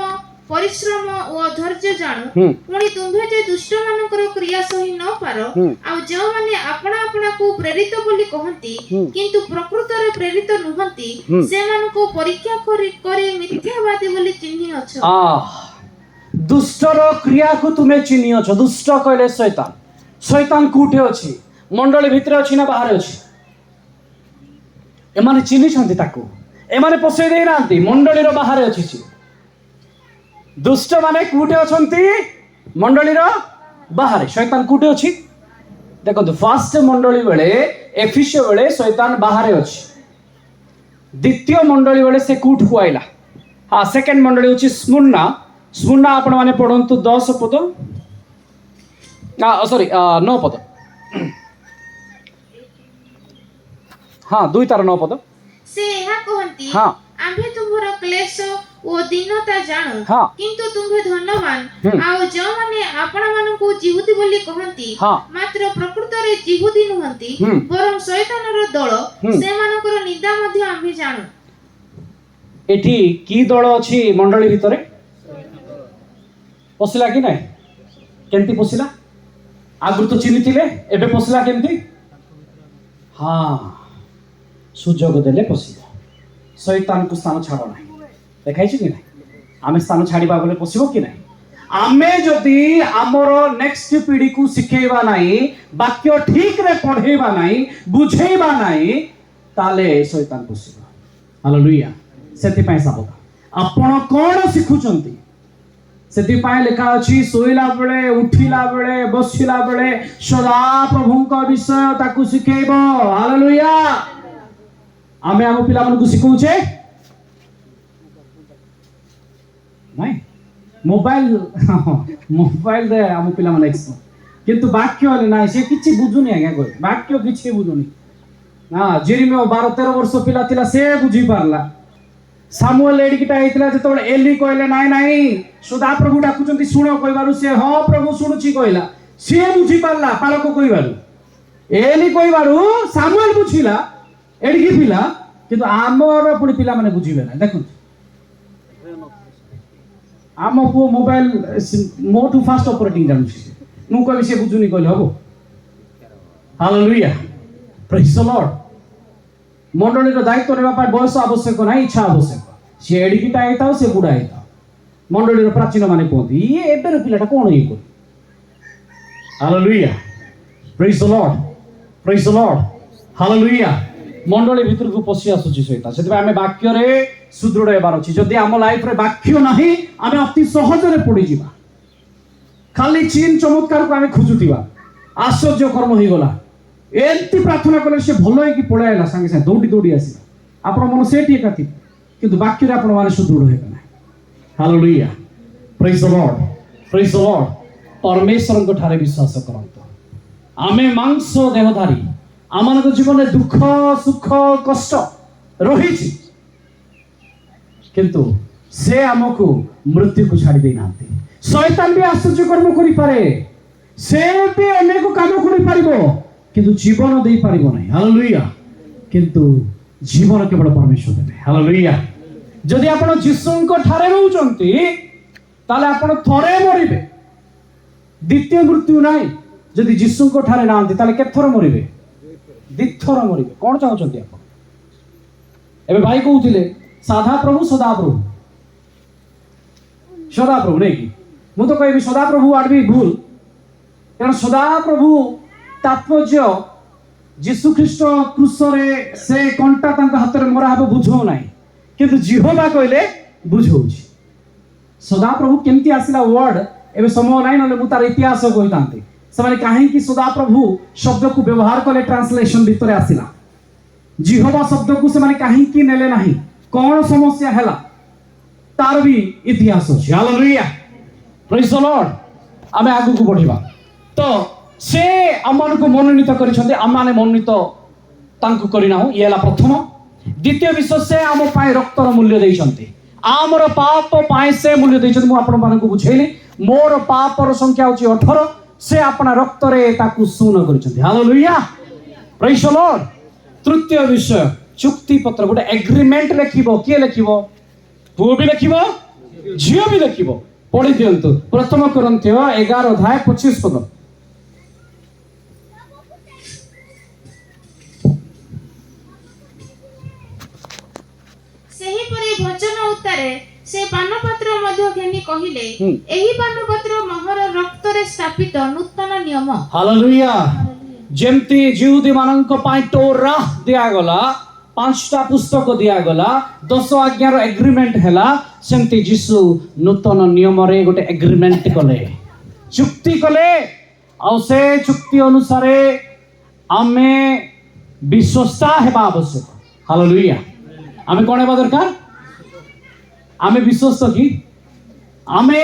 परिश्रम और धैर्य जानो पुणी तुम्हे जे दुष्ट मानकर क्रिया सही न पारो आ जो माने अपना अपना को प्रेरित बोली कहंती किंतु प्रकृत रे प्रेरित नुहंती से मान को परीक्षा करी मिथ्यावादी बोली चिन्हि अछ दुष्टर क्रिया को तुमे चिन्हि अछ दुष्ट कहले शैतान शैतान कोठे अछि मंडली भितर अछि ना बाहर अछि एमाने चिन्हि छंती ताको एमाने पसै देई नांती मंडली रो बाहर अछि छी दुष्ट माने कूटे अछंती मंडली रो बाहर शैतान कूटे अछि देखो फर्स्ट मंडली बेले एफिसियो बेले शैतान बाहर अछि द्वितीय मंडली बेले से कूट हुआइला हां सेकंड मंडली अछि स्मुर्ना स्मुर्ना आपण माने पढंतु 10 पद सॉरी 9 पद हां 2 तार 9 पद से एहा कहंती हां आम्भे तुमरो क्लेश ओ दीनता जानो हाँ। किंतु तुम्हे धन्यवान आउ जो माने आपना मानु को जिहुदी बोली कहंती हाँ। मात्र प्रकृत रे जिहुदी नुहंती बरम शैतान रो दल से मानकर निंदा मध्ये आम्भे जानो एठी की दल अछि मंडली भितरे पसिला कि नै केंती पसिला आगु तो चिनिथिले एबे पसिला केंती हां सुजोग देले पसिला शैतान को स्थान छाड़ ना देखाई कि ना आम स्थान छाड़ा बोले पशु कि ना आमे जदि आमर नेक्स्ट पीढ़ी को शिखेबा नहीं वाक्य ठीक रे पढ़ेबा नहीं बुझेबा नहीं ताले शैतान पशिबा हालेलुया सेति पय साबधान आपण कोन शिखुचंती सेति पय लिखा अछि सोइला बेले उठिला बेले बसिला बेले सदा प्रभु का विषय ताकू शिखेबो हालेलुया आमे आम पिला मन को शिखौछे नहीं मोबाइल दे आम पिला मन एक्स किंतु वाक्य हले ना से किछि बुझुनी आज्ञा कोइ वाक्य किछि बुझुनी हां जेरिमिया 12-13 वर्ष पिला थिला से बुझी पारला सामुएल एडिकिटा ହେଇଥିଲା ଯେତେବେଳେ ଏଲି କହିଲେ ନାଇଁ ନାଇଁ ସଦା ପ୍ରଭୁ ଡାକୁଛନ୍ତି ଶୁଣ କହିବାରୁ ସେ ହଁ ପ୍ରଭୁ ଶୁଣୁଛି କହିଲା। ସିଏ ବୁଝି ପାରିଲା ପାଳକ କହିବାରୁ, ଏଲି କହିବାରୁ ସାମୁଏଲ ବୁଝିଲା ଏଡିକି ପିଲା, କିନ୍ତୁ ଆମର ପୁଣି ପିଲାମାନେ ବୁଝିବେ ନା। ଦେଖନ୍ତୁ ଆମ ପୁଅ ମୋବାଇଲ ମୋଠୁ ଫାଷ୍ଟ ଅପରେଟିଂ ଜାଣୁଛି, ମୁଁ କହିବି ସେ ବୁଝୁନି କହିଲେ ହବ? ହାଲେଲୁୟା, ପ୍ରେଜ୍ ଦ ଲର୍ଡ। ମଣ୍ଡଳୀର ଦାୟିତ୍ୱ ନେବା ପାଇଁ ବୟସ ଆବଶ୍ୟକ ନାହିଁ, ଇଚ୍ଛା ଆବଶ୍ୟକ। ସିଏ ଏଡିକିଟା ହେଇଥାଉ ସେ ବୁଢା ହେଇଥାଉ। ମଣ୍ଡଳୀର ପ୍ରାଚୀନ ମାନେ କୁହନ୍ତି ଇଏ ଏବେର ପିଲାଟା କଣ ଇଏ କରୁ। ହାଲେଲୁୟା, ପ୍ରେଜ୍ ଦ ଲର୍ଡ, ପ୍ରେଜ୍ ଦ ଲର୍ଡ, ହାଲେଲୁୟା। ମଣ୍ଡଳୀ ଭିତରକୁ ପଶି ଆସୁଛି ସେଇଟା। ସେଥିପାଇଁ ଆମେ ବାକ୍ୟରେ ସୁଦୃଢ ହେବାର ଅଛି। ଯଦି ଆମ ଲାଇଫରେ ବାକ୍ୟ ନାହିଁ ଆମେ ଅତି ସହଜରେ ପଡିଯିବା। ଖାଲି ଚିନ୍ ଚମତ୍କାରକୁ ଆମେ ଖୋଜୁଥିବା, ଆଶ୍ଚର୍ଯ୍ୟ କର୍ମ ହେଇଗଲା ଏମିତି ପ୍ରାର୍ଥନା କଲେ ସେ ଭଲ ହେଇକି ପଳେଇ ଆଇଲା, ସାଙ୍ଗେ ସାଙ୍ଗେ ଦୌଡ଼ି ଦୌଡ଼ି ଆସିଲା। ଆପଣ ମନ ସେଠି ଏକା ଥିବ, କିନ୍ତୁ ବାକ୍ୟରେ ଆପଣ ମାନେ ସୁଦୃଢ ହେବେ ନାହିଁ। ହାଲେଲୁୟା, ପ୍ରେଜ୍ ଦ ଲର୍ଡ, ପ୍ରେଜ୍ ଦ ଲର୍ଡ। परमेश्वर ठारे विश्वास करंतु। आमे मांस देहधारी, आमनक जीवन में दुख सुख कष्ट रही, किंतु से आमको मृत्यु को छाड़ी दे नांती। शैतान भी आश्चर्य कर्म करि पारे, से भी अनेक काम करि पारिबो, किंतु जीवन दे पारिबो नहीं। हालेलुया, किंतु जीवन केवल परमेश्वर देबे। हालेलुया। जदि आपण जीसुंक ठारे रहउचंती ताले आपण थरे मरिबे, द्वितीय मृत्यु नाही। जदि जीसुंक ठारे नांती ताले केथर मरिबे? द्विथर मरिबे। कोन चाहउचंती आपण? एबे भाई कहउथिले साधा प्रभु सदा प्रभु, सदा प्रभु नहीं कि मु तो कहबी सदा प्रभु आड भी भूल। कारण सदा प्रभु तात्पर्य जीसु ख्रीष्ट क्रूसरे से कंटा तांका हाथ रे मरा हबो बुझौ नाही, किंतु जिहोवा कहले बुझौछि। सदा प्रभु केमती आसिला वर्ड एबे समय नाही, नले मु तार इतिहास कहितांते। समाने काहे कि सदा प्रभु शब्द को व्यवहार कले ट्रांसलेशन भितरे आसिला। जिहोवा शब्द को समाने काहे कि नेले नाही, कोन समस्या हैला तार भी इतिहास अछि। Hallelujah, praise the Lord. आमे आगु को बढ़िबा तो से अमन को मनोनीत करिसंते, आमाने मनोनीत तांको करिनाहु। ये हला प्रथम। द्वितीय विषय से आम पाए रक्तर मूल्य देइसंते, आमर पाप पाए से मूल्य देइसंते। मु आपण मानकु बुझेली मोर पापर संख्या होची 18, से अपना रक्त रे ताकु सुन करिसंते। Hallelujah, praise the lord. तृतीय विषय चुक्ति पत्र, गोटे एग्रीमेंट लेखिबो। किए लेखिबो? पुओ भी लेखिबो, झियो भी लेखिबो। पढ़ी दियंतु प्रथम कोरिन्थियो 11:25। ସେହି ପରି ଭୋଜନ ଉତ୍ତାରେ ସେ ପାନପାତ୍ର ମଧ୍ୟ ଘେନି କହିଲେ, ଏହି ପାନପାତ୍ର ମୋହର ରକ୍ତରେ ସ୍ଥାପିତ ନୂତନ ନିୟମ। हालेलुया। जेमती जिहुदी मानक पाई टोरा दिया गला, 5टा पुस्तक दिया गला, 10 आज्ञार एग्रीमेंट हैला, सेमती जीसु नूतन नियम रे गोटे एग्रीमेंट कले, चुक्ति कले। आ से चुक्ति अनुसार आमे विश्वस्ता हेबा आवश्यक। हालेलुया। आमे कोन हेबा दरकार? आमे विश्वस्त की आमे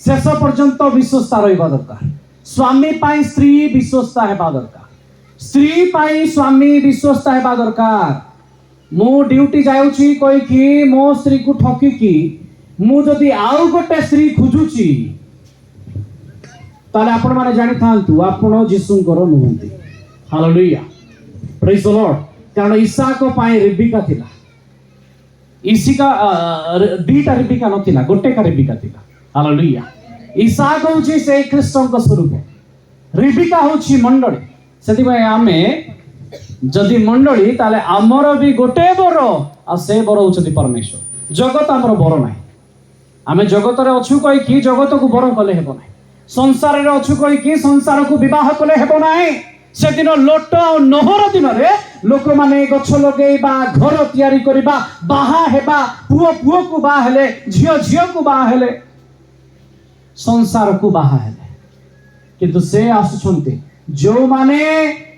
शेष पर्यंत विश्वस्ता रहिबा दरकार। स्वामी पाई स्त्री विश्वस्ता हेबा दरकार, स्त्री पाई स्वामी विश्वस्ता हेबा दरकार। मु ड्यूटी जाउची कोई कि मो स्त्री को ठकी कि मु जदी आउ गोटे स्त्री खुजुची ताले आपण माने जानि थांतु आपण जीसुंकर नुहंती। Hallelujah, praise the lord. कारण इसहाक पाई रेबिका थिला, इसिका दीटा रेबिका नथिला, गोटे का रेबिका थिला। हालेलुया। इसहाक होची से ख्रीष्टन का स्वरूप, रेबिका होची मंडली। सेति भाई आमे जदि मंडली ताले आमर भी गोटे बर आ से बर होचती परमेश्वर। जगत आमर बर नाही। आमे जगत रे अछु कहि कि जगत को बर कले हेबो नाही, संसार रे अछु कहि कि संसार को विवाह कले हेबो नाही। से दिन लोट और नहर दिन रे लोक माने गछ लगेबा, घर तयारी करबा, बाहा हेबा, पुओ पुओ को बाहा हेले, झियो झियो को बाहा हेले, संसार को बाहा हेले। किंतु से आसुछंती जो माने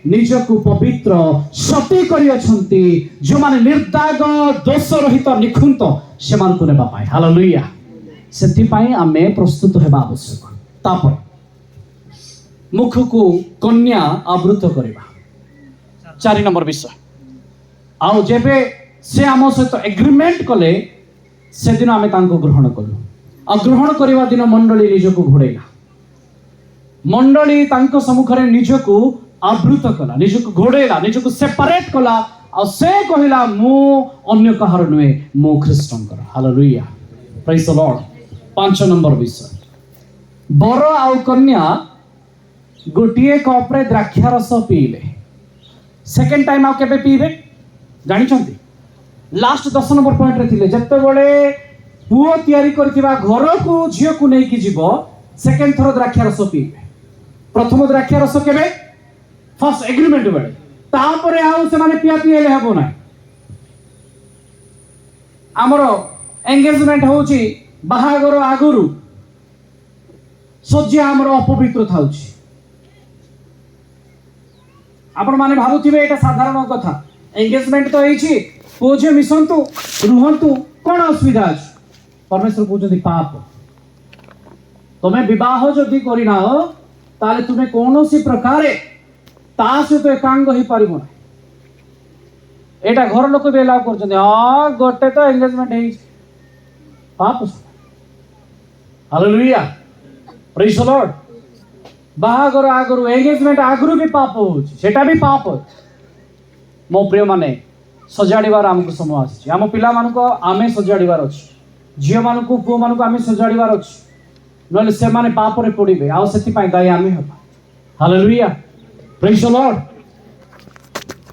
निजकु पवित्र सती करि अछंती, जो माने निर्दाग दोष रहित निखुंत से मान को नेबा पाए। हालेलुया। सेति पाई आमे प्रस्तुत हेबा आवश्यक। तापर मुख को कन्या आवृत करबा, 4 नंबर विषय। आउ जेबे से आम सहित एग्रीमेंट कले से दिन आमे तांको ग्रहण कलु आ ग्रहण करवा दिन मंडली निजको घोड़ेला मंडली तांको सम्मुखरे निजको आवृत कला निजको घोड़ेला निजको सेपरेट कला आ से कहिला मु अन्य कहार नुहे मु ख्रीष्टंकर hallelujah praise the lord 5 number विषय बर आउ कन्या गोटिए कप रे द्राक्षा रस पीले सेकेंड टाइम आउ केबे पीबे जानि छथि लास्ट 10 नंबर पॉइंट रे थिले जत्ते बळे पुओ तयारी करथिबा घर को झियो को नै कि जीवो सेकेंड थरो द्राक्षा रस पीबे प्रथम द्राक्षा रस केबे फर्स्ट एग्रीमेंट बळे तापरे आउ से माने पिया पिएले हबो ना हमरो एंगेजमेंट होउची बाहागर आगुरु सज्जा हमरो अपवित्र थाउची आपण माने भाबुथिबे एटा साधारण कथा एंगेजमेंट तो होईची पूजे मिसंतु रुहंतु कोन असुविधा अछि परमेश्वर पूजति पाप तमे विवाह जदि करिना हो ताले तुमे कोनोसी प्रकारे ता सहित एकांग ही पारिबो ना एटा घर लोक भी अलाउ करछन हां गोटे तो एंगेजमेंट है पाप हालेलुया प्रेज द लॉर्ड बाहागर आगरु एंगेजमेंट आगरु भी पाप होछि सेटा भी पाप मो प्रिय माने सजाड़ीबार आमको समय आसी आम पिला मान को आमे सजाड़ीबार अछि झियो मान को पुओ मान को आमे सजाड़ीबार अछि नले से माने पाप रे पड़िबे आ सेति पय दाई आमे हबा hallelujah praise the Lord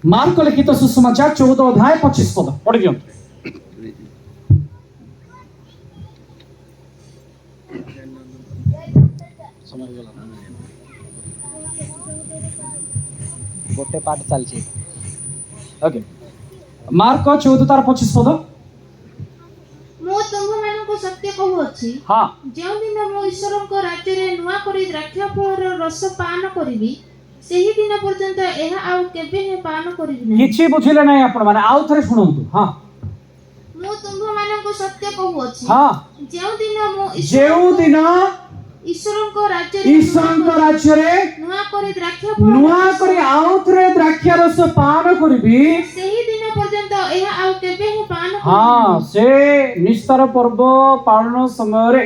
mark लिखित सुसमाचार 14 अध्याय 25 पद पढ़ि दियौ समय गेला गोटे पाठ चलछि ओके मार्क 14 तार 25 पद मो तुम मानको सत्य कहूछि हां जो दिन मो ईश्वर को राज्य रे नुआ करी द्राक्षा फल रस पान करिवि सेही दिन पर्यंत एहा आउ केबे हे पान करिवि नै किछि बुझिले नै आपण माने आउ थरे सुनंतु हां मो तुम मानको सत्य कहूछि हां जो दिन मो जेउ दिन ईश्वर को राज्य रे नुआ करी द्राक्षा फल नुआ करी आउ थरे द्राक्षा रस पान करिवि सेही दिन पर्यंत एहा आउ केबे हे पान हाँ से निस्तार पर्व पालन समय रे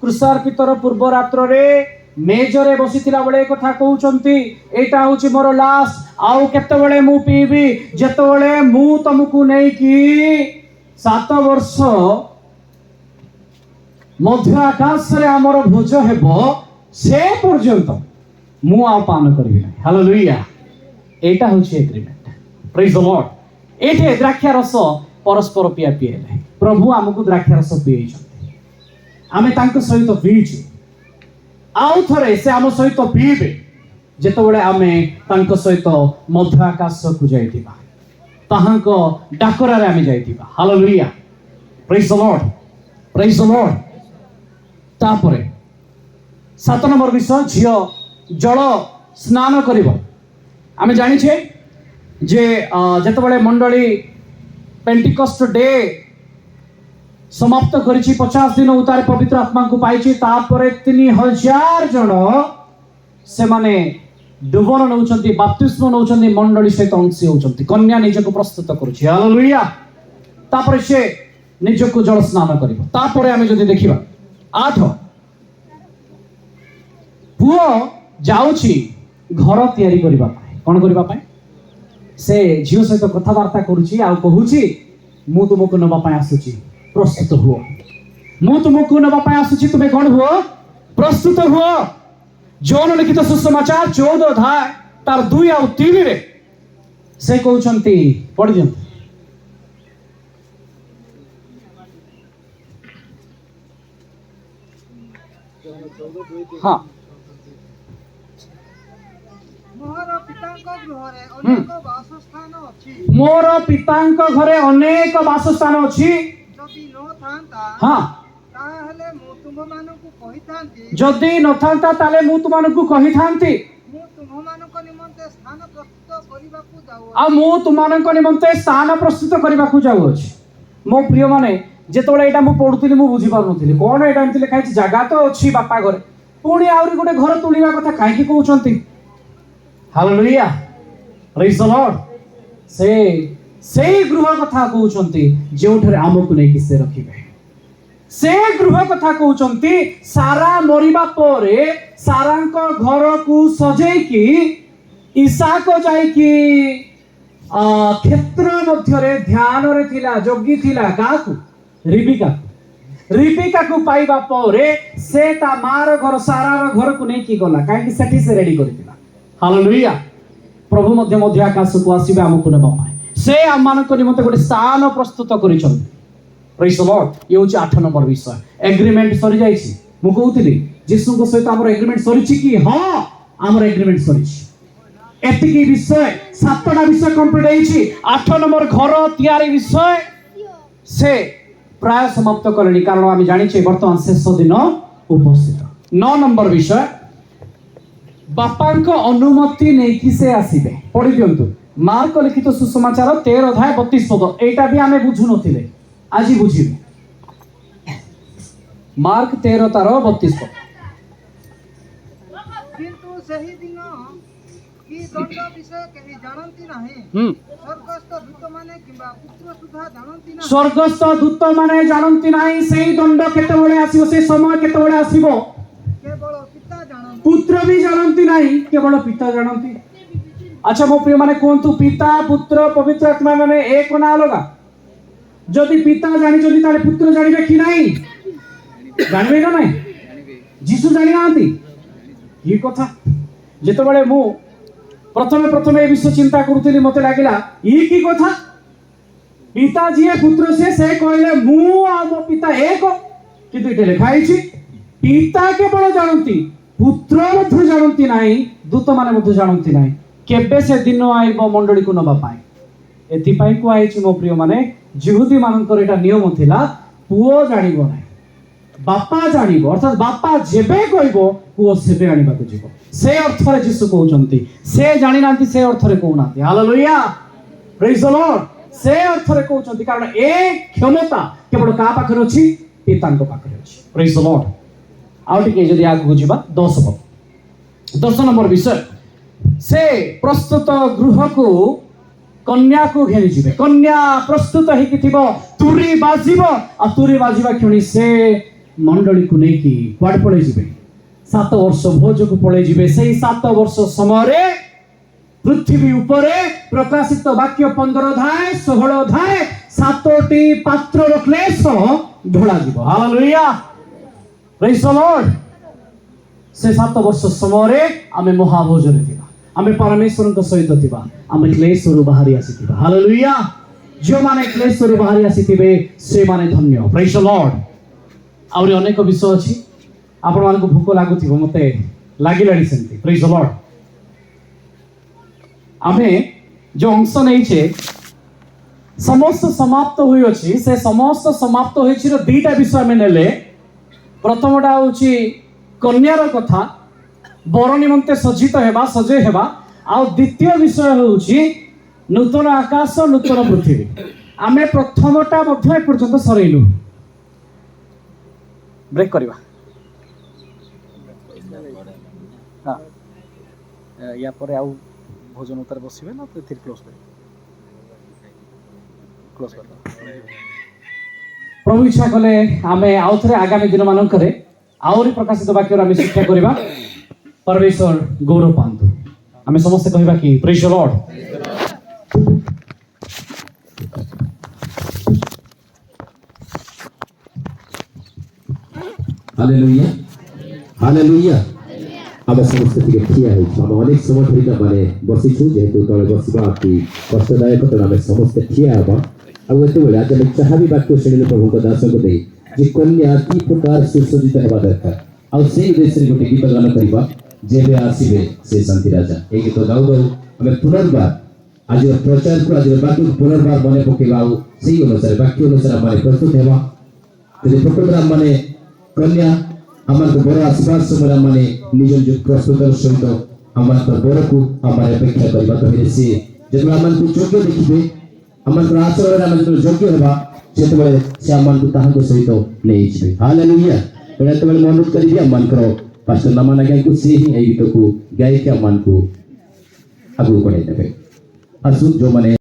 कृषार्पितर पूर्व रात्र रे मेजरे बसिथिला बेले कथा कहउचंती एटा होची मोर लास्ट आउ केते बेले मु पीबी जेते बेले मु तुमको नै कि 7 वर्ष मध्य आकाश रे हमर भोज हेबो से पर्यंत मु आ पान करबी नै हालेलुया एटा होची एग्रीमेंट प्रेज द लॉर्ड एठे द्राक्षा रस परस्पर पिया पिएले प्रभु हमको द्राक्षा रस पिएछन आमे तांको सहित पीछु आउ थरे से आम सहित पीबे जेते बेले आमे तांको सहित मध्य आकाश को जाइतिबा ताहांको डाकरा रे आमे जाइतिबा hallelujah praise the lord praise the lord तापरे 7 नंबर विषय झियो जल स्नान करिवो आमे जानि छे जे जेते बेले मंडली पेंटिकस्ट डे समाप्त करिछि 50 दिन उतारे पवित्र आत्मा को पाइछि तापरे 3000 जन से माने डुबन नउछंती बप्तिस्म नउछंती मंडली सहित अंशी होउछंती कन्या निजको प्रस्तुत करूछि हालेलुया तापरे से निजको जल स्नान करिवो तापरे आमे जदि देखिबा 8 पुओ जाउछि घर तयारी करिबा पाए कोन करिबा पाए से झियो सहित कथावार्ता करूछि आ कहूछि मु तुमको नबा पाए आसुछि प्रस्तुत हुओ मु तुमको नबा पाए आसुछि तुमे कोन हुओ प्रस्तुत हुओ जॉन लिखित सुसमाचार 14 अध्याय तार 2 आ 3 रे से कहउछंती पढि दियौ हां मोर पितांक घरे अनेक वासस्थान अछि हाँ जदि न थांता ताले मु तुमनको कहिथांती आ मु तुमनको निमंते स्थान प्रस्तुत करबाकू जाउ अछि मो प्रिय माने जेतोले एटा मु पढुतिली मु बुझी पारुनथिली कोन एटा एंति लिखा अछि जागा तो अछि बापा घरे पुणी आउरी गोटे घर तुलिबा कथा काहे की कहउचंती हालेलुया प्रेज द लॉर्ड से गृह कथा कहउचंती जेउठरे आमको नै कि से रखिबे से गृह कथा कहउचंती सारा मरिबा परे सारांको घर को सजेकी इसाक जाइकी क्षेत्र मध्यरे ध्यान रे थिला जोगी थिला काकू रिबिका को पाइबा परे से ता मार घर सारा घर को नहीं की गला काहे सेठी से रेडी करथिला हालेलुया प्रभु मध्य मध्य आकाश को आसीबे हमकु नेबा से आमान को निमते गोटे स्थान प्रस्तुत करिछन प्रेज द लॉर्ड ये होची 8 नंबर विषय एग्रीमेंट सरी जाईछि मु कहउतिली यीशु को सहित हमर एग्रीमेंट सरीछि कि हां हमर एग्रीमेंट सरीछि एतिकी विषय 7टा विषय कंप्लीट होईछि 8 नंबर घर तयारी विषय से प्राय समाप्त करली कारण आम जानिछे वर्तमान शेष दिन उपस्थित 9 नंबर विषय बापांको अनुमति नहीं कि से आसीबे पढ़ि दियंतु मार्क लिखित सुसमाचार 13 अध्याय 32 पद एटा भी आमे बुझु नथिले आज बुझिबे मार्क 13 तार 32 पद किंतु सही दिन की दंड विषय केहि जानंती नाही स्वर्गस्थ दूत माने किबा पुत्र सुधा जानंती नाही स्वर्गस्थ दूत माने जानंती नाही सेही दंड केते बेले आसीबो से समय केते बेले आसीबो केवल पिता जानंती पुत्र भी जानंती नाही केवल पिता जानंती अच्छा मो प्रिय माने कोंतु पिता पुत्र पवित्र आत्मा माने एक ना अलगा जदि पिता जानि जदि ताले पुत्र जानिबे कि नाही जानबे ना नाही जीसु जानि नांती ये कथा जेते बेले मु प्रथमे ए विषय चिंता करूतली मते लागिला ई की कथा पिता जी पुत्र से कहले मु आ मो पिता एक किंतु इटे लिखा छी पिता केवल जानती पुत्र मध्य जानती नाही दूत माने मध्य जानती नाही केबे से दिन आइबो मंडली को नबा पाए एति पाई को आइछि मो प्रिय माने जिहुदी मानकर एटा नियम थिला पुओ जानिबो नाही बापा जानिबो अर्थात बापा जेबे कहबो पुओ सेबे आनिबा को जिवो से अर्थ रे यीशु कहउचंती से जानि नांती से अर्थ रे कहउनांती हालेलुया प्रेज द लॉर्ड से अर्थ रे कहउचंती कारण ए क्षमता केवल का पाखरे अछि पितांको पाखरे अछि प्रेज द लॉर्ड आउ टिके जदि आगु जिबा 10 नंबर विषय से प्रस्तुत गृह को कन्या को घेरी जिबे कन्या प्रस्तुत हे कि थिबो तुरी बाजिबो आ तुरी बाजिबा क्षणी से मंडली को नै कि क्वाड पळे जिबे 7 वर्ष भोज को पळे जिबे सेही 7 वर्ष समय रे पृथ्वी ऊपरे प्रकाशित वाक्य 15 अध्याय 16 अध्याय 7टी पात्र क्लेश ढोला जिबो हालेलुया प्रेज द लॉर्ड से 7 वर्ष समय रे आमे महाभोज रे थिबा आमे परमेश्वर को सहित थिबा आमे क्लेश रु बाहरी आसीथिबा हालेलुया जो माने क्लेश रु बाहरी आसीथिबे से माने धन्य प्रेज द लॉर्ड आउरी अनेक विषय अछि आपण मान को भूख लागुथिबो मते लागिलाडी सेंती प्रेज द लॉर्ड आमे जो अंश नै छे समस्त समाप्त होई अछि से समस्त समाप्त होई छि दुईटा विषय में नेले प्रथमटा होछि कन्यार कथा बर निमंते सज्जित हेबा सजे हेबा आ द्वितीय विषय होछि नूतन आकाश नूतन पृथ्वी आमे प्रथमटा मध्य पर्यंत सरेलु ब्रेक करबा हां या परे आउ भोजन उतर बसिबे ना तो फिर क्लोज कर प्रभु इच्छा कले आमे आउ थरे आगामी दिन मानकरे आउरी प्रकाशित वाक्य आमे शिक्षा करबा परमेश्वर गौरव पांतु आमे समस्त कहबा कि praise the Lord hallelujah hallelujah आम समस्त टिके ठिया है हम अनेक समय धरिका माने बसिछु जेहेतु तले बसिबा अति कष्टदायक तो आम समस्त ठिया हेबा आ एते बेले आज हम चाहबी वाक्य श्रेणी प्रभु को दास को दे जे कन्या की प्रकार सुसज्जित हेबा दरकार आ से उद्देश्य गोटे गीत गान करबा जेबे आसीबे से शांति राजा ए गीत गाउ गाउ हम पुनर्बार आज प्रचार को आज वाक्य पुनर्बार मने पकेबा सेही अनुसार वाक्य अनुसार माने प्रस्तुत हेबा तेरे प्रोग्राम माने कन्या हमार को बड़ आशीर्वाद समय माने निज निज प्रस्तुत सहित हमार को बड़ को हमारे अपेक्षा करबा कहिरे से जब हमार को योग्य देखिबे हमार को आचरण हम जब योग्य हेबा सेते बेले से हमार को ताहा को सहित नै छिबे हालेलुया एते बेले अनुरोध करिबे हमार को पास्टर नामा गाय को से ही ए गीत को गाय के हमार को आगु बढ़ाई देबे असु जो माने